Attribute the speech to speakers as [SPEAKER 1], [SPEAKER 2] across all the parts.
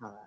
[SPEAKER 1] Hello.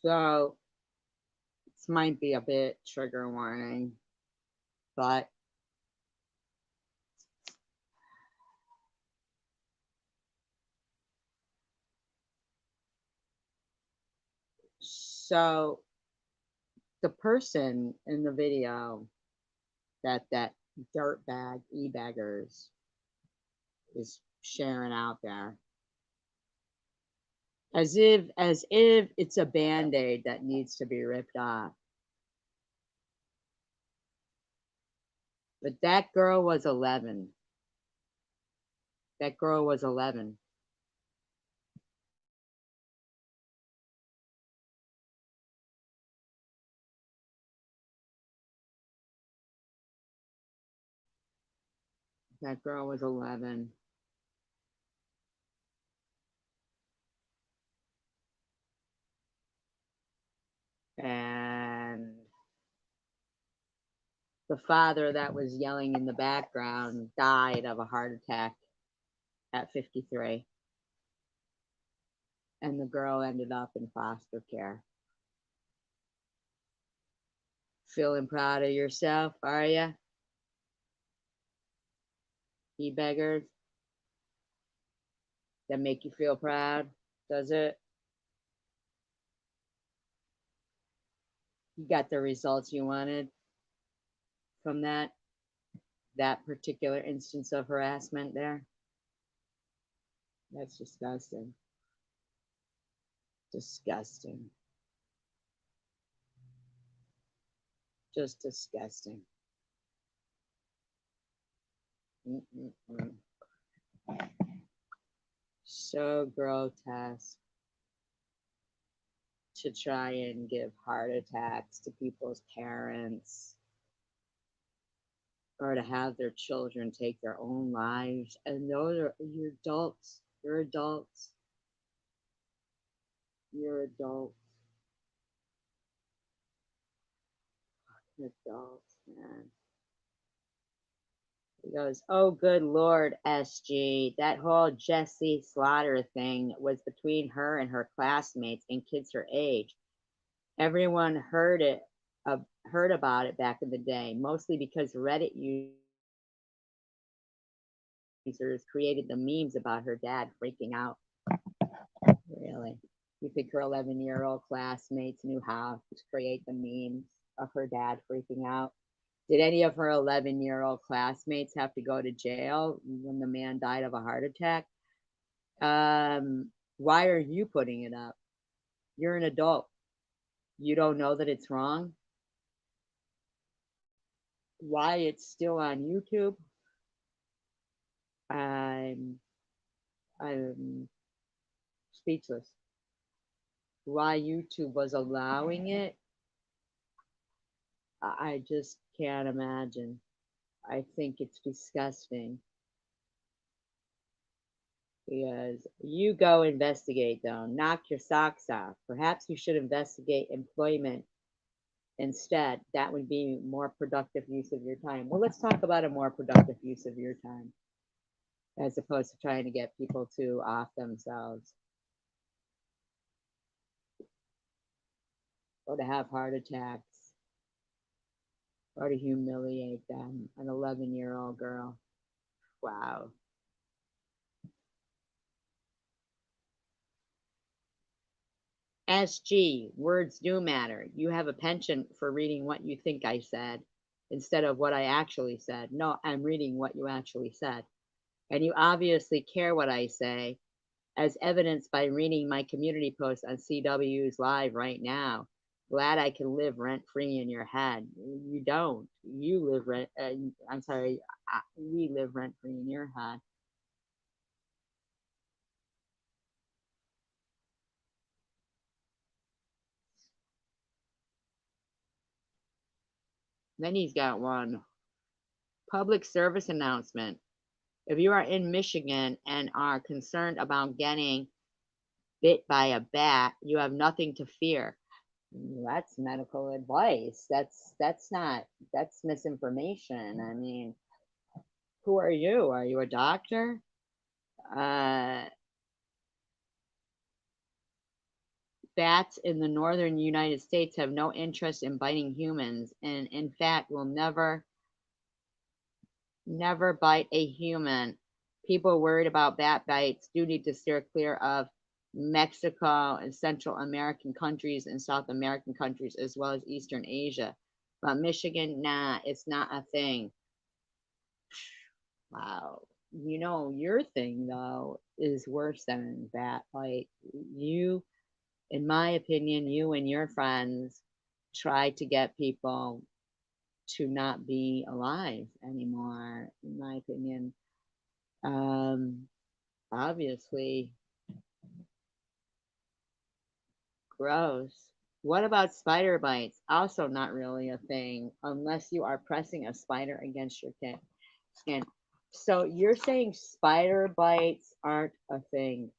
[SPEAKER 1] So this might be a bit trigger warning, but so the person in the video that dirtbag e-baggers is sharing out there, as if it's a band-aid that needs to be ripped off. But that girl was 11. That girl was 11. That girl was 11. And the father that was yelling in the background died of a heart attack at 53. And the girl ended up in foster care. Feeling proud of yourself, are ya? You beggars? That make you feel proud? Does it? You got the results you wanted from that particular instance of harassment there? That's disgusting. Disgusting. Just disgusting. Mm-mm-mm. So grotesque to try and give heart attacks to people's parents or to have their children take their own lives. And those are, you're adults. You're adults. You're adults. Adults, man. He goes, oh, good Lord, SG. That whole Jessie Slaughter thing was between her and her classmates and kids her age. Everyone heard about it back in the day, mostly because Reddit users created the memes about her dad freaking out. Really? You think her 11-year-old classmates knew how to create the memes of her dad freaking out? Did any of her 11-year-old classmates have to go to jail when the man died of a heart attack? Why are you putting it up? You're an adult. You don't know that it's wrong? Why it's still on YouTube? I'm I'm speechless. Why YouTube was allowing it, I just can't imagine. I think it's disgusting. Because you go investigate, though. Knock your socks off. Perhaps you should investigate employment instead. That would be more productive use of your time. Well, let's talk about a more productive use of your time as opposed to trying to get people to off themselves or to have heart attacks or to humiliate them. An 11-year-old girl. Wow. SG, words do matter. You have a penchant for reading what you think I said instead of what I actually said. No, I'm reading what you actually said. And you obviously care what I say, as evidenced by reading my community post on CW's Live right now. Glad I can live rent free in your head. You don't. You live rent. I'm sorry. We live rent free in your head. Then he's got one public service announcement. If you are in Michigan and are concerned about getting bit by a bat, you have nothing to fear. That's medical advice. That's not that's misinformation. I mean, who are you? Are you a doctor? Uh, Bats in the northern United States have no interest in biting humans, and in fact will never bite a human. People worried about bat bites do need to steer clear of Mexico and Central American countries and South American countries as well as Eastern Asia. But Michigan, nah, it's not a thing. Wow. Your thing though is worse than that. Like you, in my opinion, you and your friends try to get people to not be alive anymore, in my opinion. Um, Obviously, gross. What about spider bites? Also, not really a thing unless you are pressing a spider against your skin. So, you're saying spider bites aren't a thing?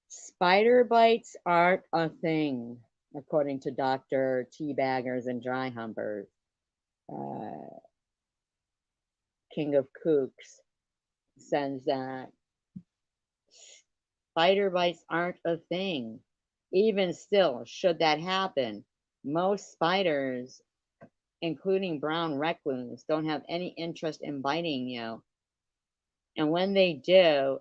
[SPEAKER 1] Spider bites aren't a thing, according to Dr. Teabaggers and Dry Humpers, uh, King of Kooks, says that spider bites aren't a thing. Even still, should that happen, most spiders, including brown recluse, don't have any interest in biting you. And when they do,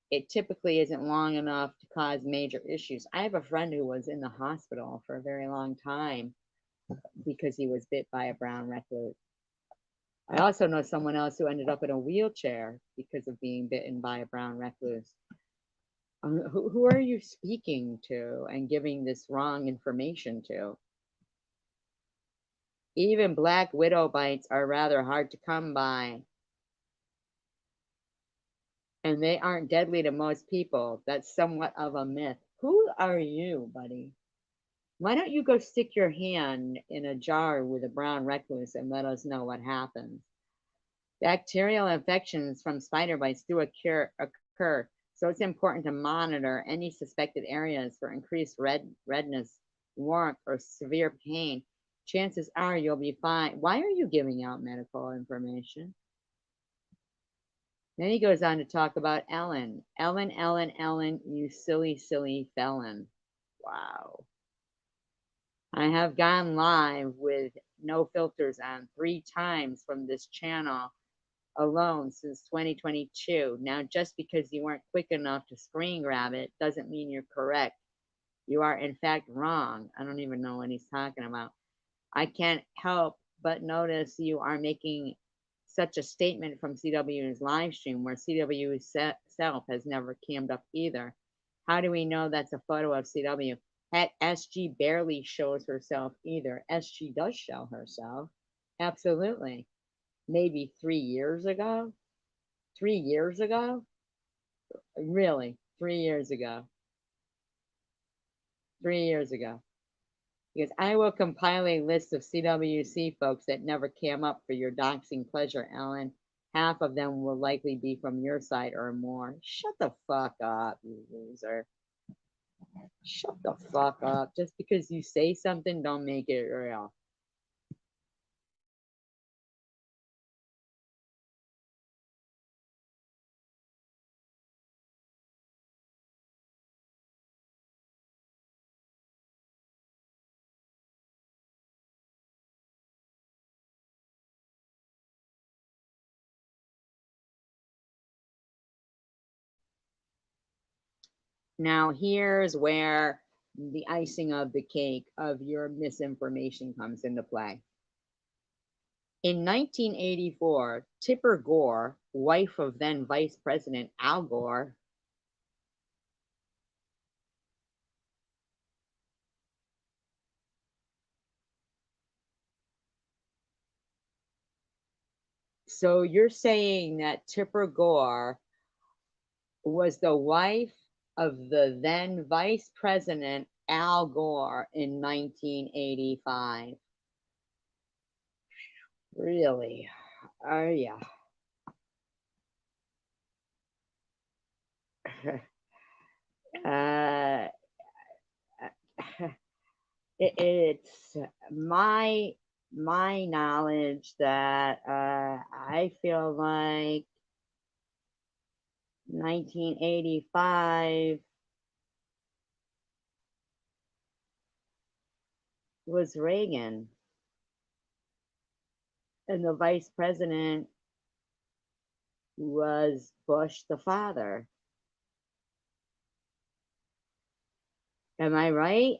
[SPEAKER 1] it typically isn't long enough to cause major issues. I have a friend who was in the hospital for a very long time because he was bit by a brown recluse. I also know someone else who ended up in a wheelchair because of being bitten by a brown recluse. Who are you speaking to and giving this wrong information to? Even black widow bites are rather hard to come by, and they aren't deadly to most people. That's somewhat of a myth. Who are you, buddy? Why don't you go stick your hand in a jar with a brown recluse and let us know what happens? Bacterial infections from spider bites do occur, so it's important to monitor any suspected areas for increased redness, warmth, or severe pain. Chances are you'll be fine. Why are you giving out medical information? Then he goes on to talk about Ellen. Ellen, you silly, silly felon. Wow. I have gone live with no filters on 3 times from this channel alone since 2022. Now, just because you weren't quick enough to screen grab it doesn't mean you're correct. You are, in fact, wrong. I don't even know what he's talking about. I can't help but notice you are making such a statement from CW's live stream where CW self has never cammed up either. How do we know that's a photo of CW? Heck, SG barely shows herself either. SG does show herself. Absolutely. Maybe 3 years ago. 3 years ago? Really? 3 years ago. 3 years ago. Because I will compile a list of CWC folks that never came up for your doxing pleasure, Ellen. Half of them will likely be from your side or more. Shut the fuck up, you loser. Shut the fuck up. Just because you say something, don't make it real. Now, here's where the icing of the cake of your misinformation comes into play. In 1984, Tipper Gore, wife of then Vice President Al Gore, so you're saying that Tipper Gore was the wife of the then Vice President Al Gore in 1985. Really? Oh, yeah. uh, it's my knowledge that I feel like 1985 was Reagan, and the vice president was Bush the father. Am I right?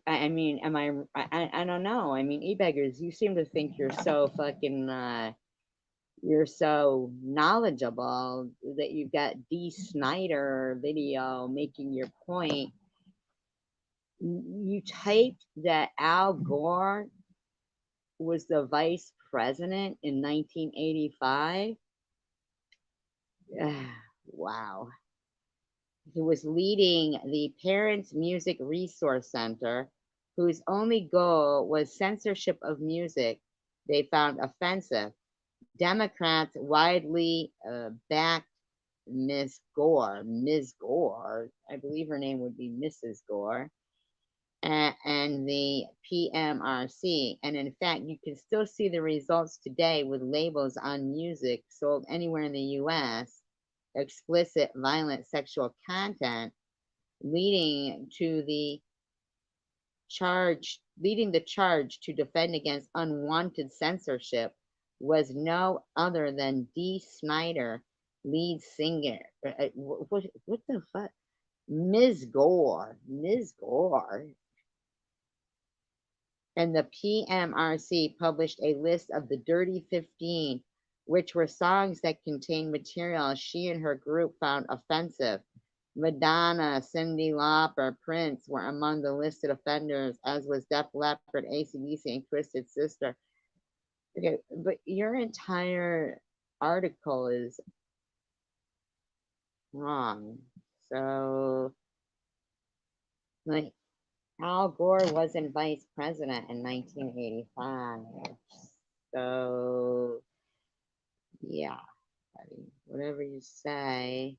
[SPEAKER 1] I mean, am I don't know. I mean, e-beggars, you seem to think you're so fucking, you're so knowledgeable that you've got D. Snyder video making your point. You typed that Al Gore was the vice president in 1985. Wow. He was leading the Parents Music Resource Center, whose only goal was censorship of music they found offensive. Democrats widely backed Ms. Gore, I believe her name would be Mrs. Gore, and the PMRC. And in fact, you can still see the results today with labels on music sold anywhere in the US, explicit violent sexual content, leading to the leading the charge to defend against unwanted censorship was no other than Dee Snider, lead singer. What the fuck? Ms. Gore, and the PMRC published a list of the Dirty 15, which were songs that contained material she and her group found offensive. Madonna, Cyndi Lauper, Prince were among the listed offenders, as was Def Leppard, AC/DC, and Twisted Sister. Okay, but your entire article is wrong. So, like, Al Gore wasn't vice president in 1985. So, yeah, buddy, whatever you say.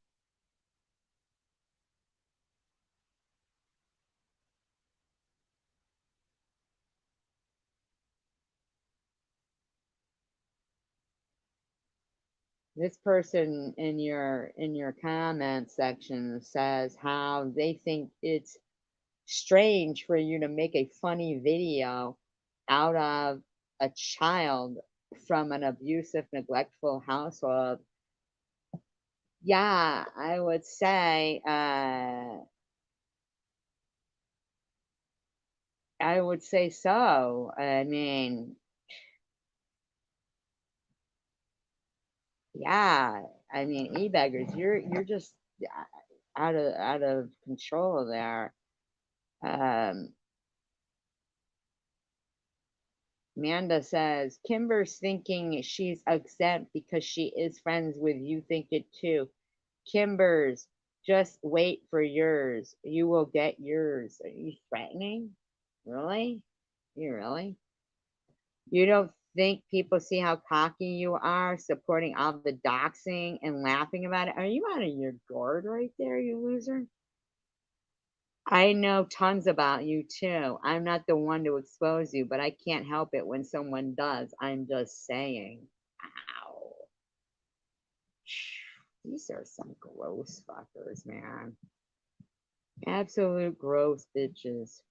[SPEAKER 1] This person in your comment section says how they think it's strange for you to make a funny video out of a child from an abusive, neglectful household. Yeah, I would say so. I mean, yeah, I mean, e-beggars, you're just out of control there. Um, Amanda says Kimber's thinking she's exempt because she is friends with you. Think it too. Kimber's, just wait for yours. You will get yours. Are you threatening? Really? You really? You don't think people see how cocky you are supporting all the doxing and laughing about it? Are you out of your gourd right there, you loser? I know tons about you too. I'm not the one to expose you, but I can't help it when someone does. I'm just saying. Ow. These are some gross fuckers, man. Absolute gross bitches.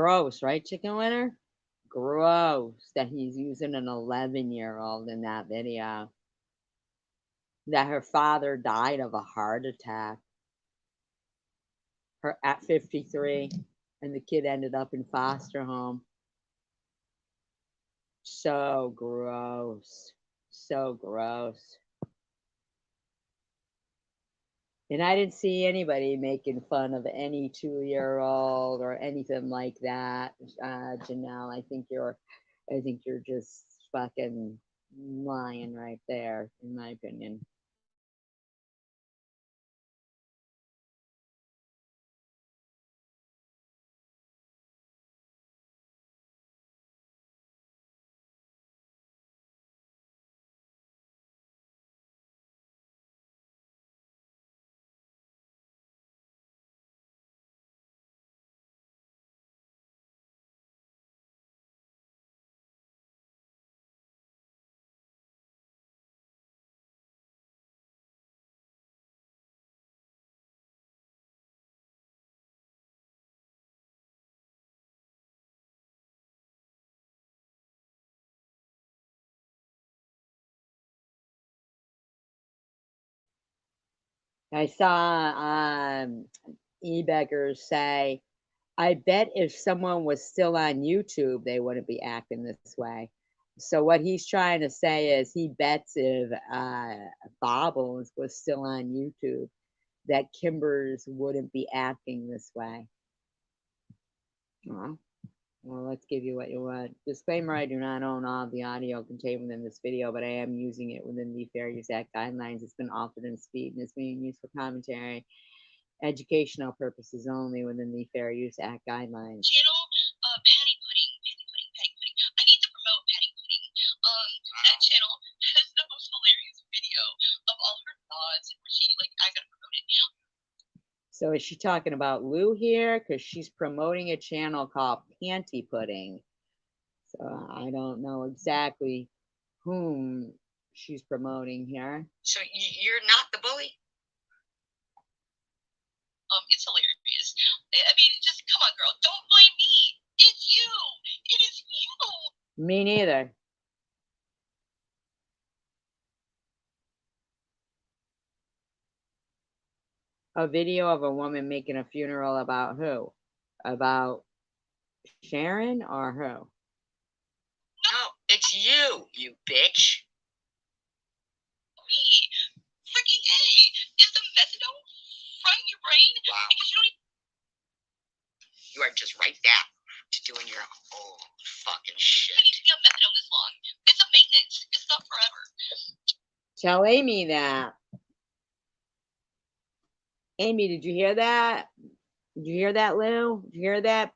[SPEAKER 1] Gross, right, Chicken Winner? Gross that he's using an 11-year-old in that video. That her father died of a heart attack. Her at 53, and the kid ended up in foster home. So gross. So gross. And I didn't see anybody making fun of any 2-year-old or anything like that. Janelle, I think you're just fucking lying right there, in my opinion. I saw eBeggars say, I bet if someone was still on YouTube, they wouldn't be acting this way. So what he's trying to say is he bets if Bobbles was still on YouTube, that Kimbers wouldn't be acting this way. Well, let's give you what you want. Disclaimer, I do not own all of the audio contained within this video, but I am using it within the Fair Use Act guidelines. It's been altered in speed and is being used for commentary, educational purposes only within the Fair Use Act guidelines.
[SPEAKER 2] Channel Patty Pudding. I need to promote Patty Pudding. That channel has the most hilarious video of all her thoughts where she I gotta promote it now.
[SPEAKER 1] So is she talking about Lou here? Because she's promoting a channel called Panty Pudding. So I don't know exactly whom she's promoting here.
[SPEAKER 2] So you're not the bully? It's hilarious. I mean, just come on, girl. Don't blame me. It's you. It is you.
[SPEAKER 1] Me neither. A video of a woman making a funeral about who? About Sharon or who?
[SPEAKER 2] No, it's you, you bitch. Me. Freaking A. Is the methadone frying your brain? Wow. Because you are just right down to doing your own fucking shit. I need to be on methadone this long. It's a maintenance. It's not forever.
[SPEAKER 1] Tell Amy that. Amy, did you hear that? Did you hear that, Lou? Did you hear that?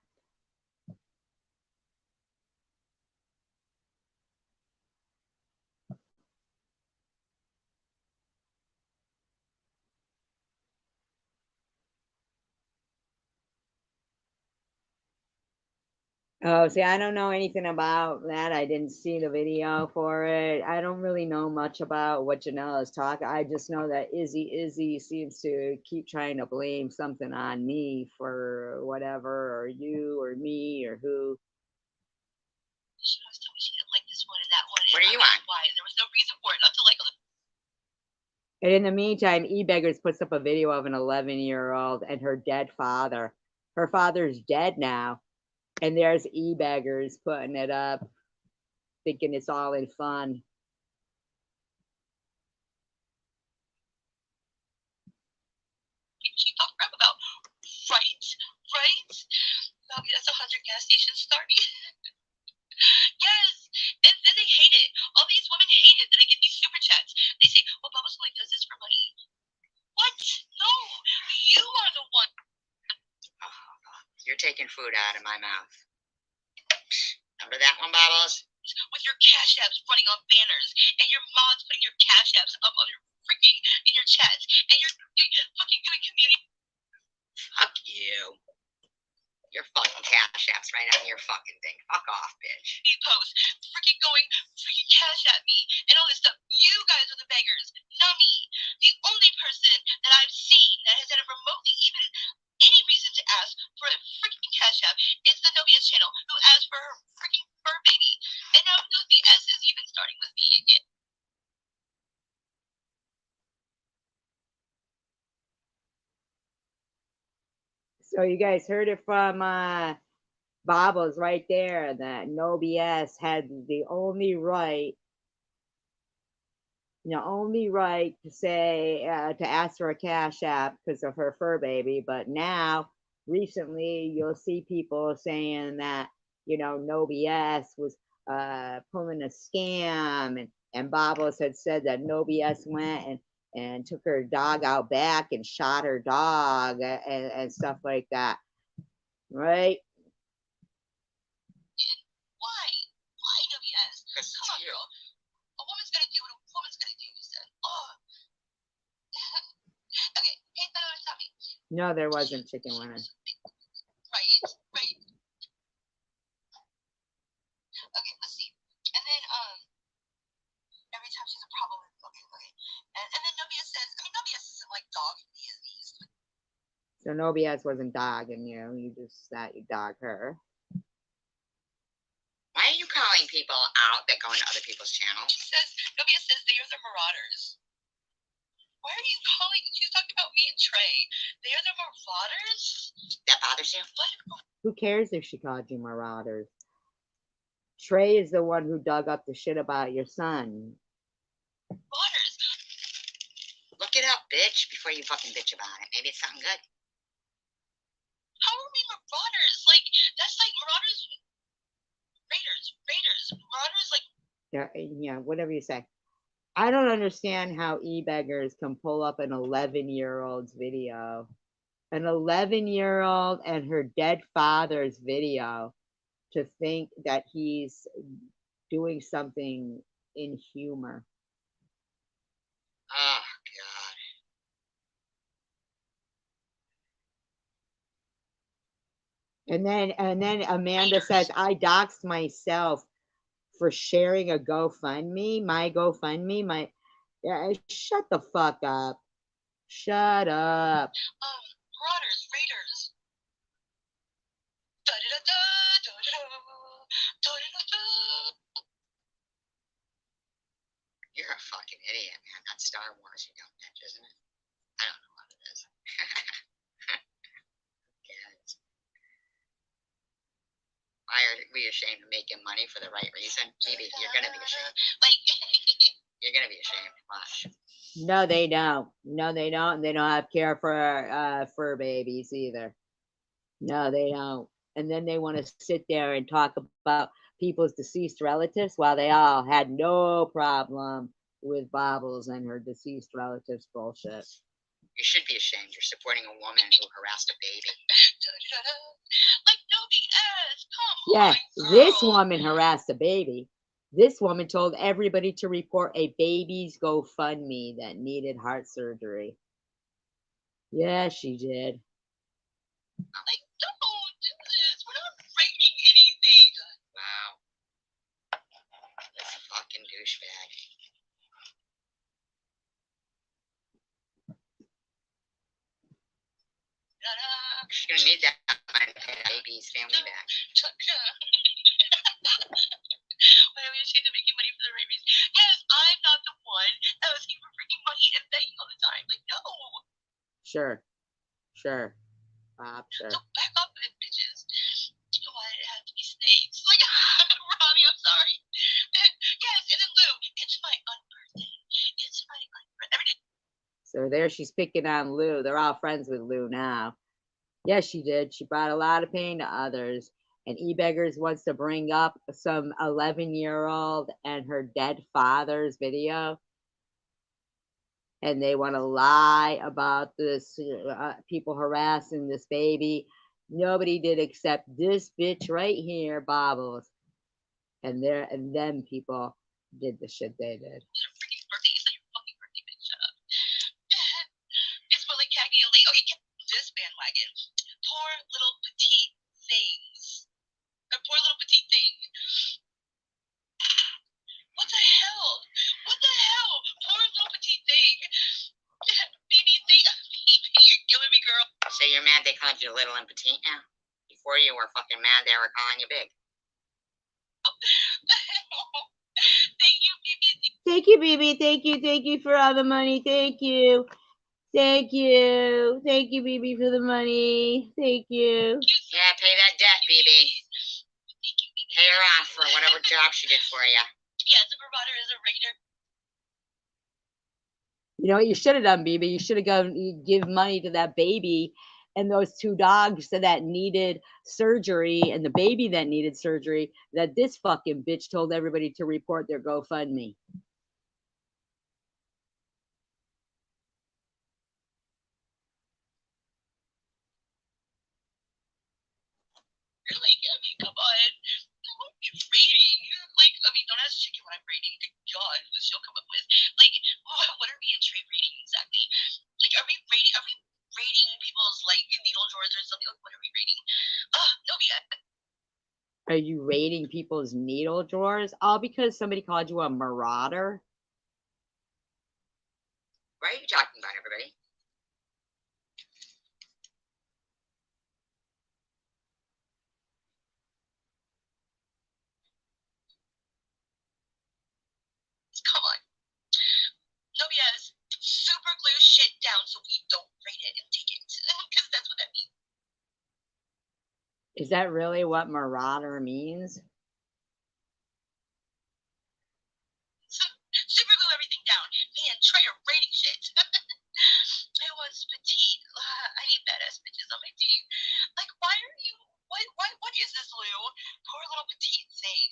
[SPEAKER 1] Oh, see, I don't know anything about that. I didn't see the video for it. I don't really know much about what Janelle is talking. I just know that Izzy seems to keep trying to blame something on me for whatever, or you, or me, or who.
[SPEAKER 2] She always told me she didn't like this one and that one. What are you on? Why? There was no reason for it, not to like other.
[SPEAKER 1] And in the meantime, eBeggars puts up a video of an 11-year-old and her dead father. Her father's dead now. And there's eBeggars putting it up, thinking it's all in fun.
[SPEAKER 2] She talked crap about, right? Bobby, that's 100 gas stations starting. Yes, and then they hate it. All these women hate it that I get these super chats. They say, well, Bubba Scully does this for money. What? No, you are the one. You're taking food out of my mouth. Remember that one, Bubbles? With your cash apps running on banners, and your mods putting your cash apps up on your freaking in your chats, and you're fucking doing community. Fuck you. Your fucking cash apps right on your fucking thing. Fuck off, bitch. Post freaking going freaking cash at me and all this stuff. You guys are the beggars, not me. The only person that I've seen that has had a remotely even any reason to ask for a freaking cash app is the Novia
[SPEAKER 1] So you guys heard it from Bobbles right there that No BS had the only right to say to ask for a cash app because of her fur baby. But now, recently, you'll see people saying that No BS was pulling a scam, and Bobbles had said that No BS went and took her dog out back and shot her dog and stuff like that, right?
[SPEAKER 2] Why? Why WS? Come on, girl. A woman's gonna do what a woman's gonna do, you said. Oh. Okay, hey, tell me.
[SPEAKER 1] No, there wasn't chicken winner.
[SPEAKER 2] Right, right. Okay, let's see. And then, every time she's a problem, okay. And then Nobia says, Nobia isn't like dog. He's
[SPEAKER 1] So No BS wasn't dogging you. You just thought you dog her.
[SPEAKER 2] Why are you calling people out that go into other people's channels? She says, Nobia says they are the marauders. Why are you calling? She's talking about me and Trey. They are the marauders? That bothers you? What?
[SPEAKER 1] Who cares if she called you marauders? Trey is the one who dug up the shit about your son.
[SPEAKER 2] Marauders. Look it up, bitch, before you fucking bitch about it. Maybe it's something good. How are we marauders? Like, that's like marauders. Raiders. Marauders, like.
[SPEAKER 1] Yeah, whatever you say. I don't understand how e-beggars can pull up an 11-year-old's video. An 11-year-old and her dead father's video to think that he's doing something in humor.
[SPEAKER 2] Oh, God.
[SPEAKER 1] And then Amanda says, I doxed myself for sharing a GoFundMe, my GoFundMe, shut the fuck up. Shut up.
[SPEAKER 2] Marauders, raiders. You're a fucking idiot, man. That's Star Wars you don't catch, isn't it? I don't know what it is. Why are we ashamed of making money for the right reason? Maybe you're gonna be ashamed. Like, you're gonna be ashamed. Watch.
[SPEAKER 1] No, they don't. No, they don't. And they don't have care for fur babies either. No, they don't. And then they want to sit there and talk about people's deceased relatives while they all had no problem with Bobbles and her deceased relatives bullshit.
[SPEAKER 2] You should be ashamed. You're supporting a woman who harassed a baby. Like, no BS. Come
[SPEAKER 1] Yeah,
[SPEAKER 2] on,
[SPEAKER 1] this
[SPEAKER 2] girl.
[SPEAKER 1] woman harassed a baby. This woman told everybody to report a baby's GoFundMe that needed heart surgery. Yeah, she did.
[SPEAKER 2] Like, don't do this. We're not breaking anything. Wow. This fucking douchebag. She's gonna need that money to pay baby's family back. Why are we ashamed of making money for the rabies? Yes, I'm not the one asking for freaking money and begging all the time. Like, no.
[SPEAKER 1] Sure. Sure. Sure.
[SPEAKER 2] So back up, bitches. Why did it have to be snakes? Like, Robbie, I'm sorry. Yes, and then Lou, it's my unbirthday. It's my unbirthday.
[SPEAKER 1] So there she's picking on Lou. They're all friends with Lou now. Yes, she did. She brought a lot of pain to others. And e-beggars wants to bring up some 11-year-old and her dead father's video. And they want to lie about this, people harassing this baby. Nobody did except this bitch right here, Bobbles. And them people did the shit they did.
[SPEAKER 2] It's more like Cagney and Lee. Okay, this bandwagon. Poor little petite things. A poor little petite thing. What the hell? What the hell? Poor little petite thing. Baby thing. You're killing me, girl. So you're mad they called you little and petite now? Before you were fucking mad they were calling you big. Thank you, BB.
[SPEAKER 1] Thank you, BB. Thank you for all the money. Thank you. Thank you, BB, for the money. Thank you.
[SPEAKER 2] Yeah, pay that debt, BB. Pay her off for whatever job she did for you. Yeah, the provider is a raider.
[SPEAKER 1] You know what you should have done, BB? You should have gone give money to that baby and those 2 dogs that needed surgery and the baby that needed surgery that this fucking bitch told everybody to report their GoFundMe.
[SPEAKER 2] Like, I mean, come on. I'm rating. Like, I mean, don't ask chicken what I'm rating. Good God, what she'll come up with. Like, what are we in trade rating exactly? Like, are we rating people's, like, needle drawers or something? Like, what are we rating? No, yeah.
[SPEAKER 1] Are you raiding people's needle drawers? All because somebody called you a marauder?
[SPEAKER 2] What are you talking about, everybody? Come on. No BS. Super glue shit down so we don't rate it and take it. Because that's what that means.
[SPEAKER 1] Is that really what marauder means?
[SPEAKER 2] Super glue everything down. Man, try your rating shit. I was petite. I need badass bitches on my team. Like, why are you? What is this, Lou? Poor little petite thing.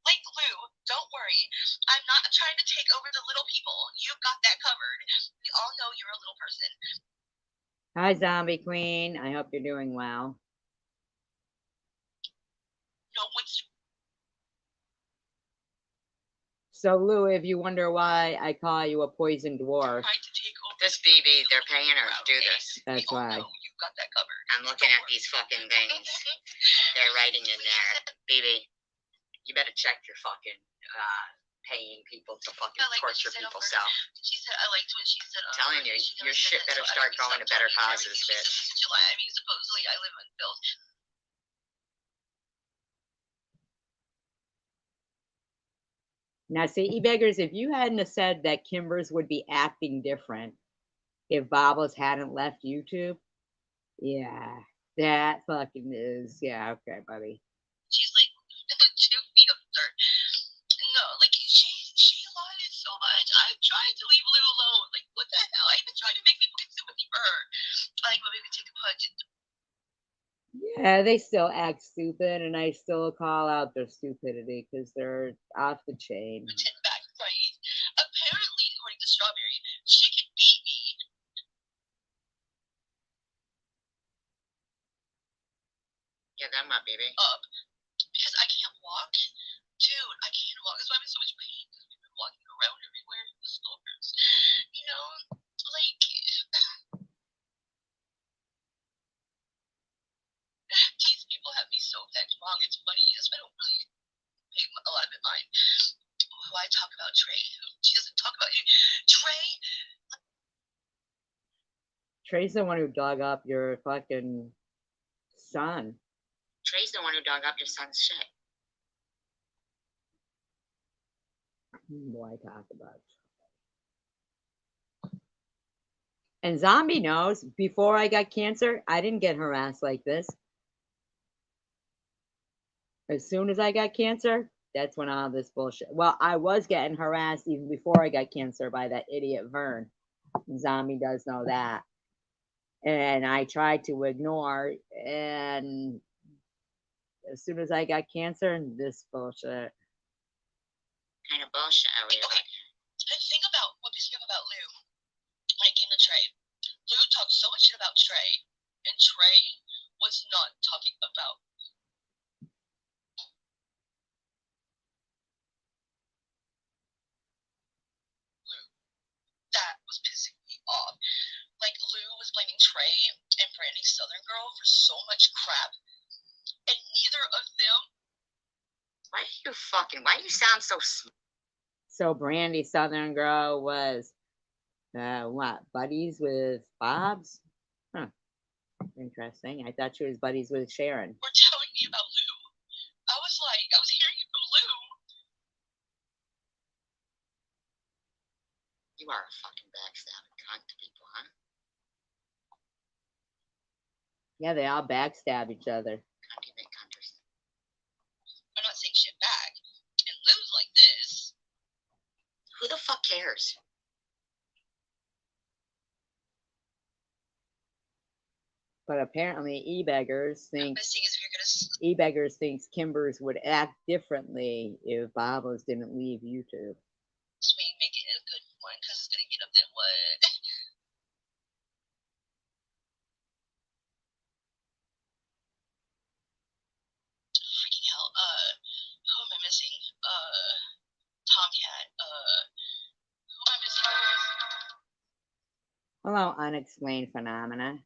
[SPEAKER 2] Like, Lou, don't worry. I'm not trying to take over the little people. You've got that covered. We all know you're a little person.
[SPEAKER 1] Hi, Zombie Queen. I hope you're doing well.
[SPEAKER 2] No one's.
[SPEAKER 1] So, Lou, if you wonder why I call you a poison dwarf,
[SPEAKER 2] This BB, they're paying her to do this.
[SPEAKER 1] that's why.
[SPEAKER 2] You've got that covered. I'm looking at these fucking things. They're writing in there. BB, you better check your fucking paying people to fucking torture people self. She said, I liked what she said. I'm telling you, your shit better start going to better causes, bitch. July. I mean, supposedly I live on bills.
[SPEAKER 1] Now, see, E-Beggars, if you hadn't have said that Kimbers would be acting different if Bobbles hadn't left YouTube, yeah, that fucking is, yeah, okay, buddy.
[SPEAKER 2] She's like 2 feet under. No, like she lied so much. I tried to leave Lou alone. Like, what the hell? I even tried to make people get sympathy for her. Like, maybe we could take a punch.
[SPEAKER 1] Yeah, they still act stupid, and I still call out their stupidity because they're off the chain.
[SPEAKER 2] Back, right? Apparently, according to Strawberry, she can beat me. Yeah, that might, baby. Because I can't walk. Dude, I can't walk. That's why I'm in so much pain. We've been walking around everywhere in the stores. You know, like, these people have me so vexed wrong. It's funny. That's why I don't really pay a lot of it mind. Why talk about Trey? She doesn't talk about it. Trey.
[SPEAKER 1] Trey's the one who dug up your fucking son.
[SPEAKER 2] Trey's the one who dug up your son's shit.
[SPEAKER 1] Why talk about it? And Zombie knows, before I got cancer, I didn't get harassed like this. As soon as I got cancer, that's when all this bullshit. Well, I was getting harassed even before I got cancer by that idiot Vern. Zombie does know that. And I tried to ignore, and as soon as I got cancer, this bullshit.
[SPEAKER 2] Kind of bullshit are we about? The thing about what pisses me off about Lou, when it came to Trey, Lou talked so much shit about Trey, and Trey was not talking about. That was pissing me off. Like, Lou was blaming Trey and Brandy Southern Girl for so much crap, and neither of them. Why do you sound so smart?
[SPEAKER 1] So Brandy Southern Girl was, what, buddies with Bob's? Huh. Interesting. I thought she was buddies with Sharon.
[SPEAKER 2] We're telling me about Lou. I was hearing it from Lou. You are a fucking backstabbing cunt to people, huh?
[SPEAKER 1] Yeah, they all backstab each other.
[SPEAKER 2] I'm not saying shit back. And lose like this. Who the fuck cares?
[SPEAKER 1] But apparently, e-beggars think
[SPEAKER 2] Missing is if you're gonna
[SPEAKER 1] e-beggars thinks Kimbers would act differently if Babos didn't leave YouTube.
[SPEAKER 2] swing, make it a good one, because it's gonna get up then what? Freaking hell. Who am I missing? Tomcat. Who am I missing?
[SPEAKER 1] Hello, unexplained phenomena.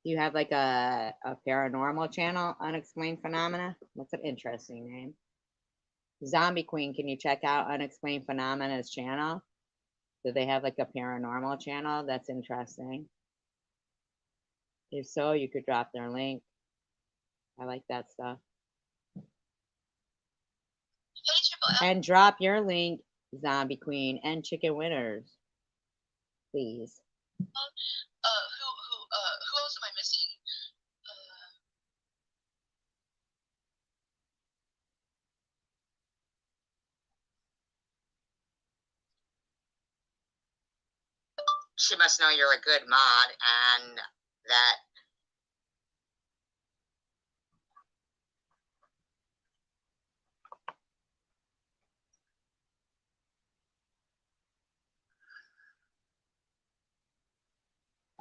[SPEAKER 1] Do you have like a paranormal channel, Unexplained Phenomena? That's an interesting name. Zombie Queen, can you check out Unexplained Phenomena's channel? Do they have like a paranormal channel? That's interesting. If so, you could drop their link. I like that stuff. And drop your link, Zombie Queen and Chicken Winners, please.
[SPEAKER 2] Who else am I missing? She must know you're a good mod and that.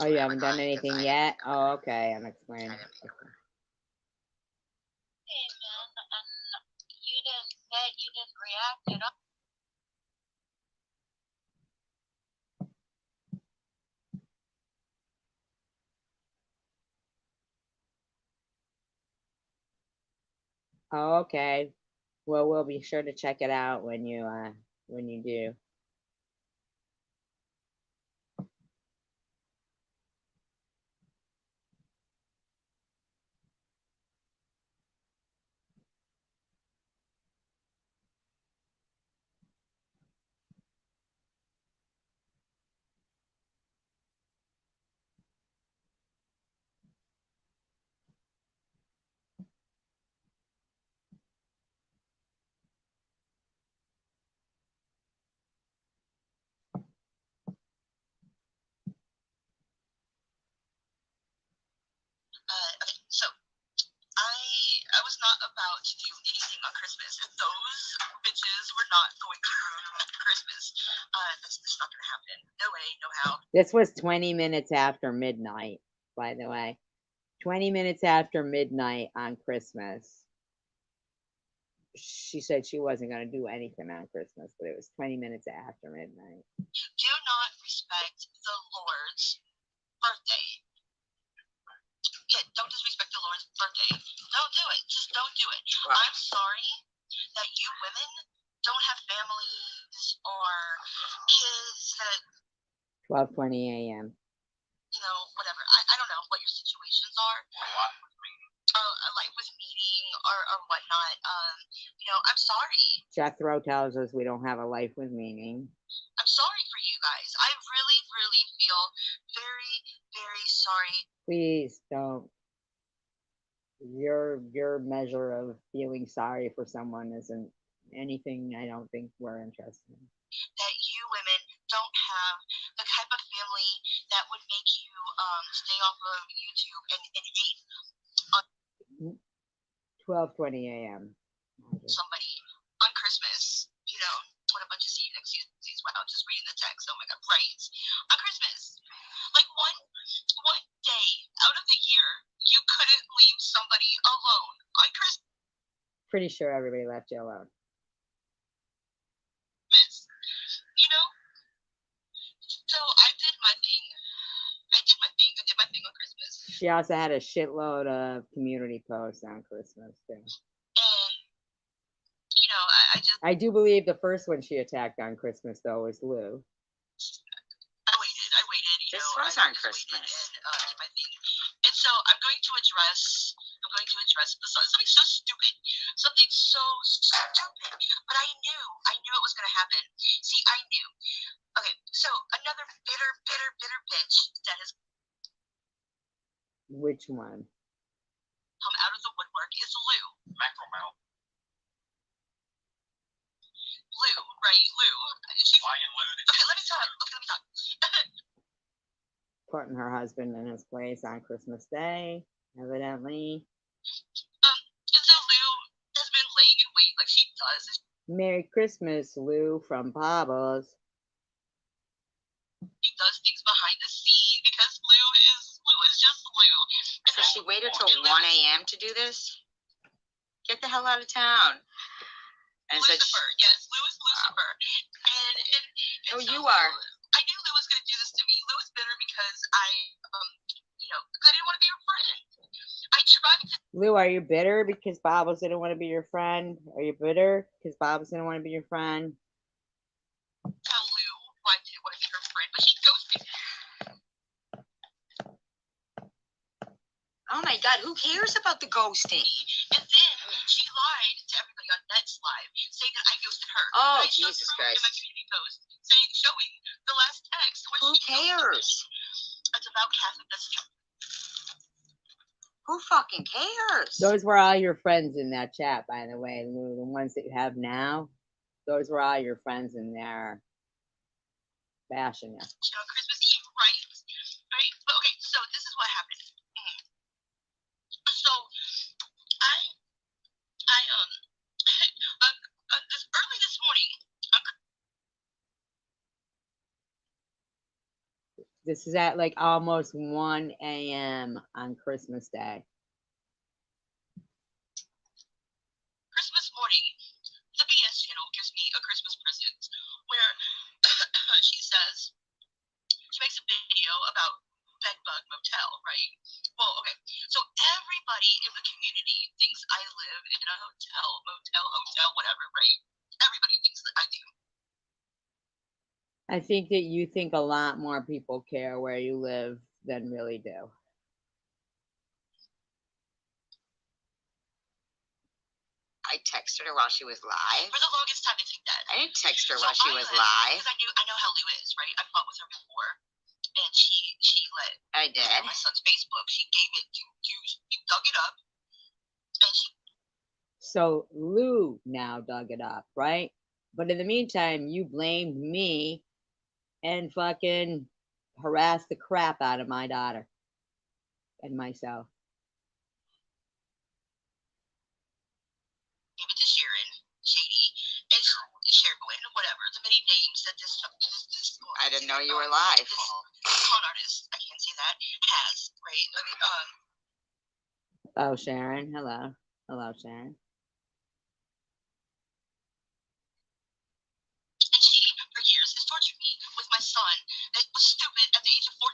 [SPEAKER 1] Oh, you haven't done anything yet? Oh, okay, Unexplained. Okay.
[SPEAKER 2] Hey man, and you didn't react at all.
[SPEAKER 1] Oh, okay. Well, we'll be sure to check it out when you do.
[SPEAKER 2] Okay, so I was not about to do anything on Christmas. If those bitches were not going to ruin Christmas, that's just not gonna happen. No way, no how.
[SPEAKER 1] This was 20 minutes after midnight, by the way. 20 minutes after midnight on Christmas. She said she wasn't going to do anything on Christmas, but it was 20 minutes after midnight.
[SPEAKER 2] Do not respect the Lord's birthday. Yeah, don't disrespect the Lord's birthday. Don't do it. Just don't do it. Wow. I'm sorry that you women don't have families or kids that
[SPEAKER 1] 12:20 a.m.
[SPEAKER 2] You know, whatever. I don't know what your situations are. Like with meeting or whatnot. You know, I'm sorry.
[SPEAKER 1] Jethro tells us we don't have a life with meaning.
[SPEAKER 2] I'm sorry for you guys. I really, really feel very, very sorry.
[SPEAKER 1] Please don't. Your measure of feeling sorry for someone isn't anything I don't think we're interested in.
[SPEAKER 2] That you women don't have the type of family that would make you stay off of YouTube and hate
[SPEAKER 1] 12:20 a.m.
[SPEAKER 2] somebody on Christmas. You know, what a bunch of CNXs. Wow, just reading the text. Oh my god, right. On Christmas. Like one day out of the year, you couldn't leave somebody alone on Christmas.
[SPEAKER 1] Pretty sure everybody left you alone.
[SPEAKER 2] You know? So I did my thing. I did my thing on Christmas.
[SPEAKER 1] She also had a shitload of community posts on Christmas too.
[SPEAKER 2] And you know,
[SPEAKER 1] I do believe the first one she attacked on Christmas though was Lou.
[SPEAKER 2] I waited. You know, was on Christmas. And did my thing. And so I'm going to address something so stupid. So Something so stupid. But I knew it was gonna happen. See, I knew. Okay, so another bitter bitch that has
[SPEAKER 1] Which one?
[SPEAKER 2] come out of the woodwork is Lou. Macromel. Lou, right? Lou. Why in Lou? Okay, let me talk.
[SPEAKER 1] Putting her husband in his place on Christmas Day, evidently.
[SPEAKER 2] And so Lou has been laying in wait like she does.
[SPEAKER 1] Merry Christmas, Lou from Papa's.
[SPEAKER 2] She does things behind the scene because Lou is just Lou. And
[SPEAKER 3] So she waited till 1 a.m. to do this? Get the hell out of town. And
[SPEAKER 2] Lucifer, yes, Lou is Lucifer. And
[SPEAKER 3] Oh,
[SPEAKER 2] so
[SPEAKER 3] you are.
[SPEAKER 2] I knew Lou was gonna do this to me. Lou is bitter because I didn't want to be her friend. I tried to
[SPEAKER 1] Lou, are you bitter because Bobbles didn't want to be your friend? Are you bitter because Bobbles didn't want to be your friend?
[SPEAKER 2] tell Lou why I didn't want to be her friend, but she ghosted me.
[SPEAKER 3] Oh my God, who cares about the ghosting?
[SPEAKER 2] And then she lied to everybody on Net's live, saying that I ghosted her.
[SPEAKER 3] Oh,
[SPEAKER 2] I showed
[SPEAKER 3] Jesus
[SPEAKER 2] proof in my
[SPEAKER 3] Christ.
[SPEAKER 2] community post, showing the last text where
[SPEAKER 3] Who
[SPEAKER 2] she ghosted me.
[SPEAKER 3] cares?
[SPEAKER 2] It's about Catholic. That's stupid.
[SPEAKER 3] Who fucking cares?
[SPEAKER 1] Those were all your friends in that chat, by the way, Lou. The ones that you have now, those were all your friends in there bashing you.
[SPEAKER 2] Christmas Eve, right? But okay, so this is what happened. So I early this morning.
[SPEAKER 1] This is at like almost 1 a.m. on Christmas Day.
[SPEAKER 2] Christmas morning, the BS channel gives me a Christmas present where she says she makes a video about Bedbug Motel, right? Well, okay, so everybody in the community thinks I live in a hotel, whatever, right? Everybody thinks that I do.
[SPEAKER 1] I think that you think a lot more people care where you live than really do.
[SPEAKER 3] I texted her while she was live.
[SPEAKER 2] For the longest time, I think that.
[SPEAKER 3] I didn't text her
[SPEAKER 2] So
[SPEAKER 3] while she was live.
[SPEAKER 2] Because I know how Lou is, right? I fought with her before, and she let
[SPEAKER 3] I did.
[SPEAKER 2] my son's Facebook. She gave it. You dug it up, and she.
[SPEAKER 1] So Lou now dug it up, right? But in the meantime, you blamed me and fucking harassed the crap out of my daughter and myself.
[SPEAKER 2] Gave it to Sharon, Shady, and Sherwin, whatever. The many names that this
[SPEAKER 3] I didn't know you were live.
[SPEAKER 2] This con artist, I can't say that, has, right? I mean,
[SPEAKER 1] Oh, Sharon. Hello. Hello, Sharon.
[SPEAKER 2] and she, for years, has tortured me with my son that was stupid at the age of 14.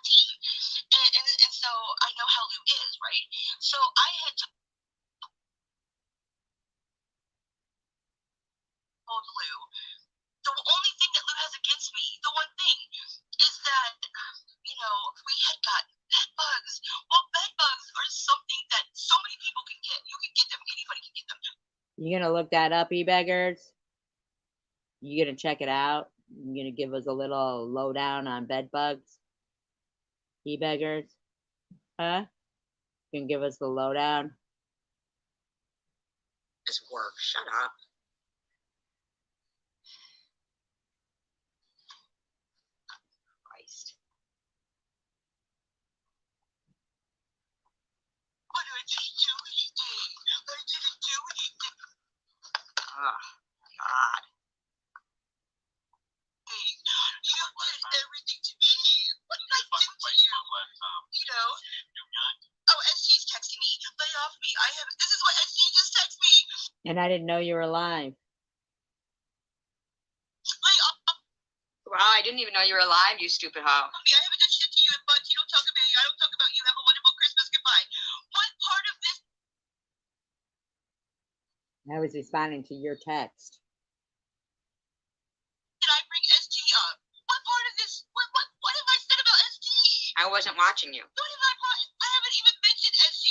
[SPEAKER 2] And so I know how Lou is, right? So I had told Lou, the only thing that Lou has against me, the one thing, is that, we had got bed bugs. Well, bed bugs are something that so many people can get. You can get them. Anybody can get them.
[SPEAKER 1] You gonna look that up, e-beggars? You gonna check it out? You gonna give us a little lowdown on bed bugs? E-beggars? Huh? You can give us the lowdown?
[SPEAKER 3] It's work. Shut up. Christ.
[SPEAKER 2] But I didn't do anything. I didn't do anything.
[SPEAKER 3] Oh, God.
[SPEAKER 2] You did everything to me. What did I do to you? Oh, SG's texting me. Lay off me. This is what SG just texted me.
[SPEAKER 1] And I didn't know you were alive.
[SPEAKER 2] Lay off
[SPEAKER 3] Well, I didn't even know you were alive, you stupid hoe.
[SPEAKER 2] me. I haven't done shit to you in months. You don't talk about me. I don't talk about you. Have a wonderful Christmas. Goodbye. What part of this
[SPEAKER 1] I was responding to your text.
[SPEAKER 2] did I bring SG up? What part of this? What have I said about SG?
[SPEAKER 3] I wasn't watching you.
[SPEAKER 2] What have I brought? I haven't even mentioned SG.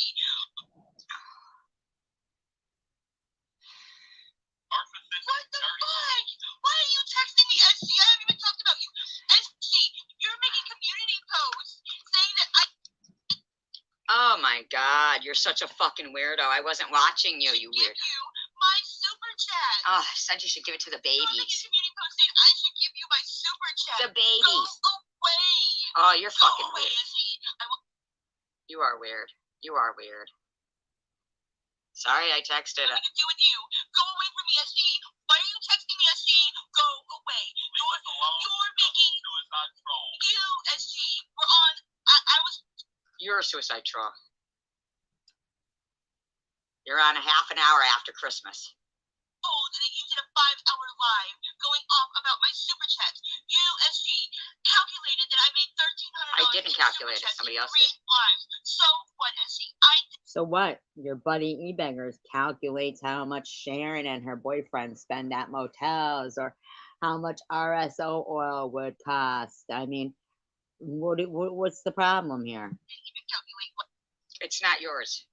[SPEAKER 3] you're such a fucking weirdo. I wasn't watching you, you
[SPEAKER 2] Give
[SPEAKER 3] weird.
[SPEAKER 2] you my super chat.
[SPEAKER 3] Oh, I said you should give it to the
[SPEAKER 2] Somebody
[SPEAKER 3] babies.
[SPEAKER 2] community posted, I should give you my super chat.
[SPEAKER 3] The babies.
[SPEAKER 2] Go away.
[SPEAKER 3] Oh, you're
[SPEAKER 2] Go
[SPEAKER 3] fucking
[SPEAKER 2] away,
[SPEAKER 3] weird.
[SPEAKER 2] Izzy. I will
[SPEAKER 3] You are weird. You are weird. Sorry, I texted it.
[SPEAKER 2] nothing to do with you. Go away from me, SD. Why are you texting me, SD? Go away. You're making you, SD. We're on. I was.
[SPEAKER 3] You're a suicide troll. You're on a half an hour after Christmas.
[SPEAKER 2] told that you did a 5-hour live going off about my super chats. You, SG, calculated that I made $1,300.
[SPEAKER 3] I didn't calculate it. Somebody else did.
[SPEAKER 2] Lives. So what, SG?
[SPEAKER 1] So what? Your buddy eBangers calculates how much Sharon and her boyfriend spend at motels, or how much RSO oil would cost. I mean, what's the problem here?
[SPEAKER 2] didn't even calculate what
[SPEAKER 3] It's not yours.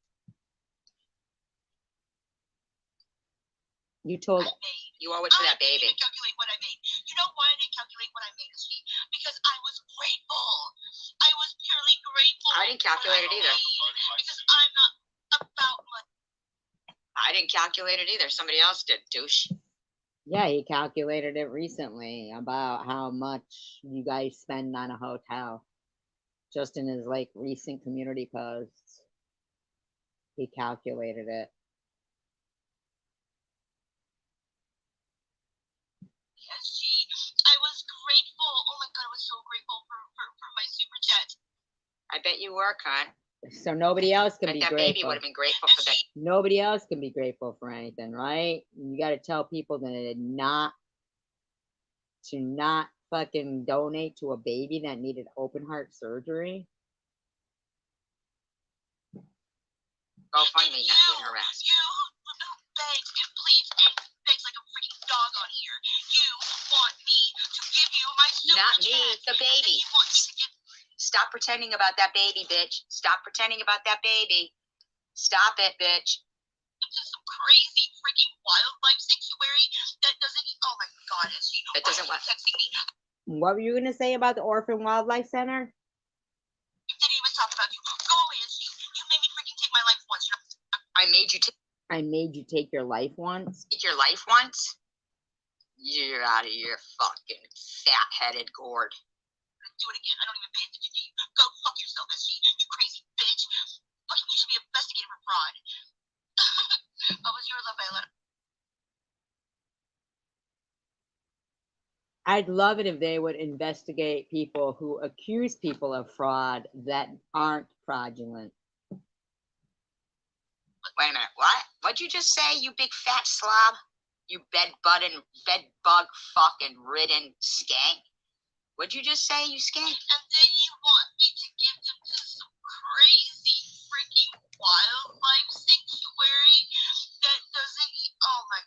[SPEAKER 1] You told
[SPEAKER 2] I made.
[SPEAKER 3] You owe it to that
[SPEAKER 2] I didn't
[SPEAKER 3] baby.
[SPEAKER 2] even calculate what I made. You know why I didn't calculate what I made, SG? Because I was grateful. I was purely grateful.
[SPEAKER 3] I didn't calculate it
[SPEAKER 2] for what I
[SPEAKER 3] either.
[SPEAKER 2] made. Because I'm not about money.
[SPEAKER 3] I didn't calculate it either. Somebody else did, douche.
[SPEAKER 1] Yeah, he calculated it recently about how much you guys spend on a hotel. Just in his like recent community posts, he calculated it.
[SPEAKER 2] SG, I was grateful. Oh my god, I was so grateful for my super chat.
[SPEAKER 3] I bet you were, cunt.
[SPEAKER 1] So nobody else can
[SPEAKER 3] Bet
[SPEAKER 1] be
[SPEAKER 3] that baby
[SPEAKER 1] grateful.
[SPEAKER 3] would have been grateful for that.
[SPEAKER 2] SG,
[SPEAKER 1] Nobody else can be grateful for anything, right? You got to tell people to not fucking donate to a baby that needed open heart surgery.
[SPEAKER 3] GoFundMe, not being harassed.
[SPEAKER 2] You who begs and pleads and begs like a freaking dog on here. You want me to give you my super
[SPEAKER 3] Not me,
[SPEAKER 2] chat.
[SPEAKER 3] the
[SPEAKER 2] And then
[SPEAKER 3] baby.
[SPEAKER 2] you want me to give
[SPEAKER 3] Stop pretending about that baby, bitch. Stop pretending about that baby. Stop it, bitch.
[SPEAKER 2] them to some crazy freaking wildlife sanctuary that doesn't. Oh my god, SG,
[SPEAKER 3] That doesn't
[SPEAKER 2] why are
[SPEAKER 3] what?
[SPEAKER 2] you texting me?
[SPEAKER 1] What were you gonna say about the Orphan Wildlife Center?
[SPEAKER 2] You didn't even talk about you. Go away, SG. You made me freaking take my life once.
[SPEAKER 3] I made you
[SPEAKER 1] I made you take your life once.
[SPEAKER 3] take your life once? You're out of your fucking fat-headed gourd.
[SPEAKER 2] Do it again. I don't even pay attention to you. Go fuck yourself, SG. You crazy bitch. Fucking, you should be investigated for fraud. What was your love, Viola?
[SPEAKER 1] I'd love it if they would investigate people who accuse people of fraud that aren't fraudulent.
[SPEAKER 3] Wait a minute, what? What'd you just say, you big fat slob? You bed bug fucking ridden skank? What'd you just say, you skank?
[SPEAKER 2] And then you want me to give them to some crazy freaking wildlife sanctuary that doesn't. Oh my.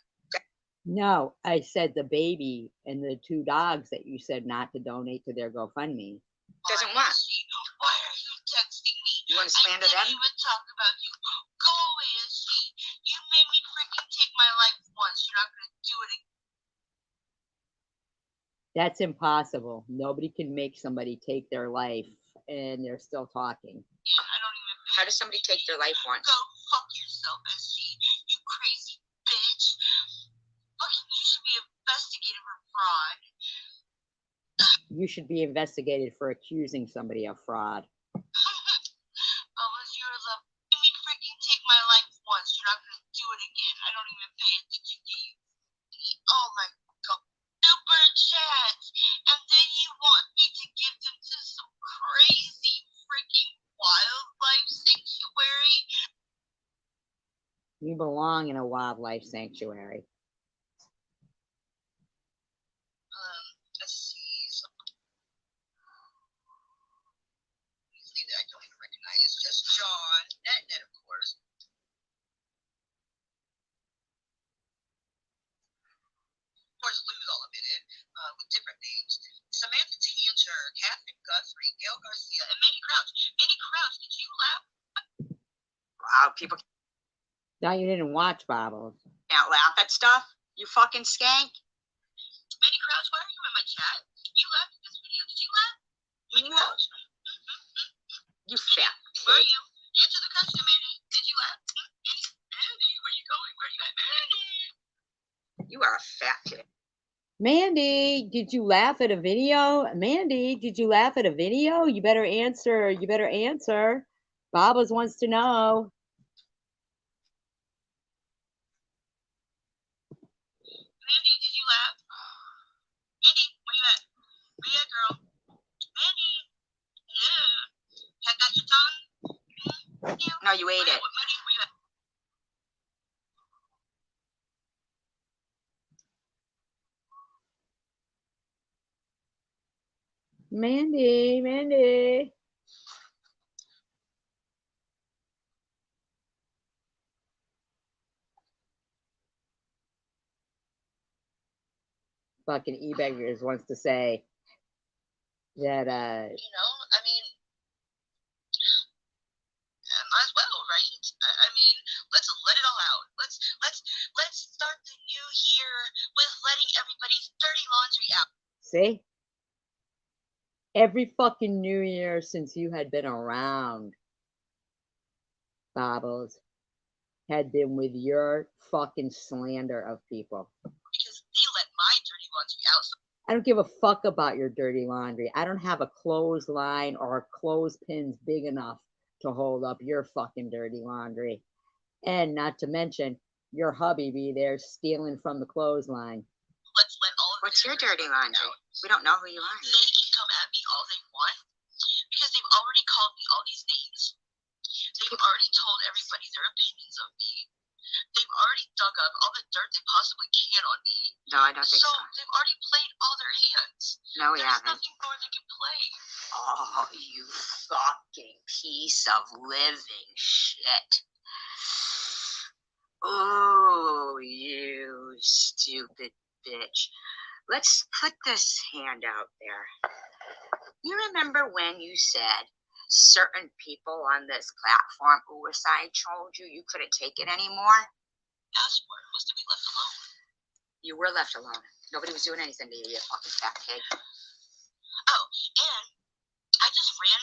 [SPEAKER 1] No, I said the baby and the 2 dogs that you said not to donate to their GoFundMe.
[SPEAKER 3] Doesn't what?
[SPEAKER 2] SG, why are you texting me?
[SPEAKER 3] You want to
[SPEAKER 2] I
[SPEAKER 3] slander
[SPEAKER 2] didn't
[SPEAKER 3] them?
[SPEAKER 2] even talk about you. Go away, SG. You made me freaking take my life once. You're not gonna do it again.
[SPEAKER 1] That's impossible. Nobody can make somebody take their life and they're still talking.
[SPEAKER 2] I don't even.
[SPEAKER 3] How does somebody take their life once?
[SPEAKER 2] Go fuck yourself, SG. You crazy bitch. Fucking, you should be investigated for fraud.
[SPEAKER 1] You should be investigated for accusing somebody of fraud.
[SPEAKER 2] What was your love? You made me freaking take my life once. You're not gonna do it again. I don't even pay attention to you. Oh my god. Super chats. And then you want me to give them to some crazy freaking wildlife sanctuary.
[SPEAKER 1] You belong in a wildlife sanctuary.
[SPEAKER 2] Let's see. Usually I don't even recognize. It's just John. Net, of course. Of course, Lou's all up in it, with different names. Samantha Tancher, Catherine Guthrie, Gail Garcia, and Mandy Crouch. Mandy Crouch, did you laugh?
[SPEAKER 3] Wow, people
[SPEAKER 1] Now you didn't watch Bobbles.
[SPEAKER 3] can't laugh at stuff. You fucking skank.
[SPEAKER 2] Mandy Crouch, why are you in my chat? You laughed at this video. Did you laugh? Mandy
[SPEAKER 3] No.
[SPEAKER 2] Crouch,
[SPEAKER 3] You fat
[SPEAKER 2] where are
[SPEAKER 3] pig.
[SPEAKER 2] you? Answer the question, Mandy. Did you laugh? Mandy, where you going? Where you at, Mandy?
[SPEAKER 3] You are a fat kid.
[SPEAKER 1] Mandy, did you laugh at a video? Mandy, did you laugh at a video? You better answer. You better answer. Babas wants to know.
[SPEAKER 2] Mandy, did you laugh? Mandy, where you at? Where you at, girl? Mandy, yeah. Had got your tongue?
[SPEAKER 3] No, you ate it.
[SPEAKER 2] Mandy, where you at?
[SPEAKER 1] Mandy, Mandy. Fucking e-beggars wants to say that
[SPEAKER 2] You know, I mean, might as well, right? I mean, let's let it all out. Let's start the new year with letting everybody's dirty laundry out.
[SPEAKER 1] see? Every fucking New Year since you had been around, Bobbles, had been with your fucking slander of people.
[SPEAKER 2] Because they let my dirty laundry out.
[SPEAKER 1] I don't give a fuck about your dirty laundry. I don't have a clothesline or a clothespins big enough to hold up your fucking dirty laundry. And not to mention, your hubby be there stealing from the clothesline.
[SPEAKER 2] Let's let all of
[SPEAKER 3] What's
[SPEAKER 2] their
[SPEAKER 3] your dirty laundry?
[SPEAKER 2] out.
[SPEAKER 3] We don't know who you are.
[SPEAKER 2] They can come at me all they want because they've already called me all these names. They've already told everybody their opinions of me. They've already dug up all the dirt they possibly can on me.
[SPEAKER 3] No, I don't think
[SPEAKER 2] So
[SPEAKER 3] so.
[SPEAKER 2] they've already played all their hands.
[SPEAKER 3] No, we
[SPEAKER 2] There's
[SPEAKER 3] haven't.
[SPEAKER 2] nothing more they can play.
[SPEAKER 3] Oh, you fucking piece of living shit. Oh, you stupid bitch. Let's put this hand out there. You remember when you said certain people on this platform, I told you couldn't take it anymore?
[SPEAKER 2] Password was to be left alone.
[SPEAKER 3] You were left alone. Nobody was doing anything to you, you fucking fat pig.
[SPEAKER 2] Oh, and I just ran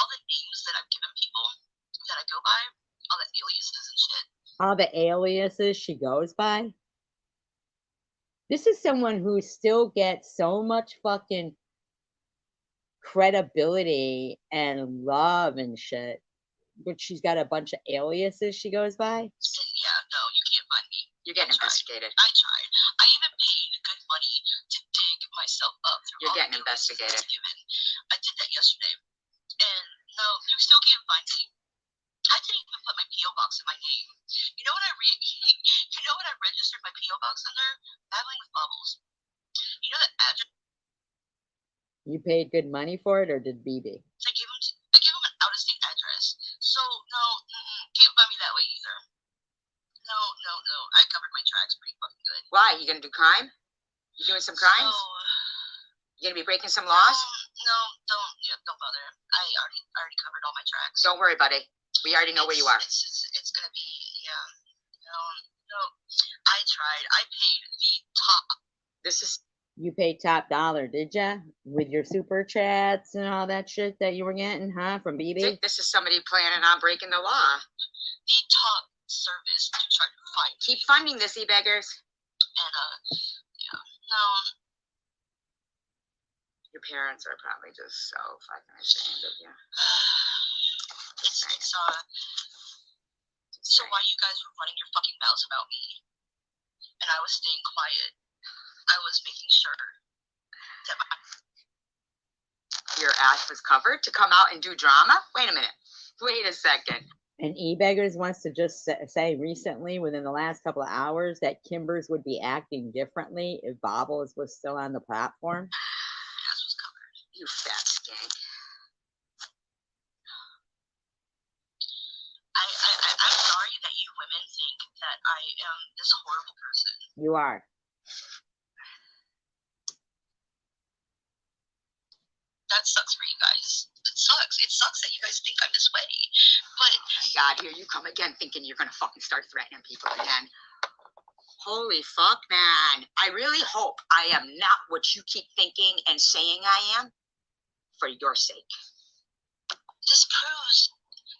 [SPEAKER 2] all the names that I've given people that I go by, all the aliases and shit.
[SPEAKER 1] All the aliases she goes by. This is someone who still gets so much fucking credibility and love and shit, but she's got a bunch of aliases she goes by.
[SPEAKER 2] And yeah, no, you can't find me.
[SPEAKER 3] You're getting investigated.
[SPEAKER 2] I tried. I even paid good money to dig myself up through
[SPEAKER 3] You're
[SPEAKER 2] all
[SPEAKER 3] getting
[SPEAKER 2] the aliases
[SPEAKER 3] investigated.
[SPEAKER 2] I've given. I did that yesterday. And no, you still can't find me. I didn't even put my P.O. box in my name. You know what you know what I registered my P.O. box under? Battling with Bubbles. You know that address
[SPEAKER 1] You paid good money for it, or did BB?
[SPEAKER 2] I gave him an out of state address. So no, can't find me that way either. No. I covered my tracks pretty fucking good.
[SPEAKER 3] Why? You gonna do crime? You doing some crimes?
[SPEAKER 2] So,
[SPEAKER 3] You gonna be breaking some laws?
[SPEAKER 2] no, don't bother. I already covered all my tracks.
[SPEAKER 3] Don't worry, buddy. We already know where you are.
[SPEAKER 2] It's gonna be, yeah. No. I tried. I paid the top.
[SPEAKER 3] This is
[SPEAKER 1] You paid top dollar, did ya? With your super chats and all that shit that you were getting, huh, from BB?
[SPEAKER 3] this is somebody planning on breaking the law.
[SPEAKER 2] The top service to try to find
[SPEAKER 3] Keep
[SPEAKER 2] me.
[SPEAKER 3] funding this, e-beggars.
[SPEAKER 2] And yeah, no.
[SPEAKER 3] Your parents are probably just so fucking ashamed of you.
[SPEAKER 2] It's so while you guys were running your fucking mouths about me, and I was staying quiet, I was making sure that
[SPEAKER 3] Your ass was covered to come out and do drama? Wait a minute. Wait a second.
[SPEAKER 1] And e-beggars wants to just say recently, within the last couple of hours, that Kimbers would be acting differently if Bobbles was still on the platform.
[SPEAKER 2] ass was covered.
[SPEAKER 3] You fat skank.
[SPEAKER 2] I'm sorry that you women think that I am this horrible person.
[SPEAKER 1] You are.
[SPEAKER 2] That sucks for you guys. It sucks. It sucks that you guys think I'm this way. But
[SPEAKER 3] Oh my God, here you come again thinking you're gonna fucking start threatening people again. Holy fuck, man. I really hope I am not what you keep thinking and saying I am for your sake.
[SPEAKER 2] this proves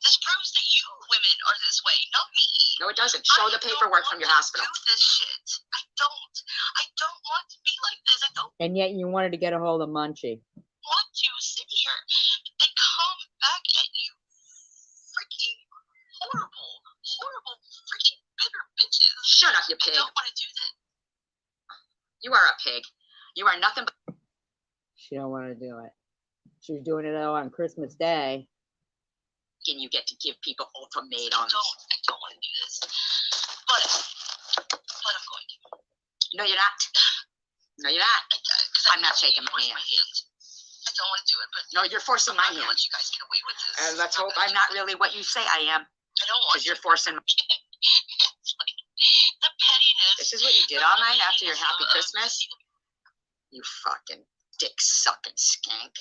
[SPEAKER 2] This proves that you women are this way, not me.
[SPEAKER 3] No, it doesn't. Show the paperwork from your hospital.
[SPEAKER 2] I don't want to do this shit. I don't want to be like this. I don't
[SPEAKER 1] And yet you wanted to get a hold of Munchie.
[SPEAKER 2] want to sit here and come back at you freaking horrible freaking bitter bitches.
[SPEAKER 3] Shut up, you
[SPEAKER 2] I
[SPEAKER 3] pig.
[SPEAKER 2] don't want to do that.
[SPEAKER 3] You are a pig. You are nothing but.
[SPEAKER 1] She don't want to do it. She was doing it though on Christmas Day.
[SPEAKER 3] And you get to give people ultimatums.
[SPEAKER 2] I don't want to do this. But I'm going to.
[SPEAKER 3] No, you're not. No, you're not. I'm not shaking my hand.
[SPEAKER 2] I don't want to do it, but
[SPEAKER 3] No, you're forcing my
[SPEAKER 2] I'm not
[SPEAKER 3] hand.
[SPEAKER 2] gonna let you guys get away with this.
[SPEAKER 3] Let's hope I'm not really what you say I am.
[SPEAKER 2] I don't want
[SPEAKER 3] Because you're forcing.
[SPEAKER 2] It's like the pettiness.
[SPEAKER 3] This is what you did all night after your happy Christmas? You fucking dick sucking skank.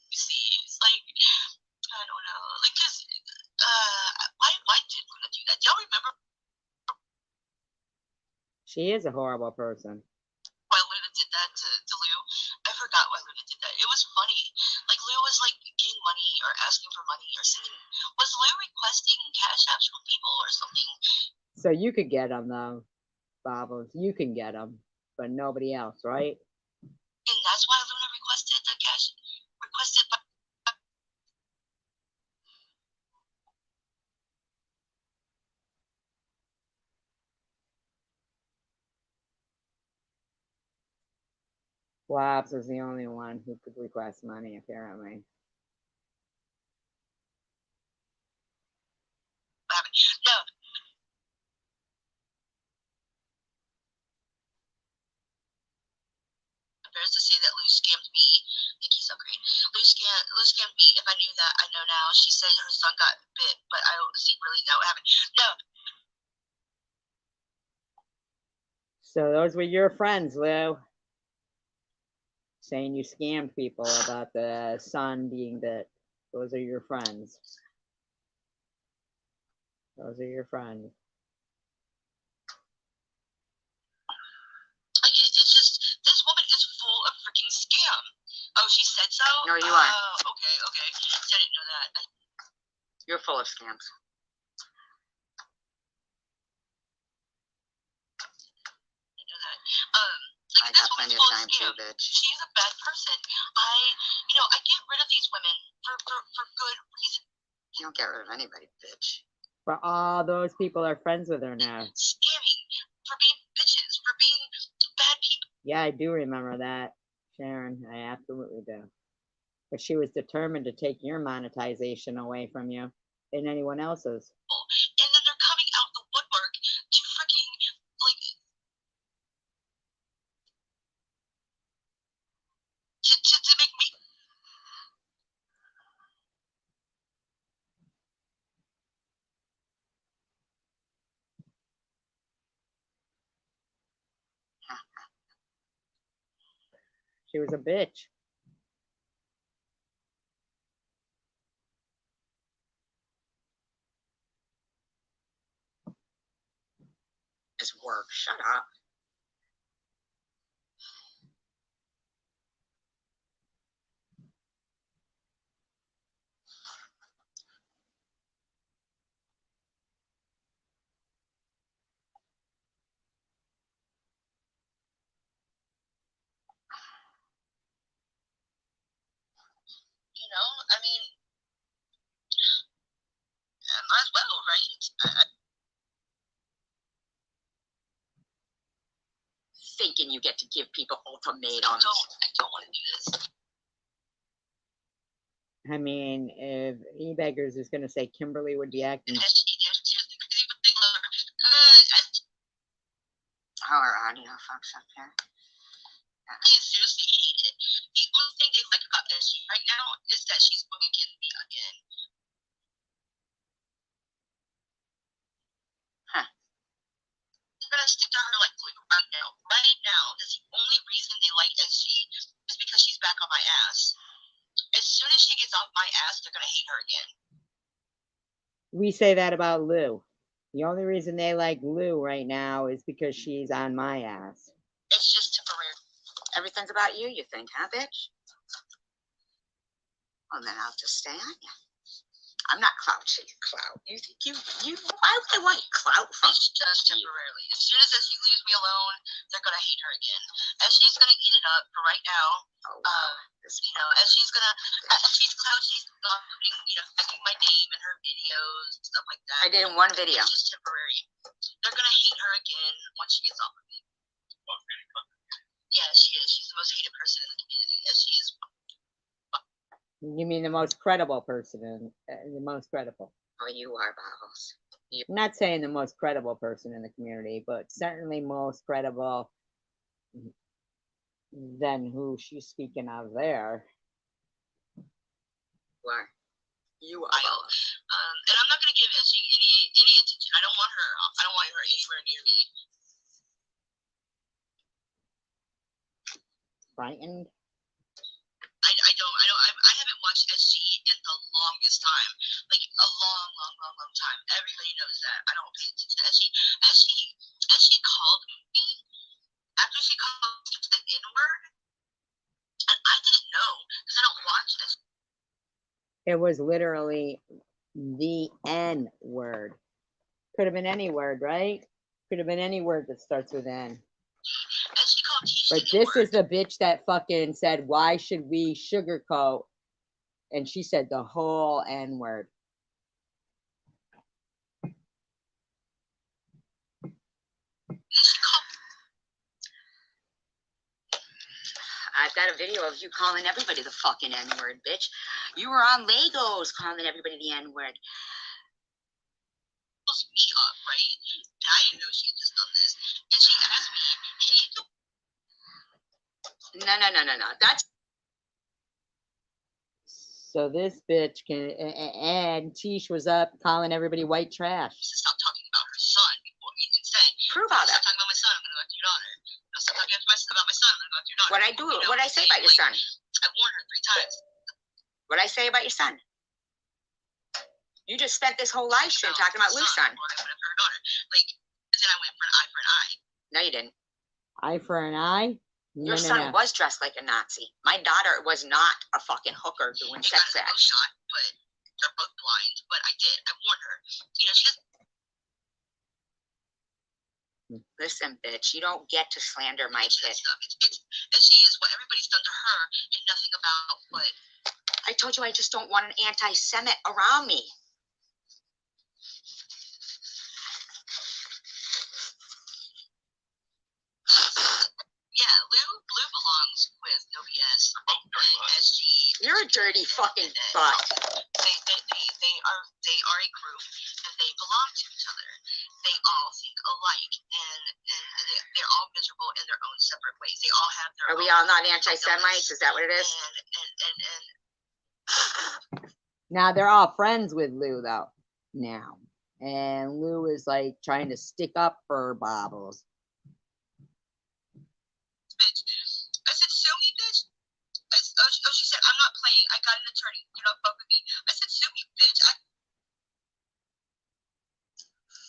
[SPEAKER 2] You see, it's like, I don't know, like, cause, why did Luna do that? Do y'all remember
[SPEAKER 1] She is a horrible person.
[SPEAKER 2] why Luna did that to Lou? I forgot why Luna did that. It was funny. Like, Lou was, like, getting money or asking for money or sending, was Lou requesting cash apps from people or something?
[SPEAKER 1] So you could get them though, Bobbles. You can get them, but nobody else, right?
[SPEAKER 2] And that's why Luna requested the cash, requested by
[SPEAKER 1] Wobbs was the only one who could request money, apparently.
[SPEAKER 2] No. Embarrassed to say that Lou scammed me. Thank you, so great. Lou scammed me. If I knew that, I know now. She said her son got bit, but I don't see really know what happened. No.
[SPEAKER 1] So those were your friends, Lou. Saying you scammed people about the son being bit. Those are your friends. Those are your friends.
[SPEAKER 2] Like, it's just, this woman is full of freaking scam. Oh, she said so?
[SPEAKER 3] No, you are.
[SPEAKER 2] Oh, okay. See, I didn't know that.
[SPEAKER 3] You're full of scams.
[SPEAKER 2] I didn't know that.
[SPEAKER 3] I
[SPEAKER 2] Like, this
[SPEAKER 3] got
[SPEAKER 2] woman's
[SPEAKER 3] plenty of
[SPEAKER 2] full of
[SPEAKER 3] time too,
[SPEAKER 2] scam.
[SPEAKER 3] bitch.
[SPEAKER 2] She's a bad person. I get rid of these women for good reason.
[SPEAKER 3] You don't get rid of anybody, bitch.
[SPEAKER 1] But all those people are friends with her now.
[SPEAKER 2] Scamming, for being bitches, for being bad people.
[SPEAKER 1] Yeah, I do remember that, Sharon. I absolutely do. But she was determined to take your monetization away from you and anyone else's.
[SPEAKER 2] And then they're coming out the woodwork to freaking, like, to make me.
[SPEAKER 1] She was a bitch.
[SPEAKER 3] It's work. Shut up.
[SPEAKER 2] You know, I mean, might as well, right?
[SPEAKER 3] Thinking you get to give people ultimatums.
[SPEAKER 2] I don't want to do this.
[SPEAKER 1] I mean, if E-Beggars is going to say Kimberly would be acting.
[SPEAKER 3] Oh, our audio fucks up here.
[SPEAKER 2] Seriously, the only thing they like about SG right now is that she's moving in me again.
[SPEAKER 3] Huh.
[SPEAKER 2] I'm gonna stick to her like glue right now. Right now, that's the only reason they like SG is because she's back on my ass. As soon as she gets off my ass, they're gonna hate her again.
[SPEAKER 1] We say that about Lou. The only reason they like Lou right now is because she's on my ass.
[SPEAKER 2] It's just temporary.
[SPEAKER 3] Everything's about you, you think, huh, bitch? Well, then I'll just stay on you. I'm not clout chasing clout. You think why would I want clout from
[SPEAKER 2] It's just temporarily. As soon as she leaves me alone, they're gonna hate her again. And she's gonna eat it up for right now.
[SPEAKER 3] Oh, wow.
[SPEAKER 2] You know, and she's clout chasing, putting, tagging my name in her videos, stuff like that.
[SPEAKER 3] I did in one video.
[SPEAKER 2] It's just temporary. They're gonna hate her again once she gets off of me. Yeah, she is. She's the most hated person in the community, as she is.
[SPEAKER 1] You mean the most credible person the most credible?
[SPEAKER 3] Oh, you are, Bobbles.
[SPEAKER 1] I'm not saying the most credible person in the community, but certainly most credible than who she's speaking of there.
[SPEAKER 3] You are. You are.
[SPEAKER 2] And I'm not gonna give SG any attention. I don't want her. I don't want her anywhere near me.
[SPEAKER 1] Frightened?
[SPEAKER 2] I haven't watched SG in the longest time. Like a long time. Everybody knows that. I don't pay attention to SG. SG called me after she called the N-word. And I didn't know because I don't watch SG.
[SPEAKER 1] It was literally the N word. Could have been any word, right? Could have been any word that starts with N. But this is the bitch that fucking said, why should we sugarcoat? And she said the whole N word.
[SPEAKER 3] I've got a video of you calling everybody the fucking N-word, bitch. You were on Legos calling everybody the N-word.
[SPEAKER 2] Me up, right? I didn't know she had just done this. And she asked me, can you do
[SPEAKER 3] No. That's
[SPEAKER 1] So this bitch can, and Tish was up calling everybody white trash.
[SPEAKER 2] stop talking about her son before me instead?
[SPEAKER 3] prove all
[SPEAKER 2] Stop
[SPEAKER 3] that.
[SPEAKER 2] talking about my son, I'm gonna go after your daughter. No, stop talking about my son, I'm gonna go after your daughter.
[SPEAKER 3] What I do? What I say about your son?
[SPEAKER 2] I warned her 3 times.
[SPEAKER 3] What I say about your son? You just spent this whole live stream talking about Lou's son.
[SPEAKER 2] Or I went after her daughter. Like, and then I went for an eye for an eye.
[SPEAKER 3] No, you didn't.
[SPEAKER 1] Eye for an eye? No,
[SPEAKER 3] Your son was dressed like a Nazi. My daughter was not a fucking hooker doing
[SPEAKER 2] They
[SPEAKER 3] sex
[SPEAKER 2] got a
[SPEAKER 3] acts.
[SPEAKER 2] shot, but they're both blind. But I did. I warned her. You know, she doesn't.
[SPEAKER 3] Listen, bitch, you don't get to slander my kid.
[SPEAKER 2] And she is what everybody's done to her and nothing about what.
[SPEAKER 3] I told you I just don't want an anti-Semite around me.
[SPEAKER 2] Yeah, Lou belongs with No BS and SG.
[SPEAKER 3] You're a dirty fucking butt.
[SPEAKER 2] They are a group and they belong to each other. They all think alike and they're all miserable in their own separate ways. They all have their.
[SPEAKER 3] Are we all not anti-Semites? Is that what it is?
[SPEAKER 1] Now they're all friends with Lou though. Now, and Lou is like trying to stick up for Bobbles.
[SPEAKER 2] Bitch. I said, sue me, bitch. She said, I'm not playing. I got an attorney. You don't fuck with me. I said, sue me, bitch.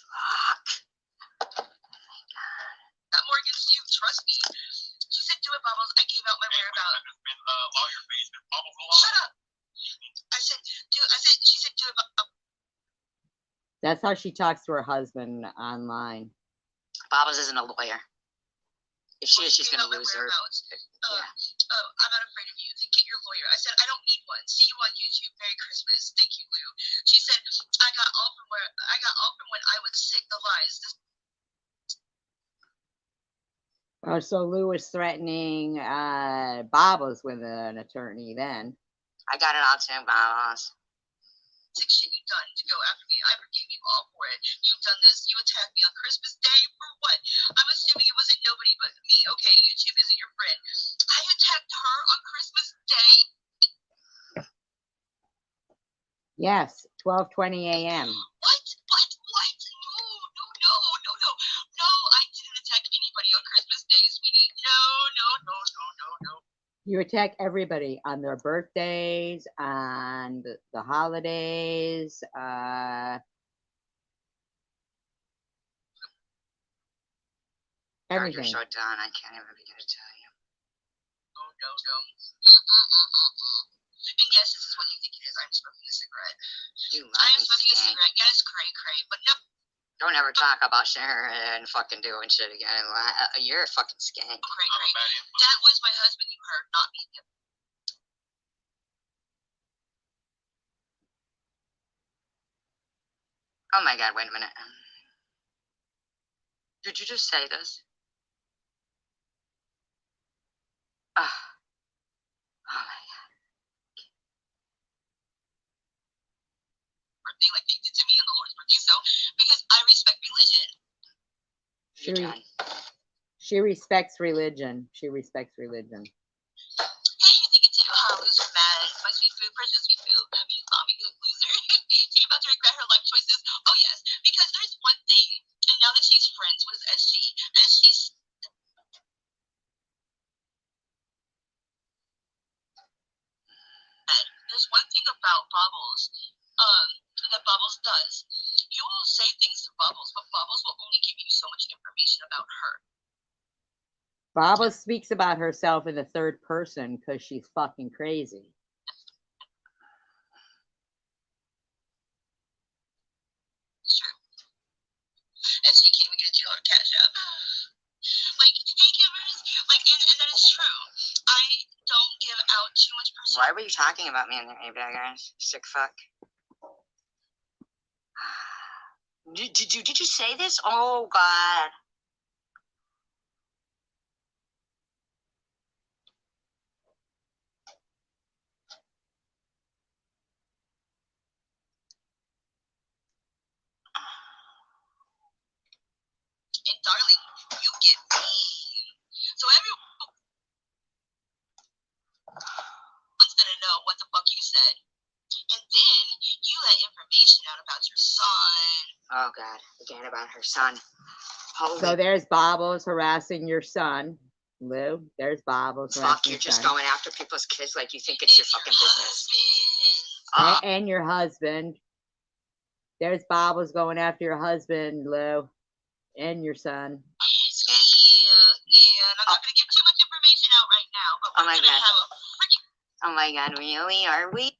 [SPEAKER 3] Fuck.
[SPEAKER 2] Got more against you. Trust me. She said, do it, Bubbles. I gave out my whereabouts. Shut up. I said, she said, do it, Bubbles.
[SPEAKER 1] That's how she talks to her husband online.
[SPEAKER 3] Bobbles isn't a lawyer. If she is, she's gonna lose her.
[SPEAKER 2] I'm not afraid of you. Then get your lawyer. I said, I don't need one. See you on YouTube. Merry Christmas. Thank you, Lou. She said, I got off from when I was sick. The lies.
[SPEAKER 1] Oh, so Lou was threatening Bobbles with an attorney then.
[SPEAKER 3] I got it all too, Bobbles.
[SPEAKER 2] Sick shit you done to go after me. I forgive you all for it. You've done this. You attacked me on Christmas Day for what? I'm assuming it wasn't nobody but me. Okay, YouTube isn't your friend. I attacked her on Christmas Day.
[SPEAKER 1] Yes, 12:20 a.m.
[SPEAKER 2] What? No, I didn't attack anybody on Christmas Day, sweetie. No.
[SPEAKER 1] You attack everybody on their birthdays, on the holidays. Everything.
[SPEAKER 3] You're so done. I can't even begin to tell you.
[SPEAKER 2] No. And yes, this is what you think it is. I'm smoking a cigarette.
[SPEAKER 3] You
[SPEAKER 2] I am
[SPEAKER 3] lying
[SPEAKER 2] smoking a
[SPEAKER 3] skank.
[SPEAKER 2] cigarette. Yes, cray, but no.
[SPEAKER 3] Don't ever talk about Sharon and fucking doing shit again. You're a fucking skank.
[SPEAKER 2] Cray. That was my husband you heard, not me.
[SPEAKER 3] Oh my god, wait a minute. Did you just say this? Oh, oh my god.
[SPEAKER 2] Birthday like they did to me on the Lord's birthday. So, because I respect religion.
[SPEAKER 3] You're done.
[SPEAKER 1] She respects religion. She respects religion.
[SPEAKER 2] Hey, you think it too? Loser mad. My sweet food, precious sweet food. I mean, mommy, you loser. She about to regret her life choices. Oh, yes. Because there's one thing. And now that she's friends with SG's. There's one thing about Bubbles. That Bubbles does. You will say things to Bubbles, but Bubbles will only give you so much information about her.
[SPEAKER 1] Baba speaks about herself in the third person because she's fucking crazy.
[SPEAKER 2] It's true. SG can't even get a $2 cash up. Like, hey, givers. Like, and that is true. I don't give out too much personal.
[SPEAKER 3] Why were you talking about me in there, guys? Sick fuck. Did you say this? Oh god.
[SPEAKER 2] And darling, you get me. So everyone's gonna know what the fuck you said. And then you let information out about your son.
[SPEAKER 3] Oh god, again about her son. Holy
[SPEAKER 1] So there's Bobbles harassing your son, Lou. There's Bobbles
[SPEAKER 3] fuck,
[SPEAKER 1] harassing
[SPEAKER 3] you're
[SPEAKER 1] your
[SPEAKER 3] just
[SPEAKER 1] son.
[SPEAKER 3] going after people's kids like you think it's your fucking business.
[SPEAKER 1] And your husband. There's Bobbles going after your husband, Lou, and your son.
[SPEAKER 2] Yeah, and I'm not gonna give too much information out right now, but we're gonna have a freaking.
[SPEAKER 3] Oh my god, really? Are we?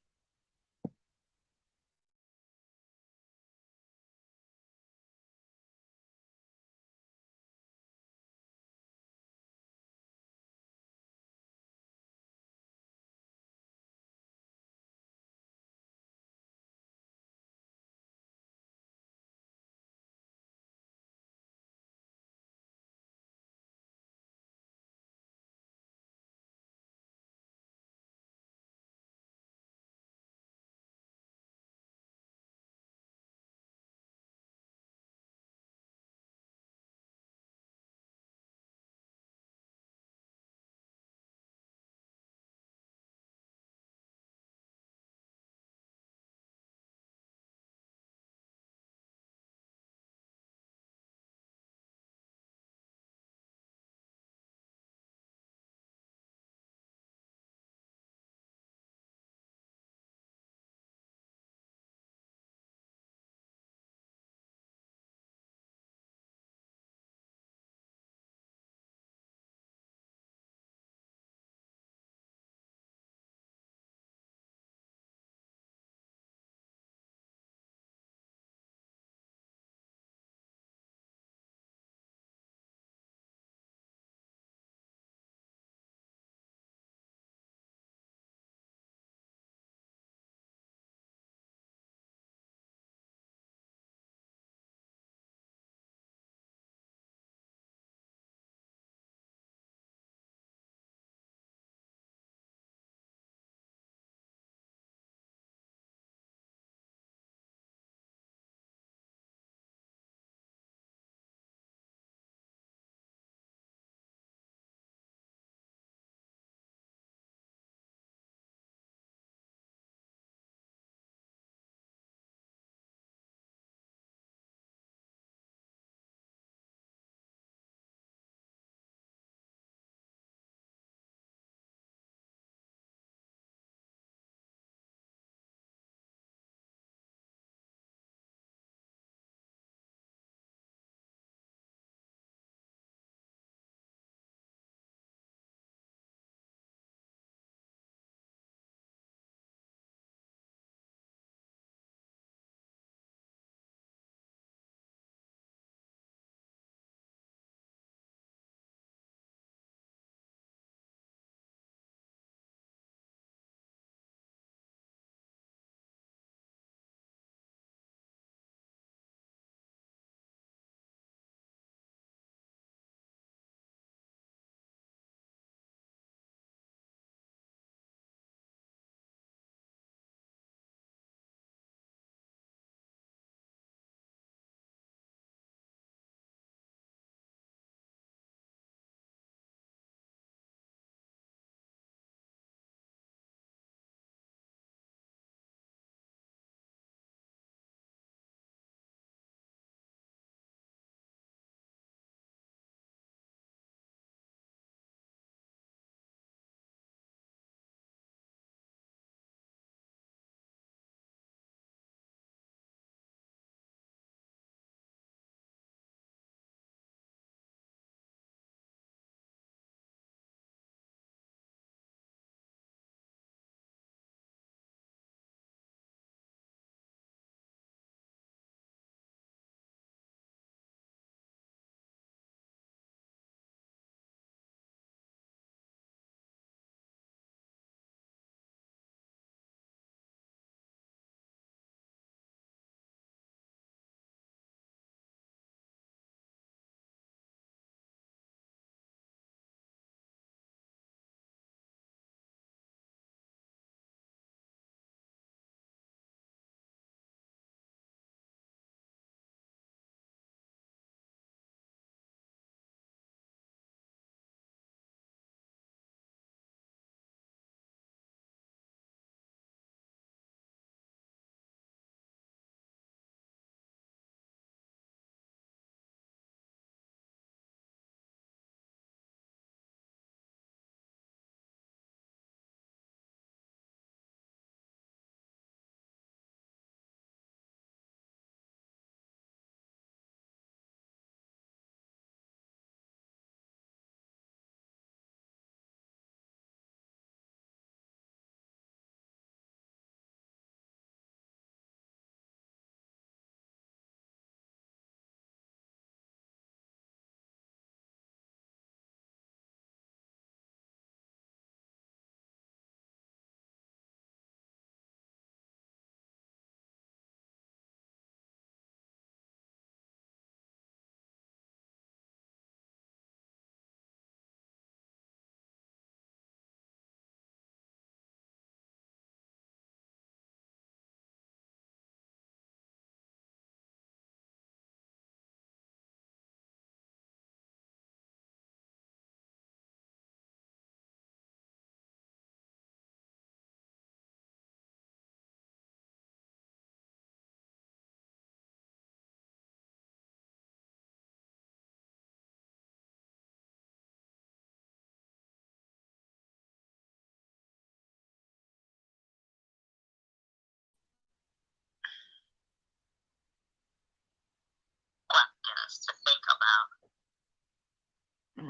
[SPEAKER 2] us to think about.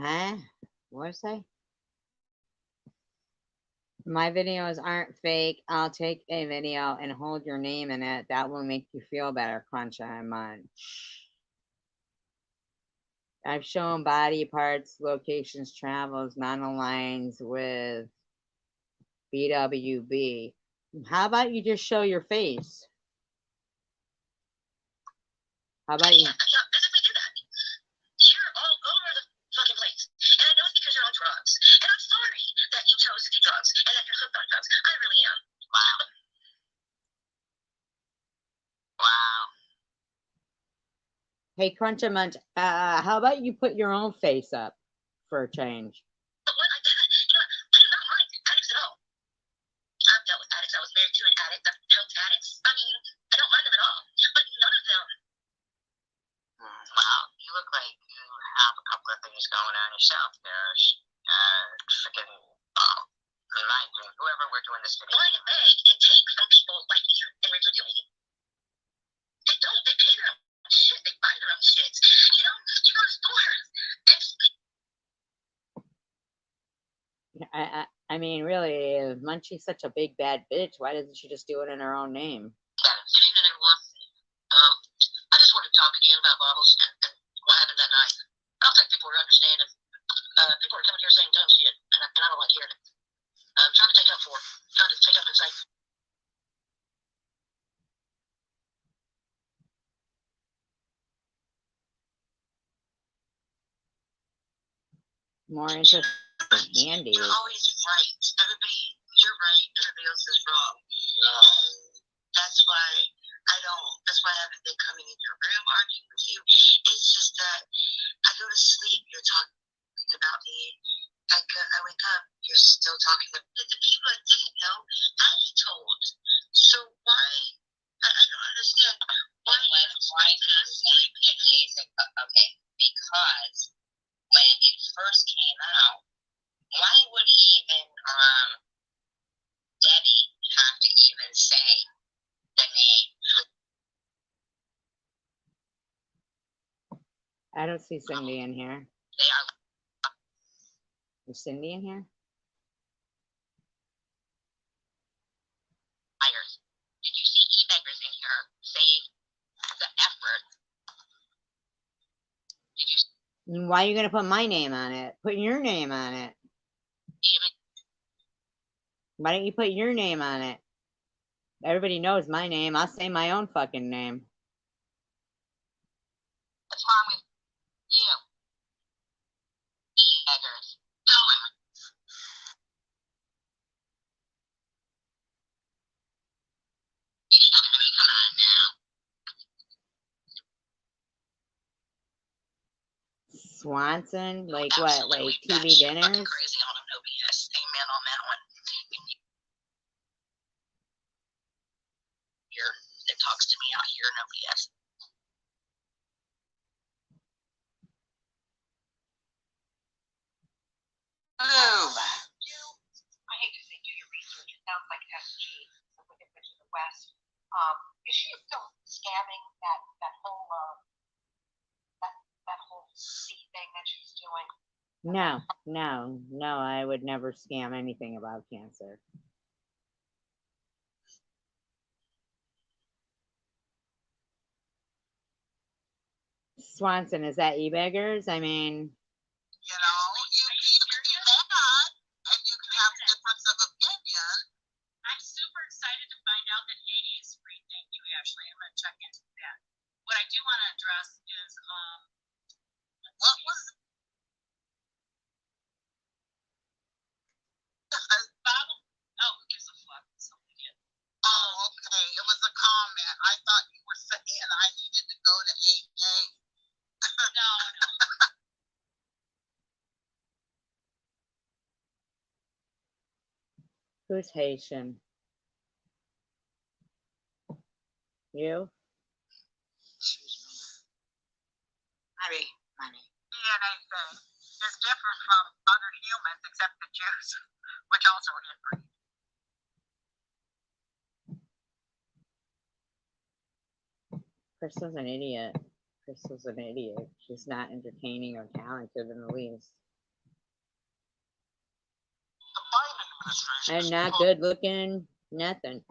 [SPEAKER 1] Huh? What did I say? My videos aren't fake. I'll take a video and hold your name in it. That will make you feel better, Crunch and Munch. I've shown body parts, locations, travels, non-aligns with BWB. How about you just show your face? How about you?
[SPEAKER 2] Yeah, physically do that. You're all over the fucking place. And I know it's because you're on drugs. And I'm sorry that you chose to do drugs and that you're hooked on drugs. I really am. Wow. Wow.
[SPEAKER 1] Hey, Crunch and Munch, how about you put your own face up for a change?
[SPEAKER 2] But what I did, you know, I do not mind addicts at all. I've dealt with addicts. I was married to an addict that helped addicts. I mean, I don't mind them at all. But none of them. Wow, you look like you have a couple of things going on yourself. There's freaking, in my opinion, whoever we're doing this video. Why do they and take from people like you and Rachel doing? They don't. They pay their own shit. They buy their own shit. You know, you go to stores.
[SPEAKER 1] I mean, really, if Munchie's such a big bad bitch, why doesn't she just do it in her own name?
[SPEAKER 2] Good evening, everyone. I just wanted to talk again about Bubbles and what happened that night. I don't think people are understanding. People are coming here saying dumb shit, and I don't like hearing it. I'm trying to take up for it. Trying to take up and say,
[SPEAKER 1] More interesting Andy.
[SPEAKER 2] you're always right. You're right. Everybody else is wrong. And that's why that's why I haven't been coming in your room arguing with you. It's just that I go to sleep, you're talking about me. I wake up, you're still talking about the people that didn't know, I told. So why? I don't understand. Why did you say amazing? Okay, because when it first came out, why would even Debbie have to even say the name?
[SPEAKER 1] I don't see Cindy in here.
[SPEAKER 2] They are
[SPEAKER 1] Is Cindy in here?
[SPEAKER 2] liars. Did you see e-beggars in here say the F word? Did you
[SPEAKER 1] Why are you gonna put my name on it? Put your name on it.
[SPEAKER 2] even?
[SPEAKER 1] Why don't you put your name on it? Everybody knows my name. I'll say my own fucking name.
[SPEAKER 2] What's wrong with you? E-beggars. Come on now.
[SPEAKER 1] Swanson? Like what?
[SPEAKER 2] Absolutely.
[SPEAKER 1] Like
[SPEAKER 2] That
[SPEAKER 1] TV
[SPEAKER 2] shit fucking
[SPEAKER 1] dinners?
[SPEAKER 2] crazy on him, no BS. Amen on that one. Here, that talks to me out here, no BS. Boom. I hate to say do your research. It sounds like SG, the Wicked Witch of the West. Is she still scamming that whole that whole C thing that she's doing?
[SPEAKER 1] No, I would never scam anything about cancer. Swanson, is that e-beggars? I mean,
[SPEAKER 2] You know, you can be mad and you can have a difference of opinion. I'm super excited to find out that AA is free. Thank you, Ashley. I'm going to check into that. What I do want to address is, what was Bob? Oh, who gives a fuck? Something did. Oh, okay. It was a comment. I thought you were saying I needed to go to AA. No.
[SPEAKER 1] who's Haitian? You?
[SPEAKER 3] Money.
[SPEAKER 2] DNA thing is different from other humans except the Jews, which also are inbreed.
[SPEAKER 1] Crystal's an idiot. Crystal's an idiot. She's not entertaining or talented in the least.
[SPEAKER 2] The Biden administration
[SPEAKER 1] And
[SPEAKER 2] is
[SPEAKER 1] not good looking, nothing.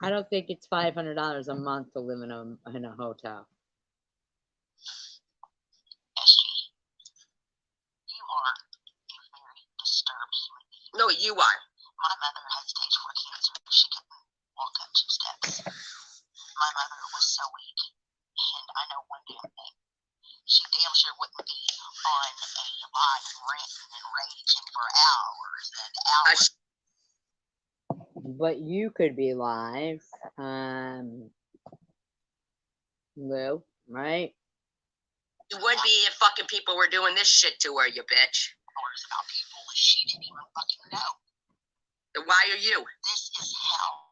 [SPEAKER 1] I don't think it's $500 a month to live in a hotel.
[SPEAKER 2] SG. You are a very disturbed human being.
[SPEAKER 3] No, you are.
[SPEAKER 2] My mother had stage 4 cancer. She couldn't walk up 2 steps. My mother was so weak, and I know one damn thing. She damn sure wouldn't be on a live ranting and raging for hours and hours.
[SPEAKER 1] But you could be live, Lou, right?
[SPEAKER 3] You would be if fucking people were doing this shit to her, you bitch.
[SPEAKER 2] Hours about people she didn't even fucking know.
[SPEAKER 3] Then why are you?
[SPEAKER 2] This is hell.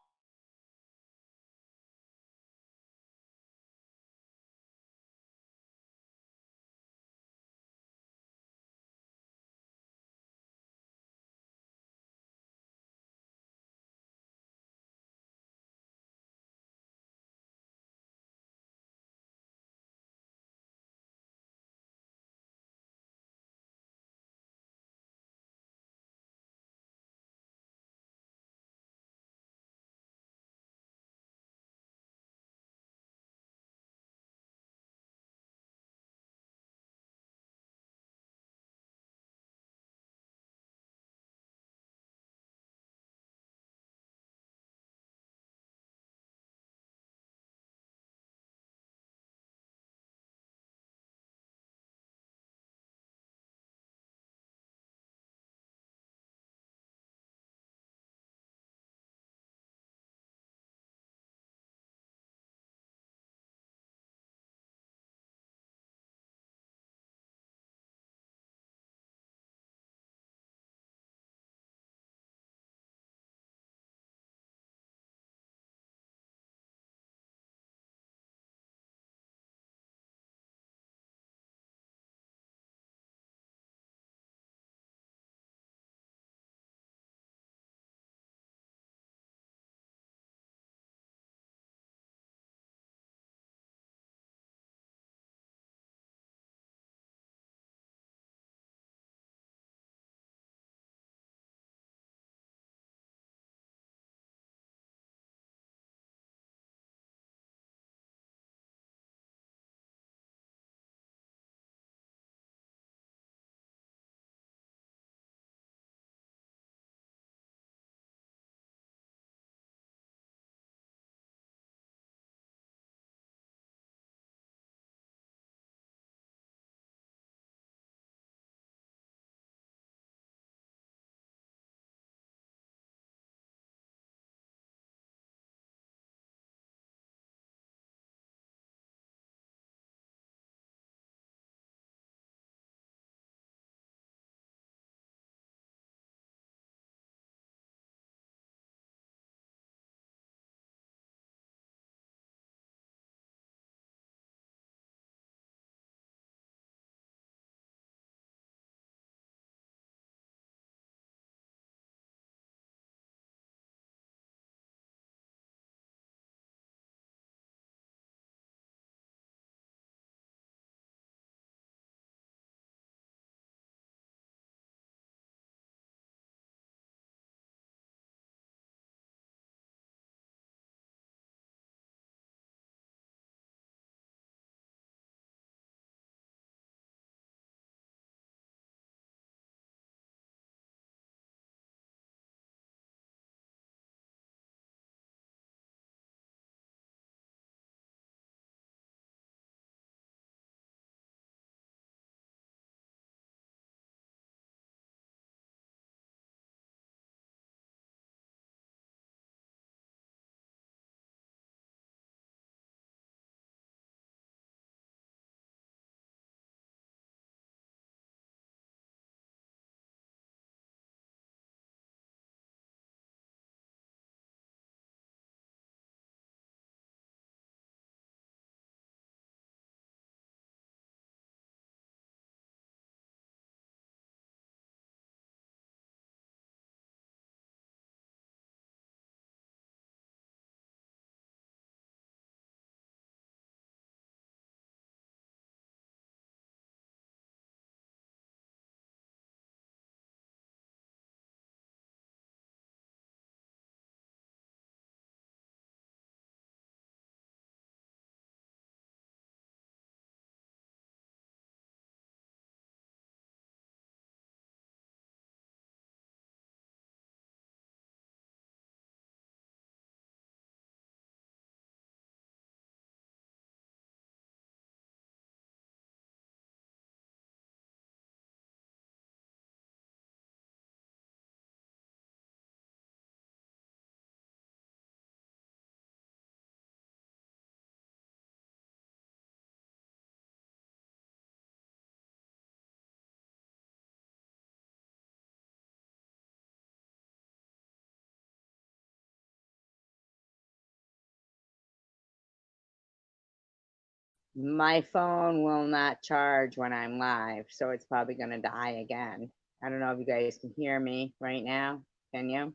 [SPEAKER 1] My phone will not charge when I'm live, so it's probably going to die again. I don't know if you guys can hear me right now. Can you?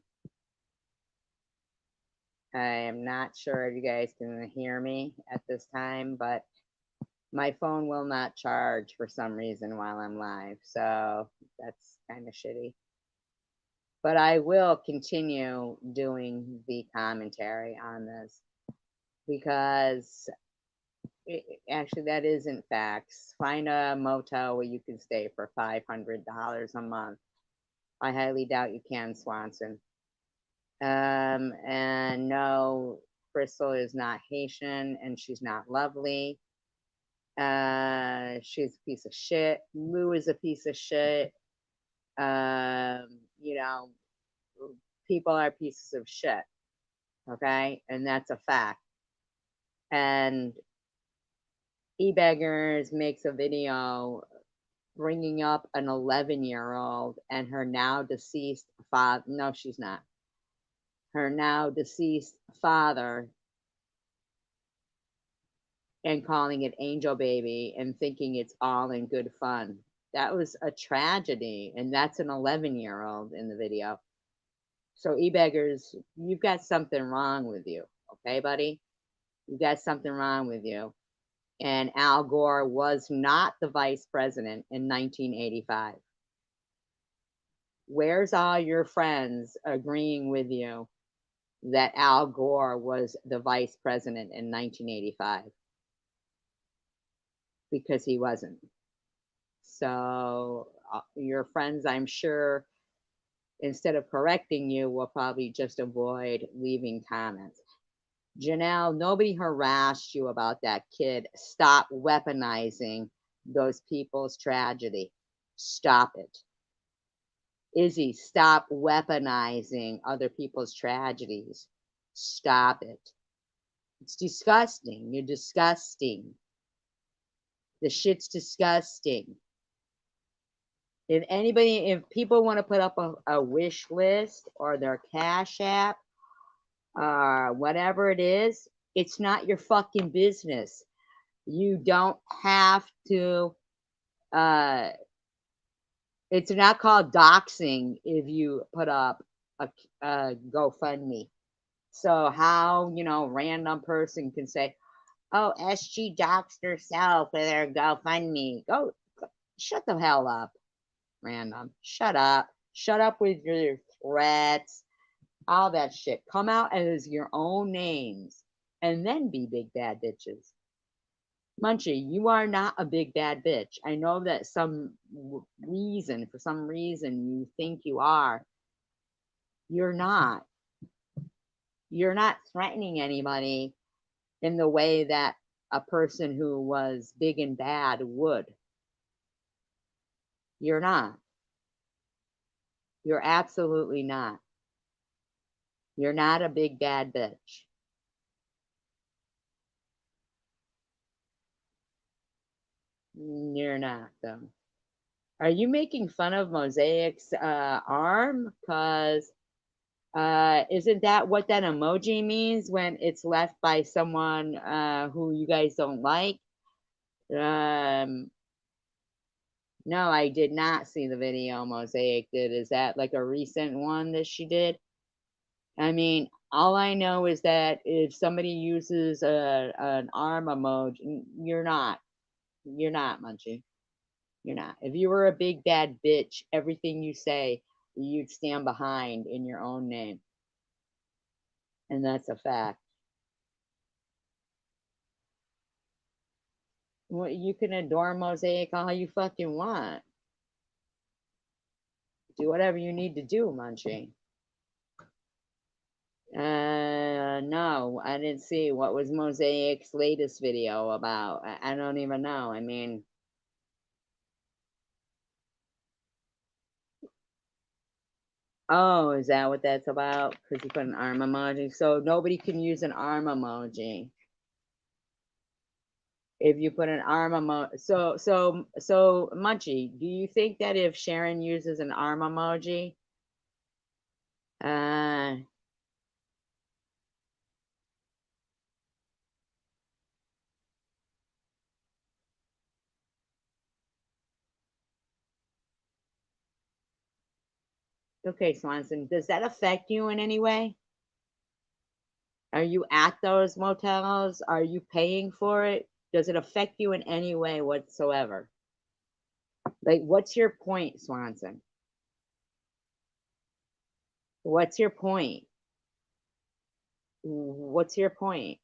[SPEAKER 1] I am not sure if you guys can hear me at this time, but my phone will not charge for some reason while I'm live. So that's kind of shitty. But I will continue doing the commentary on this because actually, that isn't facts. Find a motel where you can stay for $500 a month. I highly doubt you can, Swanson. And no, Crystal is not Haitian and she's not lovely. She's a piece of shit. Lou is a piece of shit. You know, people are pieces of shit. Okay. And that's a fact. And eBeggars makes a video bringing up an 11-year-old and her now deceased father. No, she's not. Her now deceased father, and calling it Angel Baby and thinking it's all in good fun. That was a tragedy. And that's an 11-year-old in the video. So, eBeggars, you've got something wrong with you. Okay, buddy? You've got something wrong with you. And Al Gore was not the vice president in 1985. Where's all your friends agreeing with you that Al Gore was the vice president in 1985? Because he wasn't. So your friends, I'm sure, instead of correcting you, will probably just avoid leaving comments. Janelle, nobody harassed you about that kid. Stop weaponizing those people's tragedy. Stop it. Izzy, stop weaponizing other people's tragedies. Stop it. It's disgusting. You're disgusting. The shit's disgusting. If people want to put up a wish list or their Cash App, whatever it is, it's not your fucking business. You don't have to, it's not called doxing if you put up a GoFundMe. So how, random person can say, oh, SG doxed herself with her GoFundMe. Go, shut the hell up, random. Shut up. Shut up with your threats, all that shit. Come out as your own names and then be big bad bitches. Munchie, you are not a big bad bitch. I know that for some reason, you think you are. You're not. You're not threatening anybody in the way that a person who was big and bad would. You're not. You're absolutely not. You're not a big bad bitch. You're not, though. Are you making fun of Mosaic's arm? Because isn't that what that emoji means when it's left by someone who you guys don't like? No, I did not see the video Mosaic did. Is that like a recent one that she did? I mean, all I know is that if somebody uses an arm emoji, you're not. You're not, Munchie. You're not. If you were a big bad bitch, everything you say, you'd stand behind in your own name. And that's a fact. Well, you can adore Mosaic all you fucking want. Do whatever you need to do, Munchie. No, I didn't see. What was Mosaic's latest video about? I don't even know. I mean, oh, is that what that's about? Because you put an arm emoji. So nobody can use an arm emoji. If you put an arm emoji. So Munchie, do you think that if Sharon uses an arm emoji, Okay, Swanson, does that affect you in any way? Are you at those motels? Are you paying for it? Does it affect you in any way whatsoever? Like, what's your point, Swanson? What's your point? What's your point?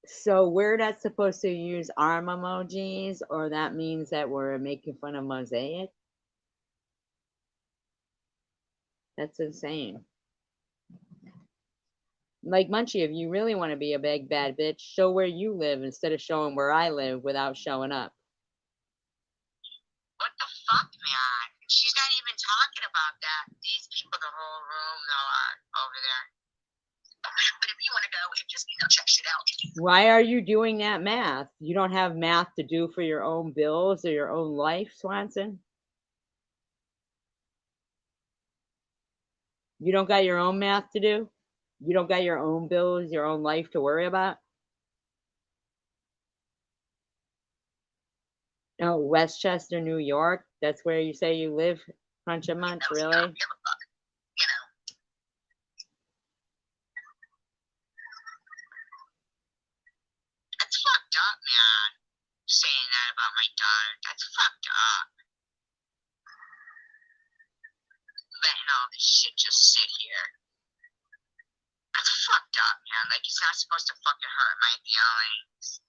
[SPEAKER 1] So we're not supposed to use arm emojis, or that means that we're making fun of Mosaic? That's insane. Like, Munchie, if you really want to be a big bad bitch, show where you live instead of showing where I live without showing up.
[SPEAKER 3] What the fuck, man? She's not even talking about that. These people, the whole room, though, are over there. But if you want to go and just, check shit out.
[SPEAKER 1] Why are you doing that math? You don't have math to do for your own bills or your own life, Swanson? You don't got your own math to do? You don't got your own bills, your own life to worry about? Oh, Westchester, New York? That's where you say you live, Crunch a Munch, really?
[SPEAKER 3] Give a fuck, That's fucked up, man. Saying that about my daughter. That's fucked up. Letting all this shit just sit here. That's fucked up, man. Like, it's not supposed to fucking hurt my feelings.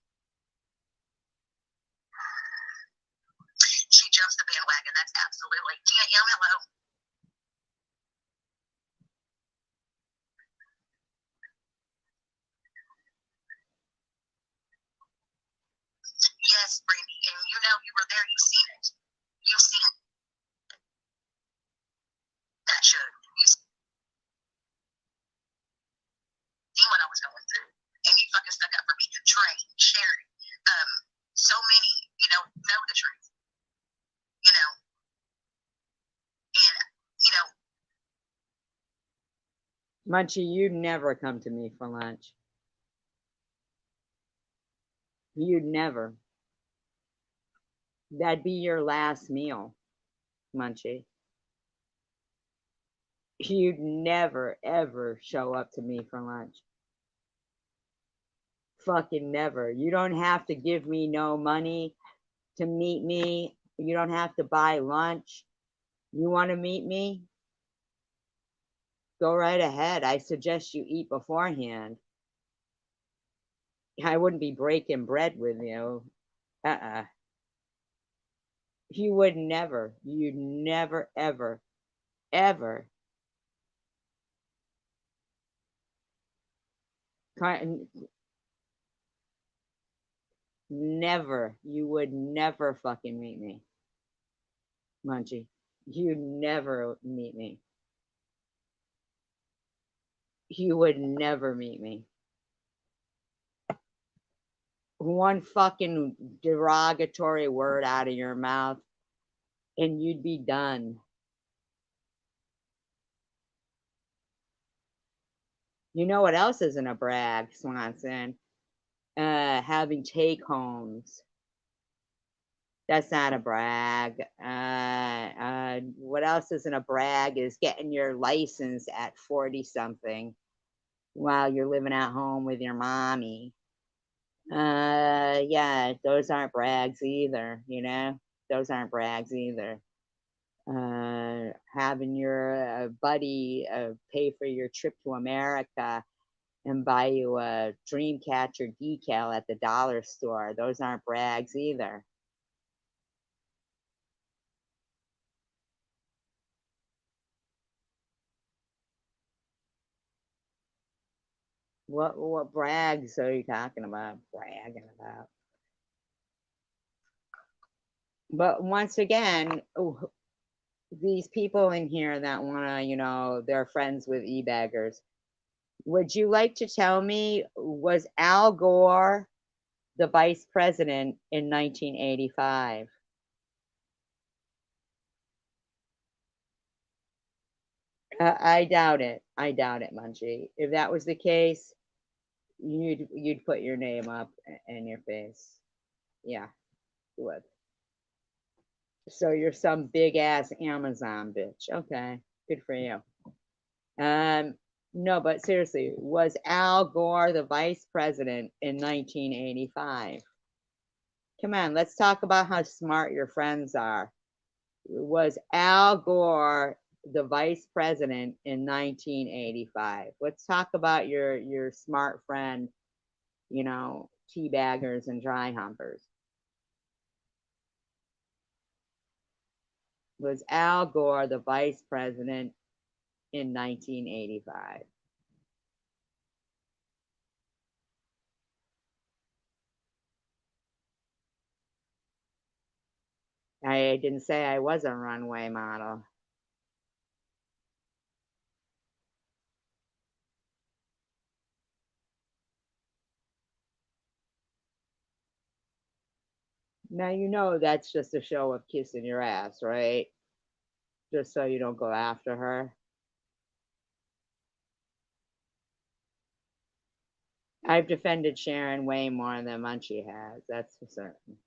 [SPEAKER 3] She jumps the bandwagon. That's absolutely. Tina, hello. Yes, Brandy, and you were there. You've seen it. You've seen that show. You've seen what I was going through, and you fucking stuck up for me. Trey, Sharon, so many, know the truth. And
[SPEAKER 1] Munchie, you'd never come to me for lunch. You'd never. That'd be your last meal, Munchie. You'd never, ever show up to me for lunch. Fucking never. You don't have to give me no money to meet me. You don't have to buy lunch. You want to meet me? Go right ahead. I suggest you eat beforehand. I wouldn't be breaking bread with you. You would never. You'd never, ever, ever. Never. You would never fucking meet me, Munchie. You'd never meet me. You would never meet me. One fucking derogatory word out of your mouth and you'd be done. You know what else isn't a brag, Swanson? Having take homes. That's not a brag. What else isn't a brag is getting your license at 40 something while you're living at home with your mommy. Yeah, those aren't brags either, those aren't brags either. Having your buddy pay for your trip to America and buy you a Dreamcatcher decal at the dollar store, those aren't brags either. What brags are you talking about? Bragging about. But once again, these people in here that wanna, they're friends with e-baggers. Would you like to tell me, was Al Gore the vice president in 1985? I doubt it. I doubt it, Munchie. If that was the case, you'd put your name up in your face. Yeah. with. So you're some big ass Amazon bitch. Okay, good for you. No, but seriously, was Al Gore the vice president in 1985? Come on, let's talk about how smart your friends are. Was Al Gore the vice president in 1985? Let's talk about your smart friend, you know, teabaggers and dry humpers. Was Al Gore the vice president in 1985? I didn't say I was a runway model. Now you know that's just a show of kissing your ass, right? Just so you don't go after her. I've defended Sharon way more than Munchie has, that's for certain.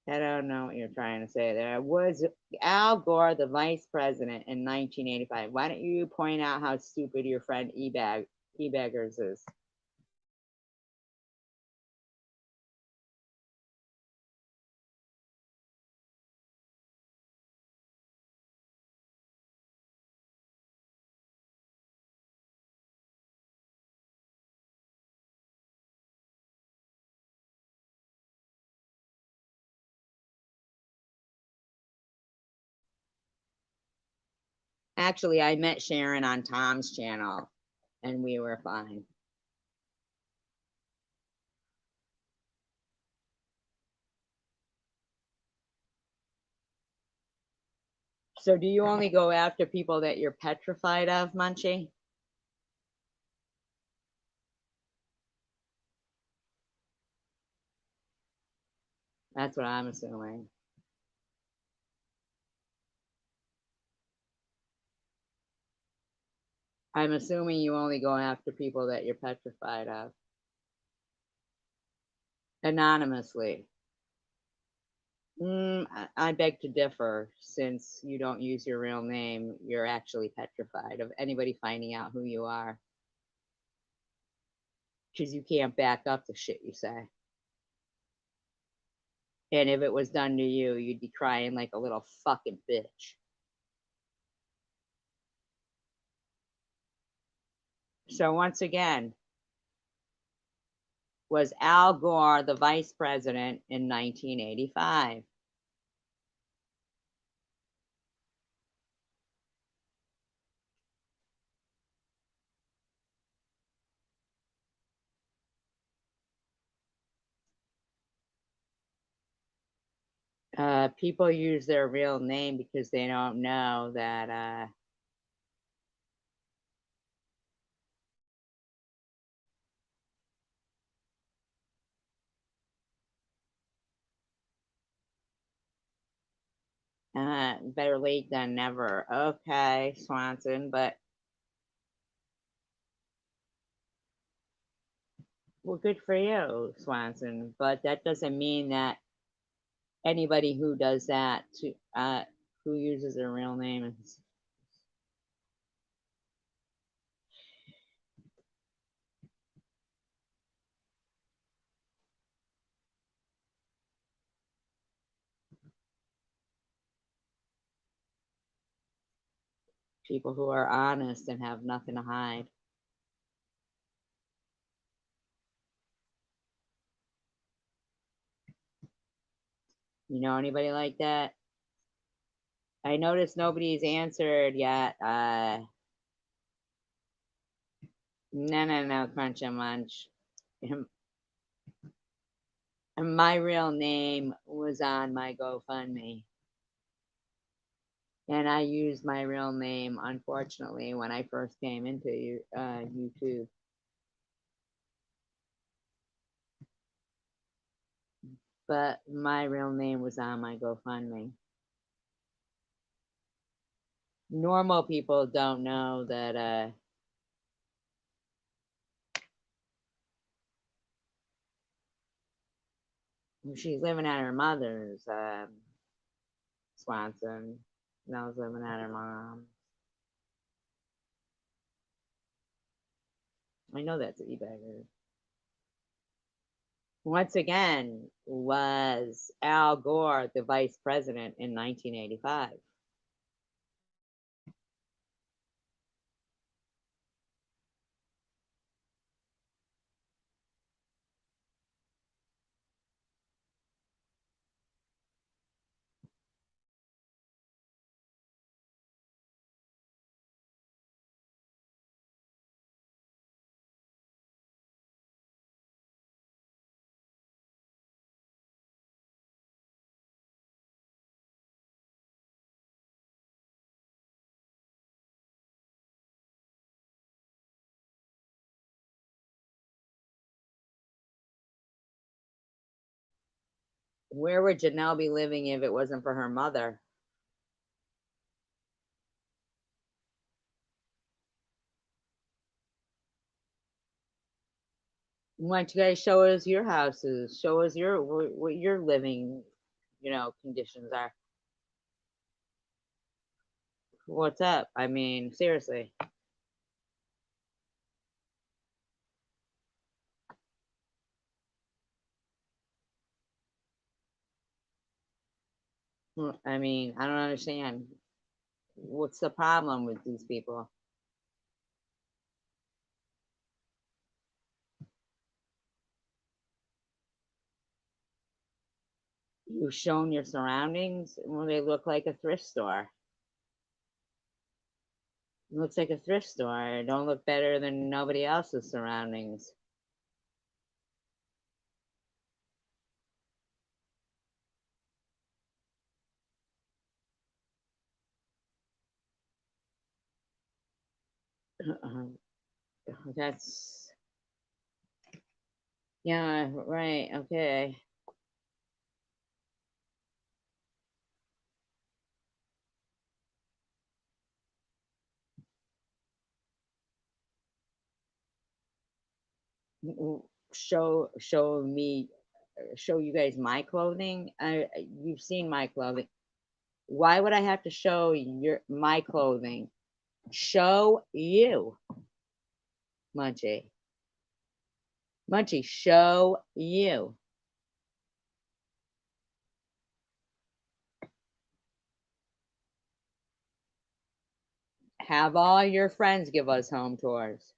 [SPEAKER 1] I don't know what you're trying to say there. Was Al Gore the vice president in 1985? Why don't you point out how stupid your friend E-Baggers is? Actually, I met Sharon on Tom's channel and we were fine. So do you only go after people that you're petrified of, Munchie? That's what I'm assuming. I'm assuming you only go after people that you're petrified of. Anonymously. I beg to differ, since you don't use your real name, you're actually petrified of anybody finding out who you are. Because you can't back up the shit you say. And if it was done to you, you'd be crying like a little fucking bitch. So once again, was Al Gore the vice president in 1985? People use their real name because they don't know that better late than never. Okay, Swanson, but well, good for you, Swanson. But that doesn't mean that anybody who does that to who uses their real name is people who are honest and have nothing to hide. You know anybody like that? I noticed nobody's answered yet. No, Crunch and Munch. My real name was on my GoFundMe. And I used my real name, unfortunately, when I first came into YouTube. But my real name was on my GoFundMe. Normal people don't know that She's living at her mother's, Swanson. Nell's living at her mom's. I know that's e-bagger. Once again, was Al Gore the vice president in 1985? Where would Janelle be living if it wasn't for her mother? Why don't you guys show us your houses? Show us your what your living, conditions are. What's up? I mean, seriously. I mean, I don't understand. What's the problem with these people? You've shown your surroundings. Well, they look like a thrift store. It looks like a thrift store. It don't look better than nobody else's surroundings. That's yeah, right. Okay. Show me, show you guys my clothing. You've seen my clothing. Why would I have to show my clothing? Show you, Munchie. Munchie, show you. Have all your friends give us home tours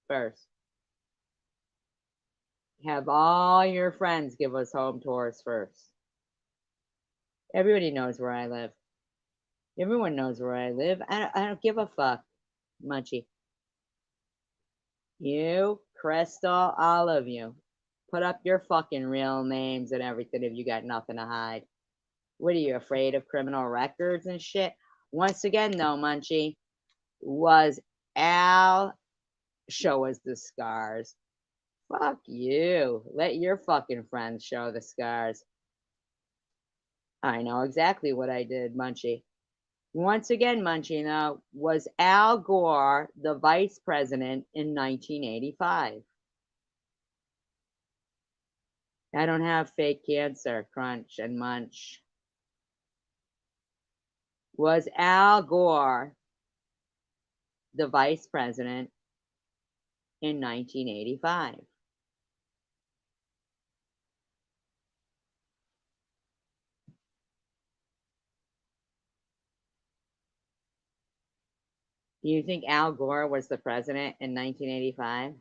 [SPEAKER 1] first. Have all your friends give us home tours first. Everybody knows where I live. Everyone knows where I live. I don't give a fuck, Munchie. You, Crystal, all of you. Put up your fucking real names and everything if you got nothing to hide. What are you, afraid of criminal records and shit? Once again, though, Munchie, was Al show us the scars? Fuck you. Let your fucking friends show the scars. I know exactly what I did, Munchie. Once again, Munchie, now, was Al Gore the vice president in 1985? I don't have fake cancer, crunch and munch. Was Al Gore the vice president in 1985? Do you think Al Gore was the president in 1985?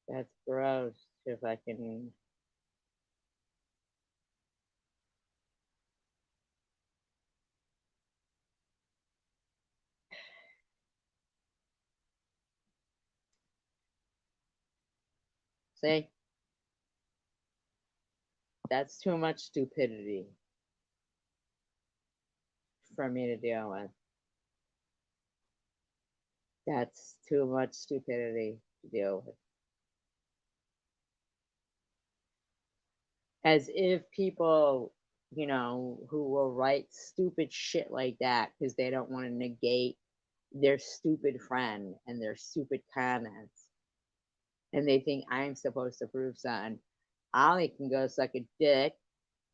[SPEAKER 1] That's gross. If I can. See? That's too much stupidity for me to deal with. That's too much stupidity to deal with. As if people, who will write stupid shit like that because they don't want to negate their stupid friend and their stupid comments, and they think I'm supposed to prove something. Ollie can go suck a dick.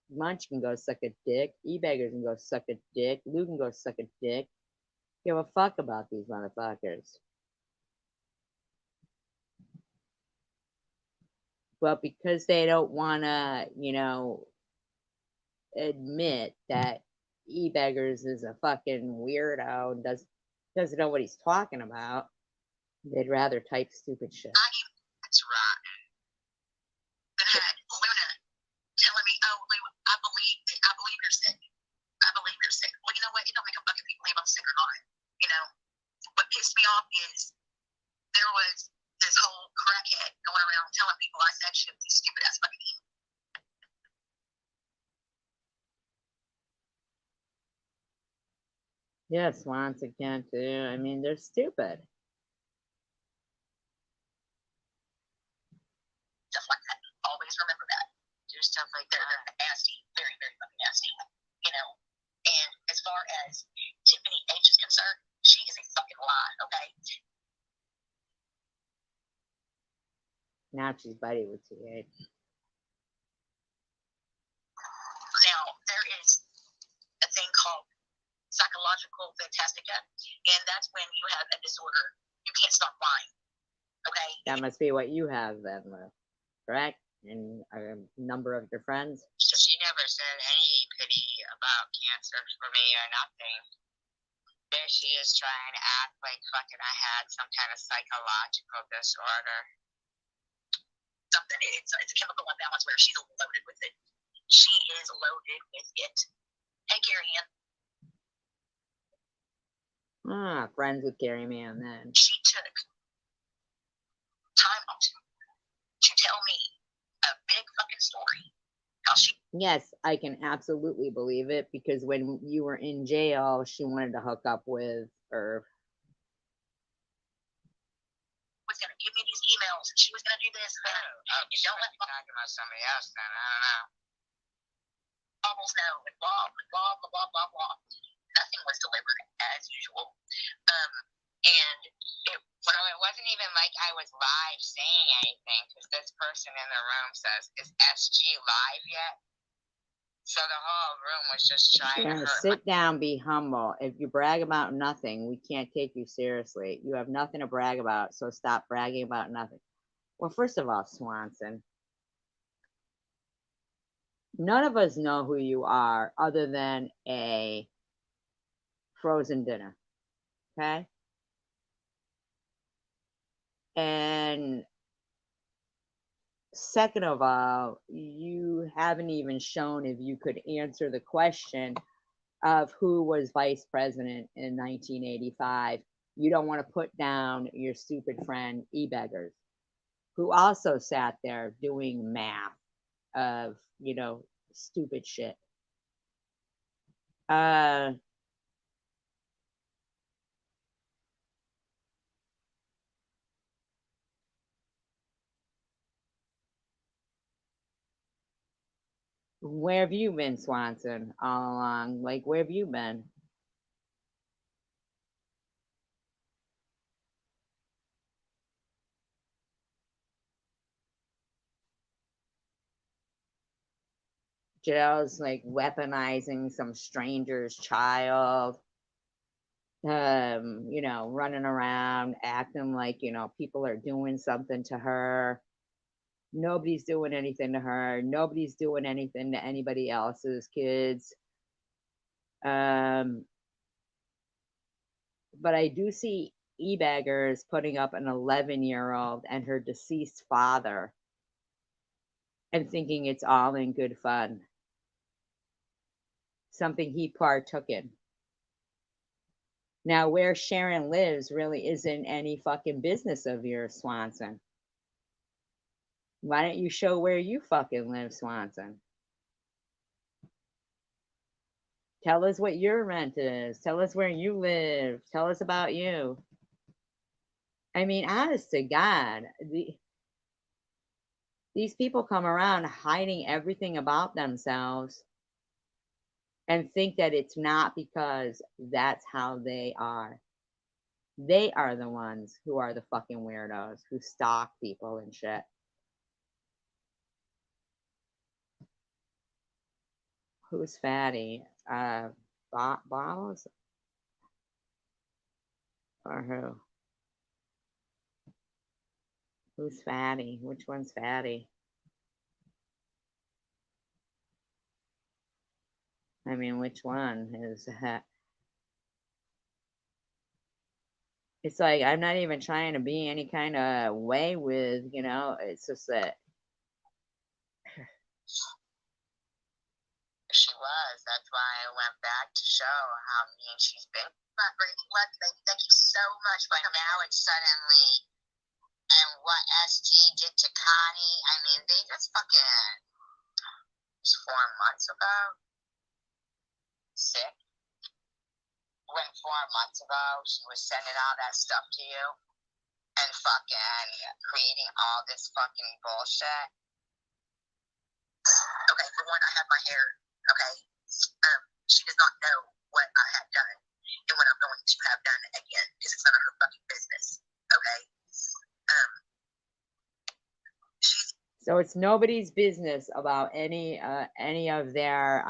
[SPEAKER 1] Munch can go suck a dick. E-Bagger can go suck a dick. Lou can go suck a dick. Give a fuck about these motherfuckers. But because they don't want to, admit that E-Beggars is a fucking weirdo and doesn't know what he's talking about, they'd rather type stupid shit.
[SPEAKER 2] That's right. Then I had Luna telling me, "Oh, Lou, I believe you're sick. I believe you're sick." Well, you know what? It don't make a fuck if you believe I'm sick or not. You know, what pissed me off is there was this whole crackhead going around telling people I said shit with these stupid ass fucking emails.
[SPEAKER 1] Yes, once again, too. I mean, they're stupid.
[SPEAKER 2] Stuff like that. Always remember that. Do stuff like that. They're nasty. Very, very fucking nasty. You know. And as far as Tiffany H is concerned, she is a fucking lie, okay?
[SPEAKER 1] Now she's buddy with TH.
[SPEAKER 2] Now, there is a thing called psychological fantastica, and that's when you have a disorder. You can't stop lying, okay?
[SPEAKER 1] That must be what you have then, Lou. Correct? And a number of your friends?
[SPEAKER 3] She never said any pity about cancer for me or nothing. There she is trying to act like fucking I had some kind of psychological disorder.
[SPEAKER 2] Something, it's a chemical imbalance where she's loaded with it. She is loaded with it. Hey, Carrie Ann.
[SPEAKER 1] Friends with Carrie Mann then.
[SPEAKER 2] She took time out to tell me a big fucking story. How she
[SPEAKER 1] Yes, I can absolutely believe it because when you were in jail, she wanted to hook up with Irv.
[SPEAKER 2] was going to give me these emails and she was going to do this. You don't let
[SPEAKER 3] talking about somebody else then, I don't know.
[SPEAKER 2] bubbles know and blah, blah, blah, blah, blah, blah. Nothing was delivered as usual. And
[SPEAKER 3] it wasn't even like I was live saying anything because this person in the room says, "Is SG live yet?" So the whole room was just trying to hurt.
[SPEAKER 1] Sit down, be humble. If you brag about nothing, we can't take you seriously. You have nothing to brag about, so stop bragging about nothing. Well, first of all, Swanson, none of us know who you are other than a frozen dinner. Okay? And second of all, you haven't even shown if you could answer the question of who was vice president in 1985. You don't want to put down your stupid friend E-Beggars, who also sat there doing math of, stupid shit. Where have you been, Swanson, all along? Like, where have you been? Janelle's like weaponizing some stranger's child, running around acting like, people are doing something to her. Nobody's doing anything to her. Nobody's doing anything to anybody else's kids. But I do see E-Baggers putting up an 11-year-old and her deceased father and thinking it's all in good fun. Something he partook in. Now, where Sharon lives really isn't any fucking business of yours, Swanson. Why don't you show where you fucking live, Swanson? Tell us what your rent is. Tell us where you live. Tell us about you. I mean, honest to God, these people come around hiding everything about themselves and think that it's not because that's how they are. They are the ones who are the fucking weirdos who stalk people and shit. Who's fatty? Bottles or who? Who's fatty? Which one's fatty? I mean, which one is? It's like I'm not even trying to be any kind of way with, you know. It's just that
[SPEAKER 3] She was. That's why I went back to show how mean she's been. But thank you so much. But now it's suddenly, and what SG did to Connie, I mean, they just fucking, it was 4 months ago. Sick. When 4 months ago, she was sending all that stuff to you and fucking creating all this fucking bullshit. Okay, for one, I have my hair. Okay, she does not know what I have done and what I'm going to have done again because it's none of her fucking business. Okay.
[SPEAKER 1] So it's nobody's business about any of their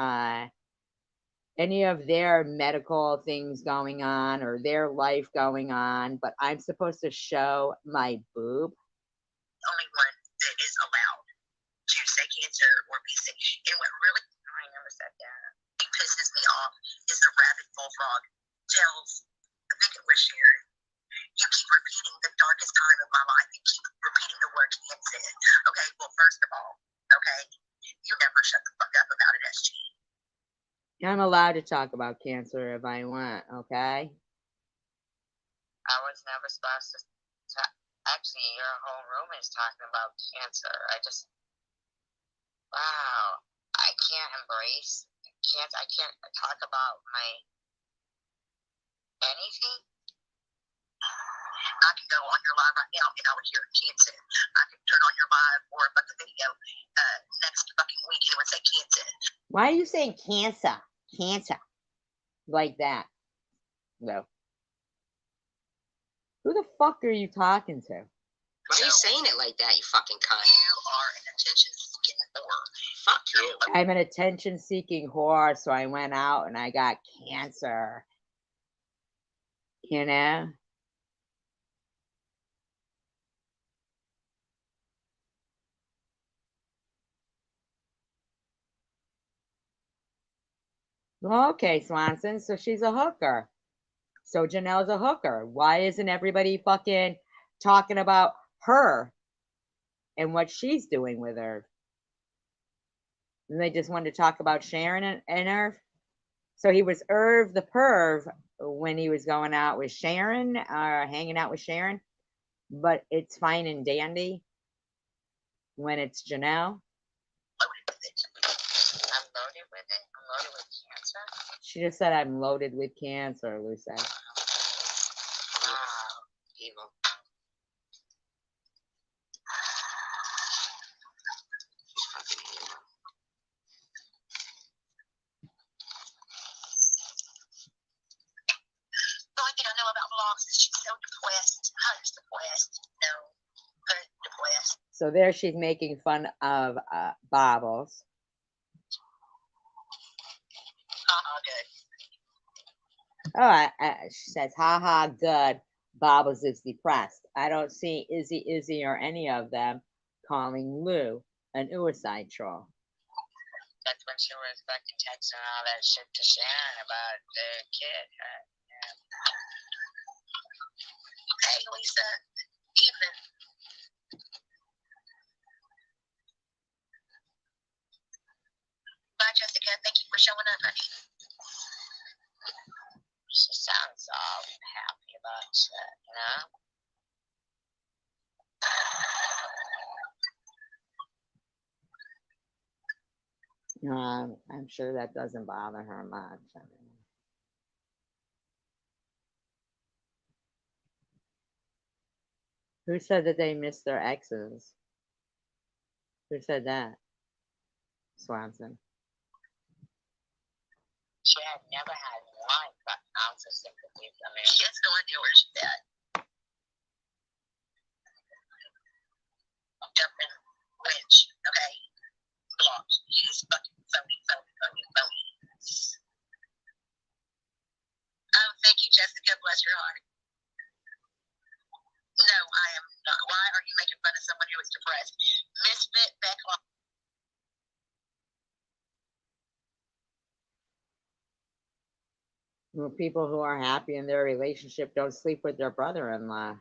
[SPEAKER 1] medical things going on or their life going on, but I'm supposed to show my boob.
[SPEAKER 3] Only one that is allowed to say cancer or be sick. And what really, I never said that. It pisses me off is the rabbit bullfrog tells, I think it was Sharon, you keep repeating the darkest time of my life. You keep repeating the word cancer. Okay, well, first of all, okay, you never shut the fuck up about it, SG.
[SPEAKER 1] I'm allowed to talk about cancer if I want, okay?
[SPEAKER 3] I was never supposed to actually, your whole room is talking about cancer. Wow, I can't embrace, I can't talk about my anything. I can go on your live right now and I would hear cancer. I can turn on your live or a fucking video next fucking week and it would say cancer.
[SPEAKER 1] Why are you saying cancer? Cancer. Like that. No. Who the fuck are you talking to?
[SPEAKER 3] Why are you saying it like that, you fucking cunt? You are an attention-seeking whore. Fuck you.
[SPEAKER 1] I'm an attention-seeking whore, so I went out and I got cancer. You know? Okay, Swanson, so she's a hooker. So Janelle's a hooker. Why isn't everybody fucking talking about her and what she's doing with her? And they just wanted to talk about Sharon and her. So he was Irv the perv when he was going out with Sharon, hanging out with Sharon. But it's fine and dandy when it's Janelle.
[SPEAKER 3] I'm loaded with it. I'm loaded with cancer.
[SPEAKER 1] She just said I'm loaded with cancer, Lucy.
[SPEAKER 3] Wow. Evil. The only thing I know about vlogs is she's so depressed. Hunter's depressed. No, Hunter's depressed.
[SPEAKER 1] So there she's making fun of Bobbles.
[SPEAKER 3] Good.
[SPEAKER 1] Oh, she says, haha, good. Bobbles is depressed. I don't see Izzy, or any of them calling Lou an suicide troll.
[SPEAKER 3] That's when she was fucking texting all that shit to Sharon about the kid. Yeah. Hey, Lisa. Evening. Bye, Jessica. Thank you for showing up, honey. She sounds all happy about shit, you know?
[SPEAKER 1] I'm sure that doesn't bother her much. I mean, who said that they miss their exes? Who said that? Swanson.
[SPEAKER 3] She had never had one ounce of sympathy from him.
[SPEAKER 2] She has no idea where she's at. Jumping witch, okay? Blocked. He is fucking phony. Thank you, Jessica. Bless your heart. No, I am not. Why are you making fun of someone who is depressed? Misfit backlog.
[SPEAKER 1] Well, people who are happy in their relationship don't sleep with their brother-in-law.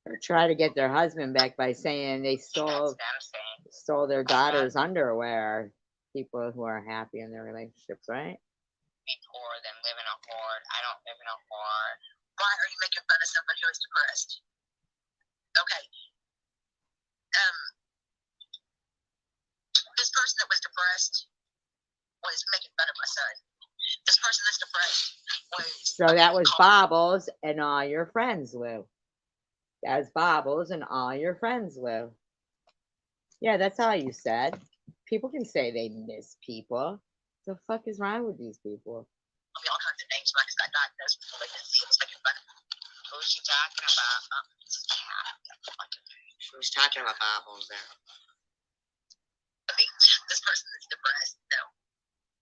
[SPEAKER 1] Or try to get their husband back by saying they stole their daughter's underwear. People who are happy in their relationships, right?
[SPEAKER 3] Be poor than live in a hoard. I don't live in a hoard.
[SPEAKER 2] Why are you making fun of someone who is depressed? Okay. This person that was depressed was making fun of my son. This person that's depressed was.
[SPEAKER 1] So that was Bobbles and all your friends, Lou. That's Bobbles and all your friends, Lou. Yeah, that's all you said. People can say they miss people. The fuck is wrong with these people?
[SPEAKER 2] All kinds of names. I just got diagnosed with malignancy. It was making fun of me.
[SPEAKER 3] Who's she talking about? Who's talking about Bobbles there?
[SPEAKER 2] This person is depressed. No.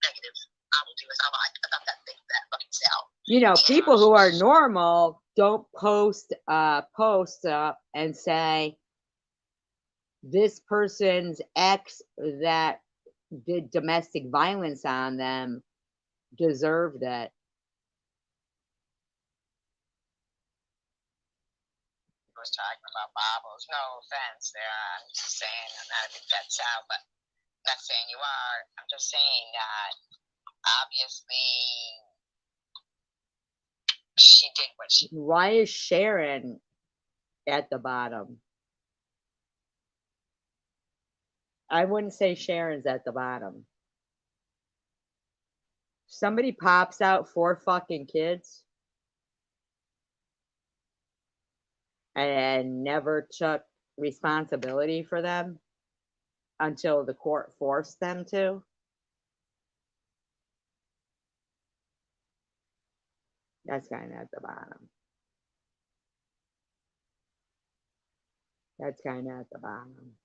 [SPEAKER 2] Negative. I will do as I like about that thing, that fucking cell.
[SPEAKER 1] You know, people who are normal don't post and say this person's ex that did domestic violence on them deserved it.
[SPEAKER 3] Was talking about Bobbles. No offense there. I'm just saying, I'm not a big fat sow, but I'm not saying you are. I'm just saying that obviously she did what she.
[SPEAKER 1] Why is Sharon at the bottom? I wouldn't say Sharon's at the bottom. Somebody pops out 4 fucking kids and never took responsibility for them until the court forced them to. That's kind of at the bottom. That's kind of at the bottom.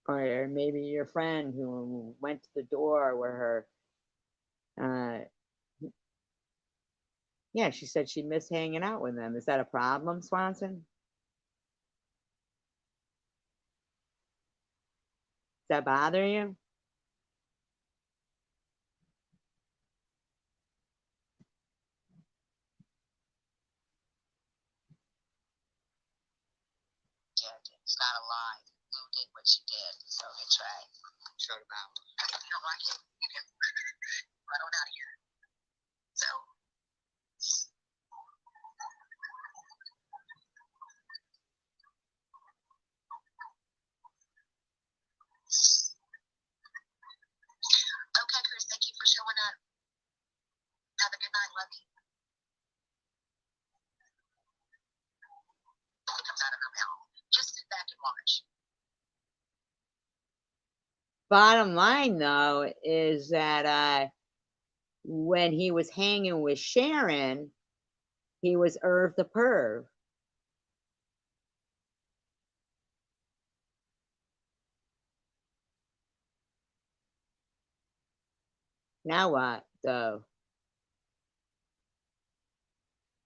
[SPEAKER 1] Or maybe your friend who went to the door where her, yeah, she said she missed hanging out with them. Is that a problem, Swanson? Does that bother you?
[SPEAKER 3] It's not a lie. Lou did what she did, so it's right. Showed about.
[SPEAKER 2] You don't like it? You can run on out of here. So. Okay, Chris, thank you for showing up. Have a good night, love you. It comes out of her mouth. Just sit back and watch.
[SPEAKER 1] Bottom line, though, is that when he was hanging with Sharon, he was Irv the perv. Now what, though?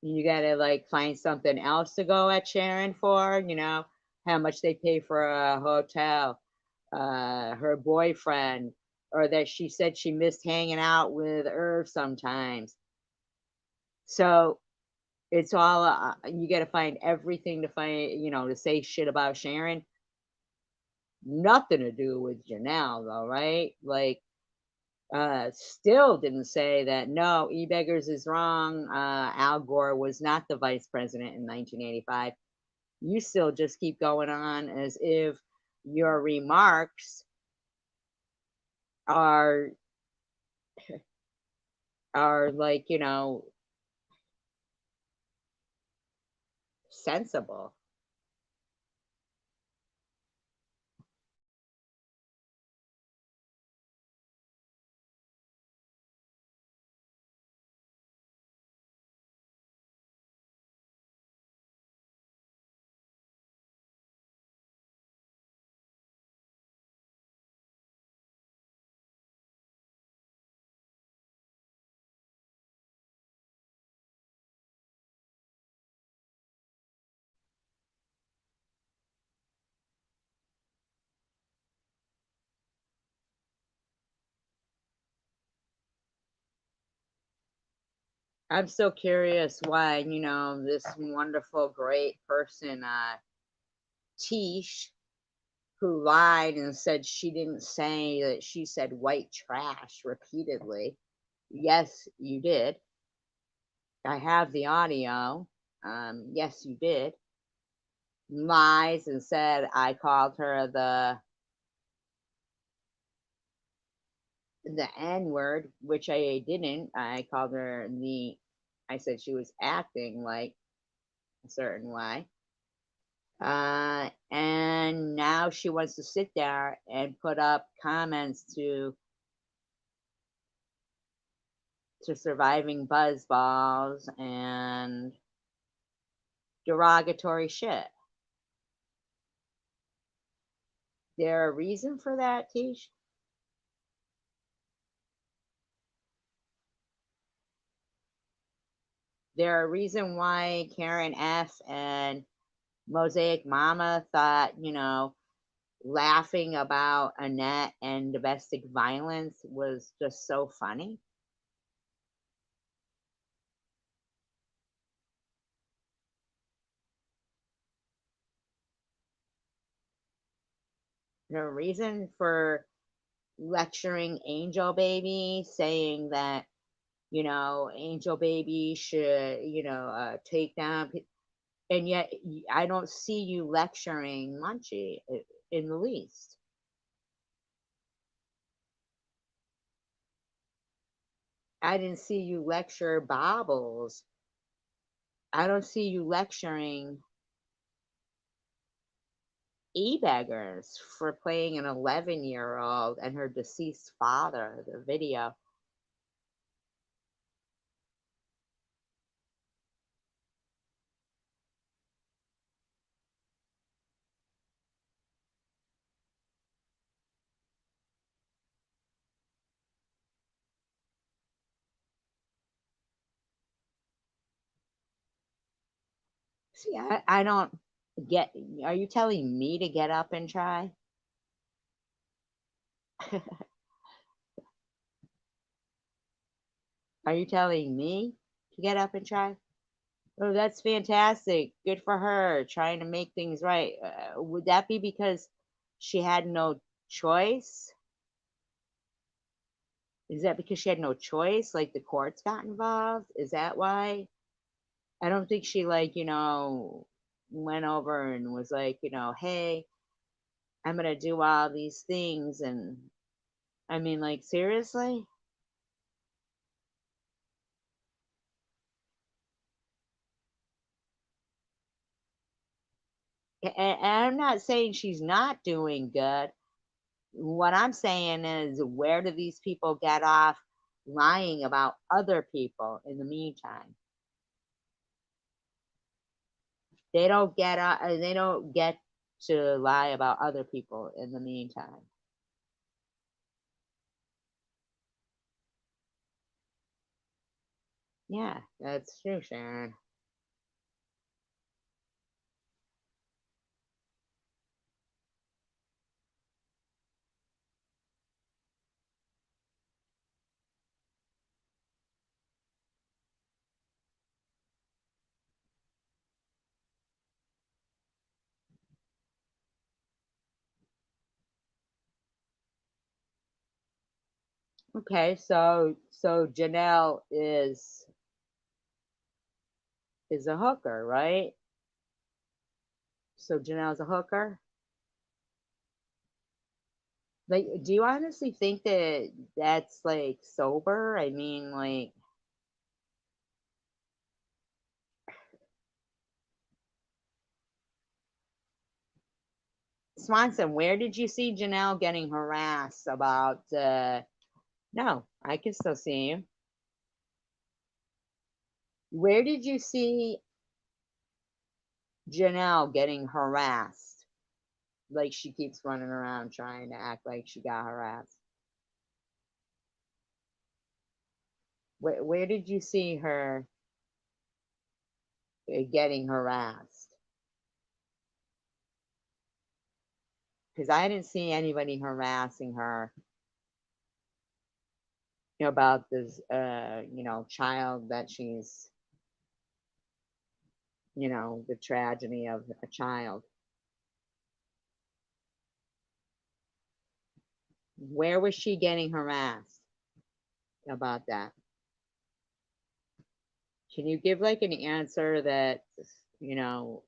[SPEAKER 1] You gotta like find something else to go at Sharon for, you know, how much they pay for a hotel, her boyfriend, or that she said she missed hanging out with Irv sometimes. So it's all you got to find everything to find, you know, to say shit about Sharon. Nothing to do with Janelle, though, right? Like, still didn't say that no, e-beggars is wrong. Al Gore was not the vice president in 1985. You still just keep going on as if your remarks are like, sensible. I'm so curious why, this wonderful, great person, Tish, who lied and said she didn't say that she said white trash repeatedly. Yes, you did. I have the audio. Yes, you did. Lies and said I called her the N word, which I didn't. I called her I said she was acting like a certain way. And now she wants to sit there and put up comments to surviving buzz balls and derogatory shit. There a reason for that, Tish? There a reason why Karen F and Mosaic Mama thought, laughing about Annette and domestic violence was just so funny? No reason for lecturing Angel Baby, saying that, Angel Baby should, take down, and yet I don't see you lecturing Munchie in the least. I didn't see you lecture Bobbles. I don't see you lecturing e-beggars for playing an 11-year-old and her deceased father, the video. See, I don't get. Are you telling me to get up and try? Are you telling me to get up and try? Oh, that's fantastic. Good for her, trying to make things right. Would that be because she had no choice? Is that because she had no choice? Like the courts got involved? Is that why? I don't think she, like, went over and was like, hey, I'm going to do all these things. And I mean, like, seriously? And I'm not saying she's not doing good. What I'm saying is, where do these people get off lying about other people in the meantime? They don't get to lie about other people in the meantime. Yeah, that's true, Sharon. Okay, so Janelle is a hooker, right? So Janelle's a hooker. Like, do you honestly think that that's like sober? I mean, like, Swanson, where did you see Janelle getting harassed about? No, I can still see you. Where did you see Janelle getting harassed? Like she keeps running around trying to act like she got harassed. Where did you see her getting harassed? Because I didn't see anybody harassing her about this, child that she's, the tragedy of a child. Where was she getting harassed about that? Can you give like an answer that, you know,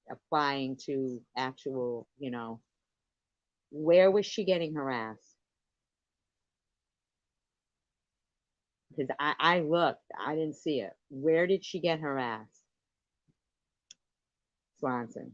[SPEAKER 1] applying to actual, where was she getting harassed? Because I looked, I didn't see it. Where did she get harassed? Swanson.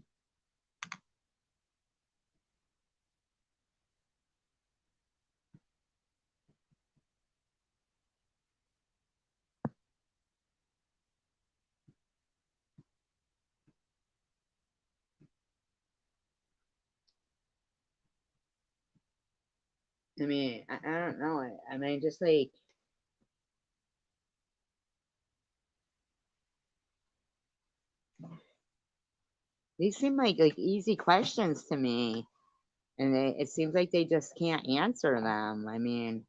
[SPEAKER 1] I mean, I don't know. I mean, just like, these seem like easy questions to me. And it seems like they just can't answer them. I mean,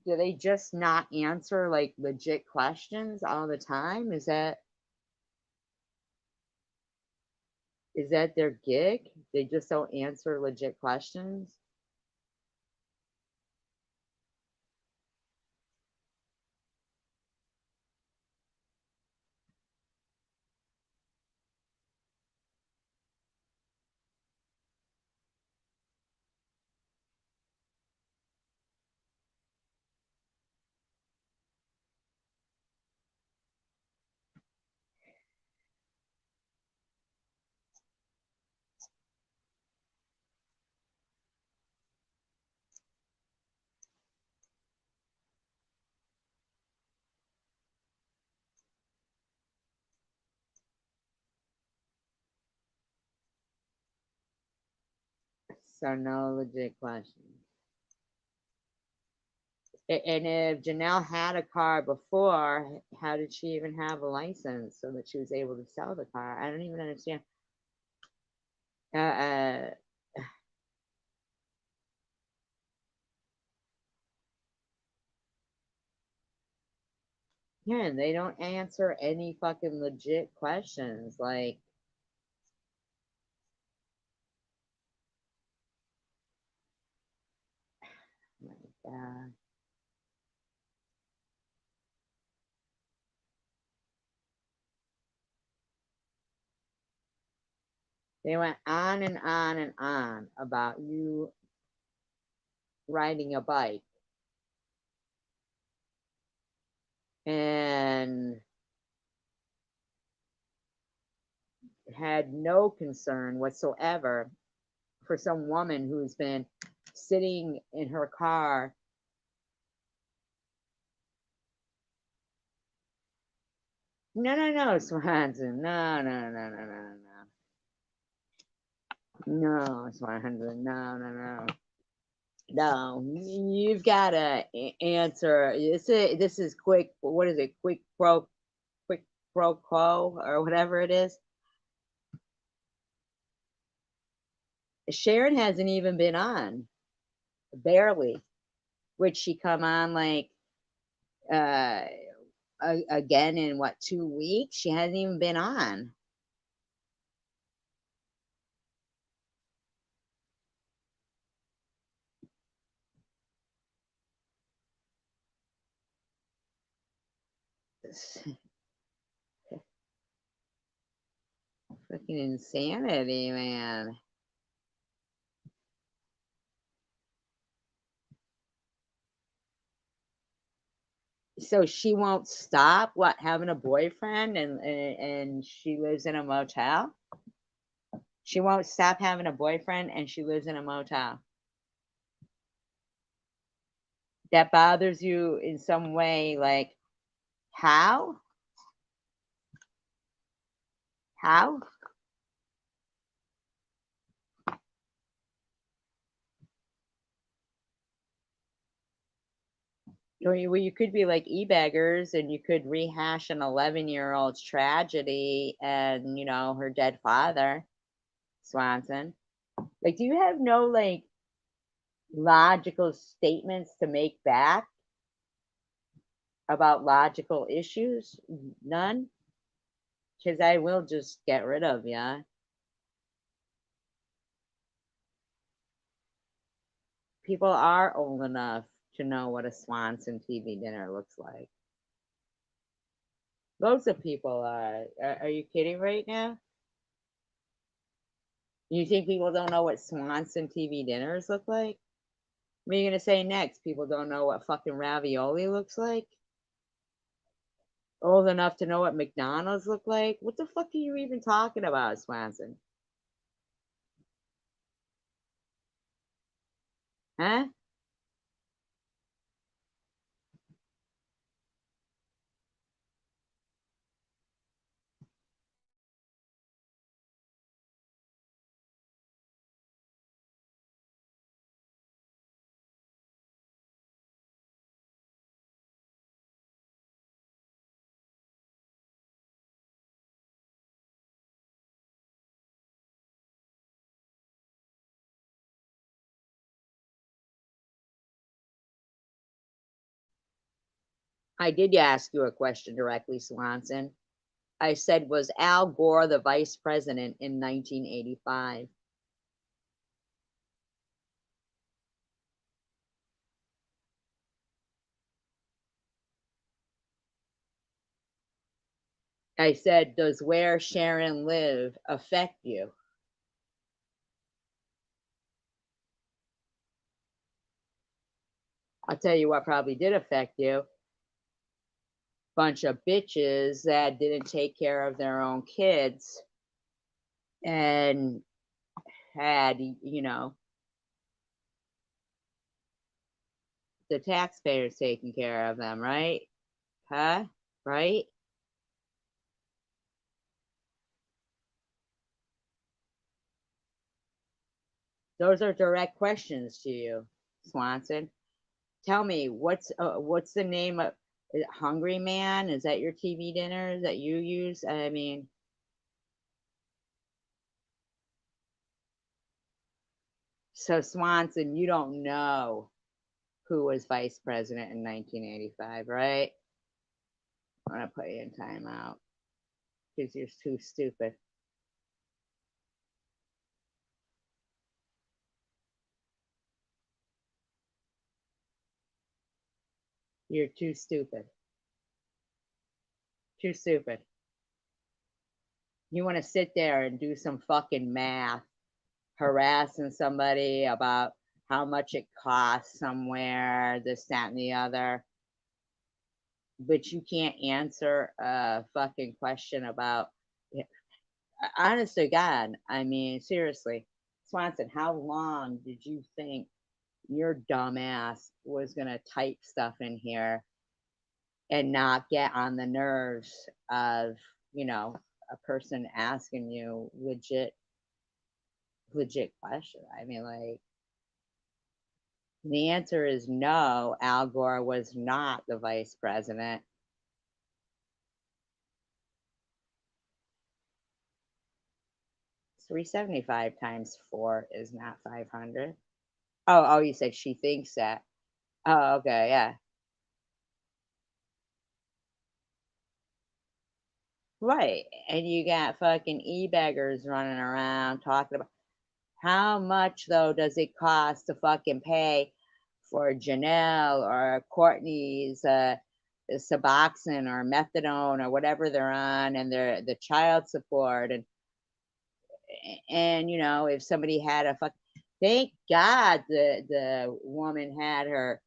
[SPEAKER 1] do they just not answer like legit questions all the time? Is that their gig? They just don't answer legit questions? So no legit questions. And if Janelle had a car before, how did she even have a license so that she was able to sell the car? I don't even understand. Uh, yeah, they don't answer any fucking legit questions. Like, oh my God. They went on and on and on about you riding a bike and had no concern whatsoever for some woman who's been sitting in her car. No, no, no, Swanson. No, no, no, no, no, no. No, Swanson. No, no, no. No, you've got to answer. This is quick. What is it? Quick pro quo, or whatever it is. Sharon hasn't even been on, barely. Would she come on like uh again in what, 2 weeks? She hasn't even been on. Fucking insanity, man. So she won't stop what having a boyfriend and she lives in a motel? She won't stop having a boyfriend and she lives in a motel. That bothers you in some way, like how? How? Well, you could be like e-beggars and you could rehash an 11-year-old's tragedy and, her dead father, Swanson. Like, do you have no, like, logical statements to make back about logical issues? None? Because I will just get rid of you. People are old enough to know what a Swanson TV dinner looks like. Loads of people are. Are you kidding right now? You think people don't know what Swanson TV dinners look like? What are you going to say next? People don't know what fucking ravioli looks like? Old enough to know what McDonald's look like? What the fuck are you even talking about, Swanson? Huh? I did ask you a question directly, Swanson. I said, was Al Gore the vice president in 1985? I said, does where Sharon live affect you? I'll tell you what probably did affect you. Bunch of bitches that didn't take care of their own kids and had, the taxpayers taking care of them, right? Huh? Right? Those are direct questions to you, Swanson. Tell me, what's the name of Hungry Man? Is that your TV dinner that you use? I mean, so Swanson, you don't know who was vice president in 1985, right? I'm gonna put you in timeout because you're too stupid. You're too stupid. Too stupid. You want to sit there and do some fucking math, harassing somebody about how much it costs somewhere, this, that, and the other, but you can't answer a fucking question about. Honest to God, I mean, seriously, Swanson, how long did you think your dumbass was gonna type stuff in here and not get on the nerves of, a person asking you legit question? I mean, like, the answer is no, Al Gore was not the vice president. 375 times 4 is not 500. Oh, you said she thinks that. Oh, okay, yeah. Right. And you got fucking e-beggars running around talking about how much though does it cost to fucking pay for Janelle or Courtney's Suboxone or methadone or whatever they're on, and the child support, and you know, if somebody had a fuck, thank God the woman had her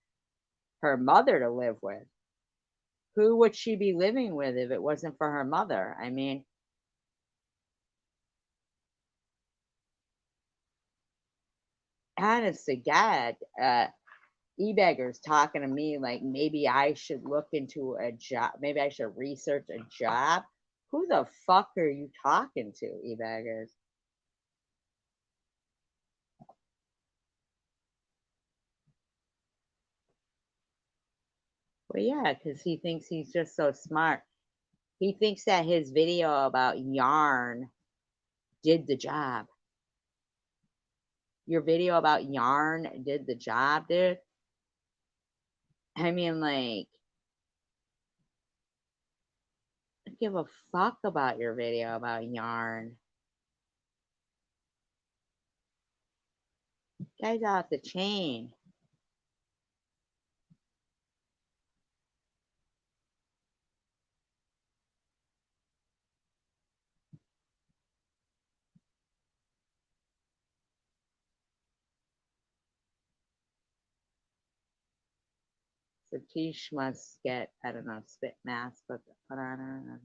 [SPEAKER 1] mother to live with. Who would she be living with if it wasn't for her mother? I mean, honest to God, e-beggars talking to me like maybe I should look into a job, maybe I should research a job. Who the fuck are you talking to, e-beggars? Well, yeah, because he thinks he's just so smart. He thinks that his video about yarn did the job. Your video about yarn did the job, dude. I mean, like, I don't give a fuck about your video about yarn. Guy's off the chain. Satish must get, I don't know, spit mask put on her. I don't know.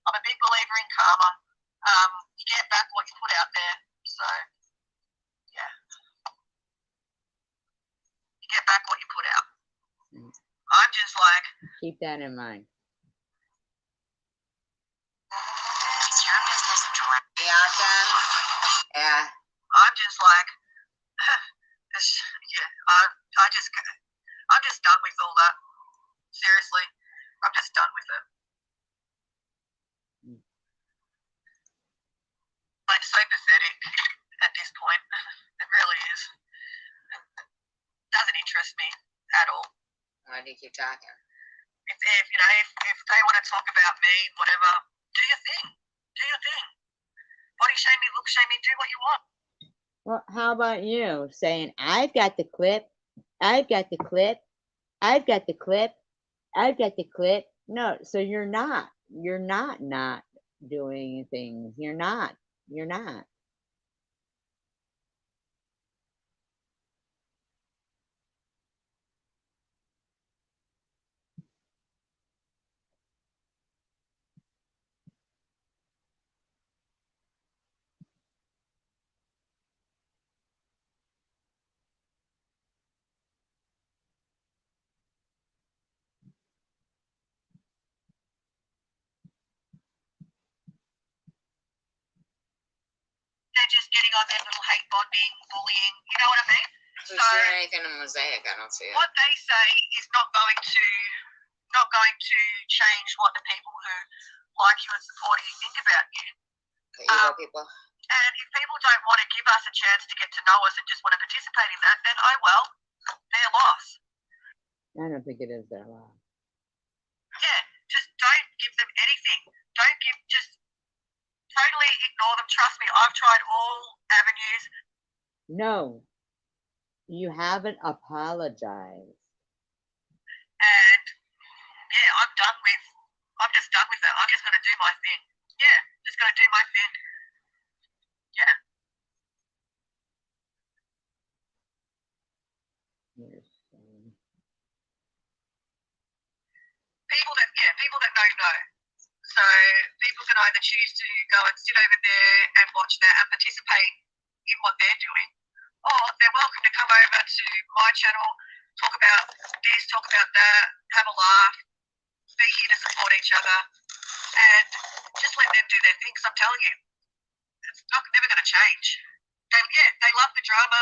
[SPEAKER 2] I'm a big believer in karma. You get back what you put out there. So, yeah. You get back what you put out. I'm just like,
[SPEAKER 1] Keep that in mind.
[SPEAKER 3] Is your business Awesome. Yeah.
[SPEAKER 2] I'm just like, yeah, I'm just done with all that. Seriously, I'm just done with it. Like, so pathetic at this point. It really is. Doesn't interest me at all.
[SPEAKER 3] Why do you keep talking?
[SPEAKER 2] If you know, if they want to talk about me, whatever, do your thing. Do your thing. Body shame me, look shame me, do what you want.
[SPEAKER 1] Well, how about you saying, I've got the clip, I've got the clip, I've got the clip, I've got the clip. No, so you're not doing things. You're not.
[SPEAKER 2] They're just getting on their little hate bonding, bullying, you know what I mean?
[SPEAKER 3] Who's doing anything in Mosaic? I don't see it.
[SPEAKER 2] What they say is not going to change what the people who like you and support you think about you.
[SPEAKER 3] The evil people.
[SPEAKER 2] And if people don't want to give us a chance to get to know us and just want to participate in that, then oh well, their loss.
[SPEAKER 1] I don't think it is their loss.
[SPEAKER 2] Yeah, just don't give them anything. Just totally ignore them. Trust me, I've tried all avenues.
[SPEAKER 1] No, you haven't apologized.
[SPEAKER 2] And yeah, I'm just done with it. I'm just going to do my thing. Yeah, just going to do my thing. Yeah. People that know. So people can either choose to go and sit over there and watch that and participate in what they're doing, or they're welcome to come over to my channel, talk about this, talk about that, have a laugh, be here to support each other, and just let them do their thing. So I'm telling you, it's never going to change. They love the drama.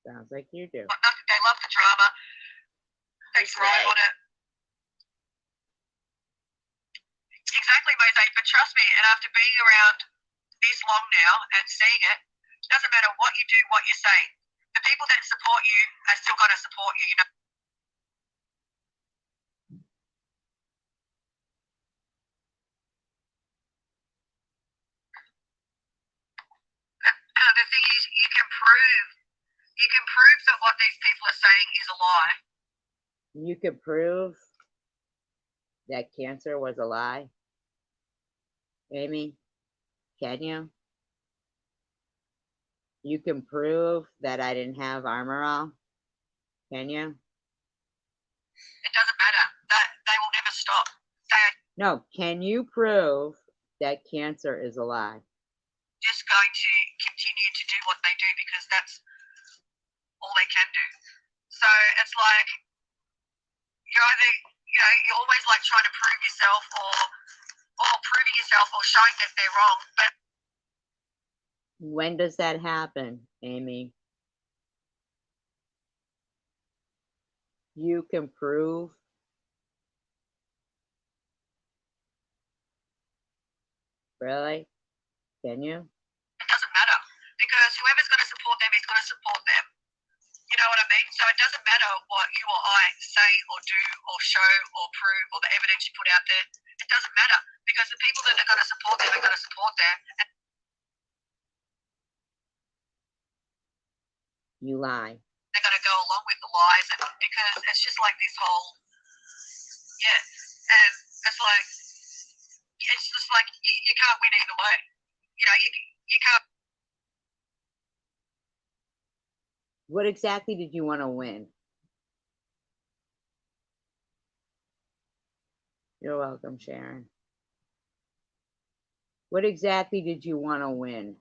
[SPEAKER 1] Sounds like you do.
[SPEAKER 2] They love the drama. They thrive on it. Exactly, Mosaic. But trust me, and after being around this long now and seeing it, doesn't matter what you do, what you say. The people that support you are still going to support you. You know. The thing is, prove that what these people are saying is a lie.
[SPEAKER 1] You could prove that cancer was a lie? Amy, can you? You can prove that I didn't have armor all? Can you?
[SPEAKER 2] It doesn't matter. That they will never stop. They are
[SPEAKER 1] No, can you prove that cancer is a lie?
[SPEAKER 2] just going to continue to do what they do because that's all they can do. So it's like you're either, you're always like trying to prove yourself or proving yourself or showing that they're wrong. But
[SPEAKER 1] When does that happen, Amy? You can prove. Really? Can you?
[SPEAKER 2] it doesn't matter because whoever's going to support them is going to support them. You know what I mean? So it doesn't matter what you or I say or do or show or prove or the evidence you put out there. It doesn't matter because the people that are going to support them are going to support them. And
[SPEAKER 1] You lie.
[SPEAKER 2] they're going to go along with the lies and because it's just like this whole, yeah. And it's like, it's just like you can't win either way. You can't.
[SPEAKER 1] What exactly did you want to win? You're welcome, Sharon. What exactly did you want to win,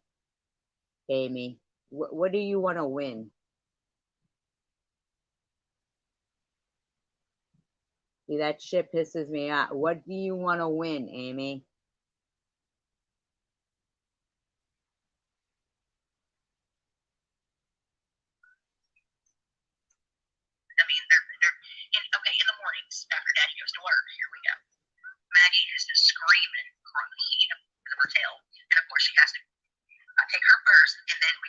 [SPEAKER 1] Amy? What do you want to win? See, that shit pisses me off. What do you want to win, Amy?
[SPEAKER 2] I mean, they're in the mornings after Daddy goes to work. Here we go. Maggie is just screaming, crying in the motel, and of course she has to take her first, and then we.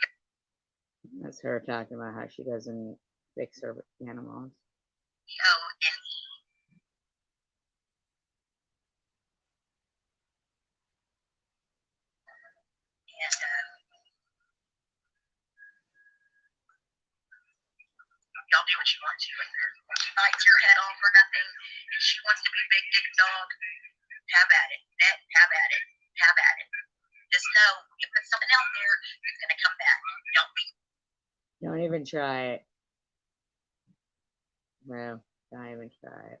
[SPEAKER 1] That's her talking about how she doesn't fix her animals.
[SPEAKER 2] O-N-E. And y'all do what you want to. If you bite your head off or nothing, if she wants to be big dick dog, have at it. Have at it. Have at it. Just know, you put something out there, it's gonna come back. Don't be.
[SPEAKER 1] Don't even try it. No, don't even try it.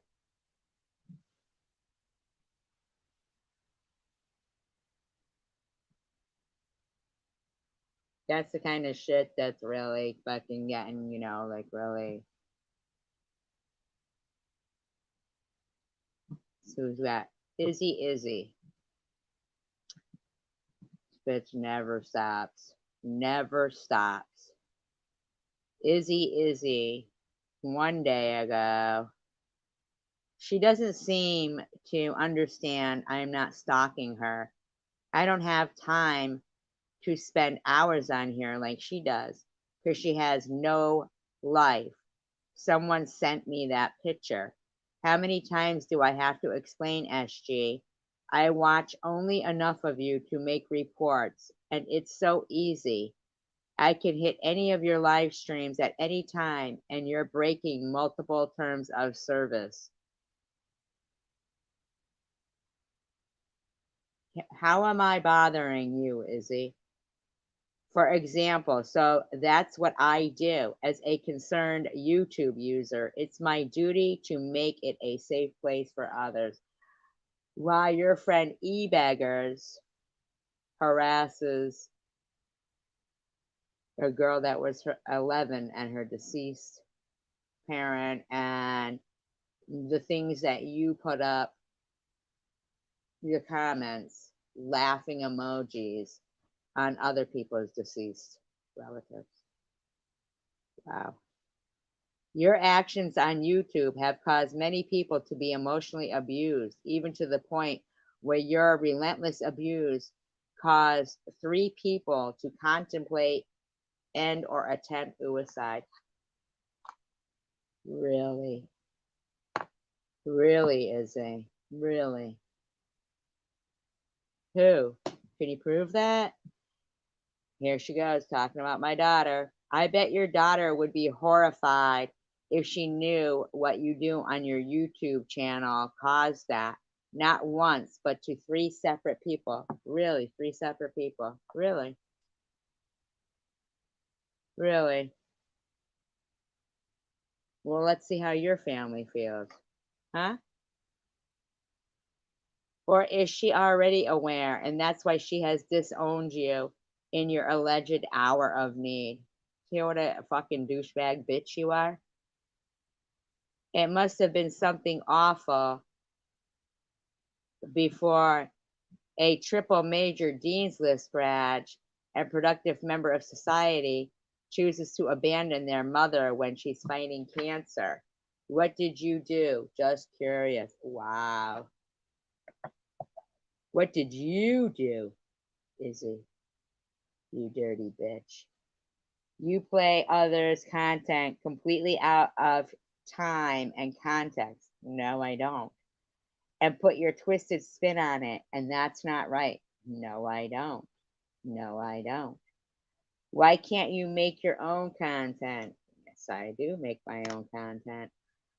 [SPEAKER 1] That's the kind of shit that's really fucking getting, like really. So who's that? Izzy. Bitch never stops. Never stops. Izzy, one day ago, she doesn't seem to understand I'm not stalking her. I don't have time to spend hours on here like she does because she has no life. Someone sent me that picture. How many times do I have to explain, SG? I watch only enough of you to make reports, and it's so easy. I can hit any of your live streams at any time, and you're breaking multiple terms of service. How am I bothering you, Izzy? For example, so that's what I do as a concerned YouTube user. It's my duty to make it a safe place for others. While your friend eBeggars harasses a girl that was 11 and her deceased parent, and the things that you put up, your comments, laughing emojis on other people's deceased relatives. Wow. Your actions on YouTube have caused many people to be emotionally abused, even to the point where your relentless abuse caused 3 people to contemplate and or attempt suicide. Really? Really, Izzy? Really? Who? Can you prove that? Here she goes talking about my daughter. I bet your daughter would be horrified if she knew what you do on your YouTube channel caused that. Not once, but to three separate people. Really? Three separate people? Really? Really? Well, let's see how your family feels. Huh? Or is she already aware and that's why she has disowned you in your alleged hour of need? See what a fucking douchebag bitch you are? It must have been something awful before a triple major Dean's List badge and productive member of society chooses to abandon their mother when she's fighting cancer. What did you do? Just curious. Wow. What did you do, Izzy? You dirty bitch. You play others' content completely out of time and context. No, I don't. And put your twisted spin on it, and that's not right. No, I don't. No, I don't. Why can't you make your own content? Yes, I do make my own content.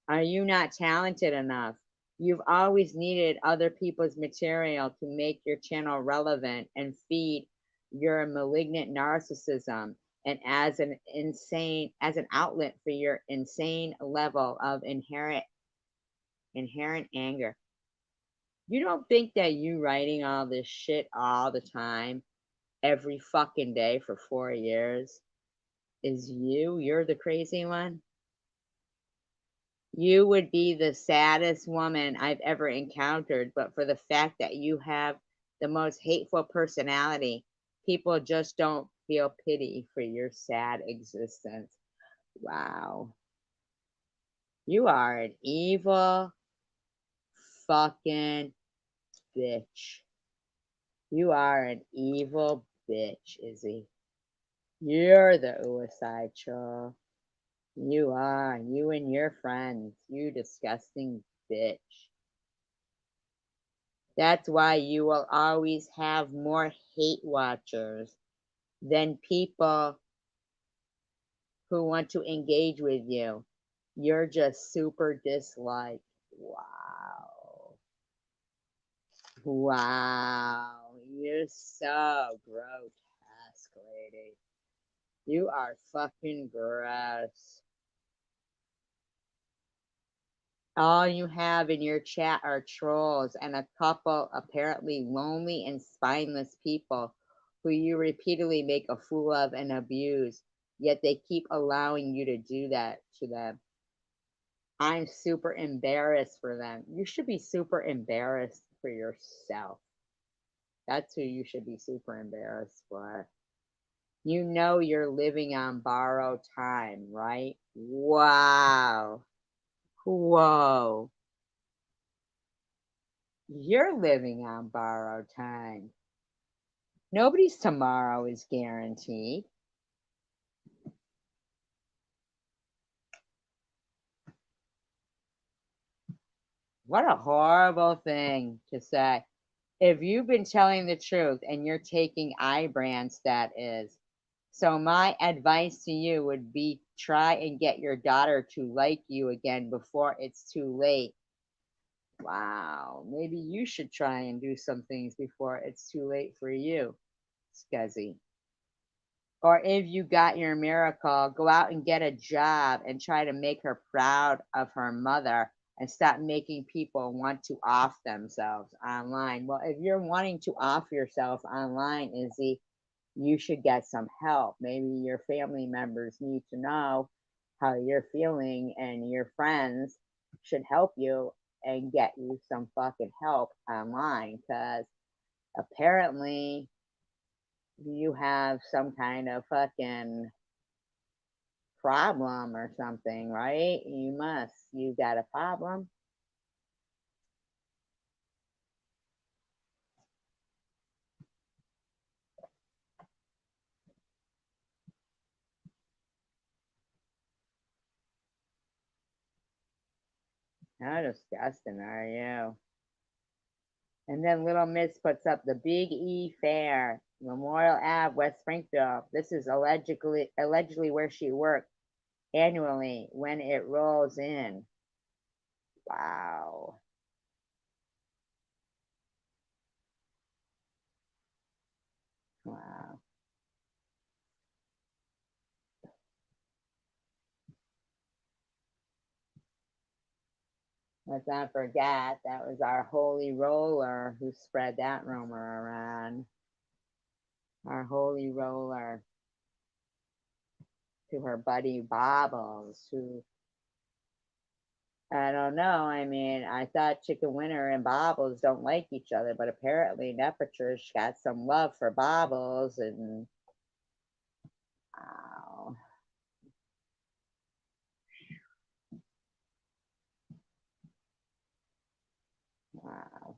[SPEAKER 1] Are you not talented enough? You've always needed other people's material to make your channel relevant and feed your malignant narcissism and as an outlet for your insane level of inherent anger. You don't think that you writing all this shit all the time, every fucking day for 4 years, is you? You're the crazy one? You would be the saddest woman I've ever encountered, but for the fact that you have the most hateful personality, people just don't feel pity for your sad existence. Wow. You are an evil fucking bitch. You are an evil bitch, Izzy. You're the suicide troll. You are. You and your friends. You disgusting bitch. That's why you will always have more hate watchers than people who want to engage with you. You're just super disliked. Wow. Wow. You're so grotesque, lady. You are fucking gross. All you have in your chat are trolls and a couple apparently lonely and spineless people who you repeatedly make a fool of and abuse, yet they keep allowing you to do that to them. I'm super embarrassed for them. You should be super embarrassed for yourself. That's who you should be super embarrassed for. You know you're living on borrowed time, right? Wow. Whoa. You're living on borrowed time. Nobody's tomorrow is guaranteed. What a horrible thing to say. If you've been telling the truth and you're taking Ibrance, that is. So, my advice to you would be try and get your daughter to like you again before it's too late. Wow, maybe you should try and do some things before it's too late for you, Scuzzy. Or if you got your miracle, go out and get a job and try to make her proud of her mother and stop making people want to off themselves online. Well, if you're wanting to off yourself online, Izzy, you should get some help. Maybe your family members need to know how you're feeling, and your friends should help you and get you some fucking help online because apparently you have some kind of fucking problem or something, right? You must. You got a problem. How disgusting are you? And then Little Miss puts up the Big E Fair, Memorial Ave, West Springfield. This is allegedly where she worked annually when it rolls in. Wow. Wow. Let's not forget that was our holy roller who spread that rumor around. Our holy roller to her buddy Bobbles, who I don't know. I mean, I thought Chicken Winter and Bobbles don't like each other, but apparently Neferture's got some love for Bobbles, and wow. Wow.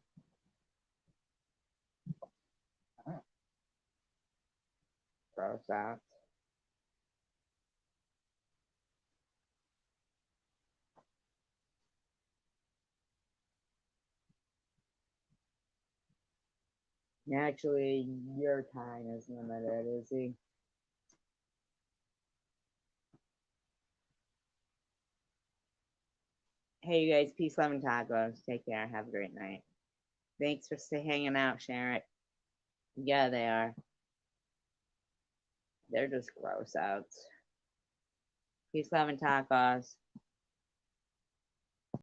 [SPEAKER 1] Gross out. Actually, your time is limited, is he? Hey, you guys, peace, love, and tacos. Take care. Have a great night. Thanks for hanging out, Sharon. Yeah, they are. They're just gross outs. Peace, love, and tacos.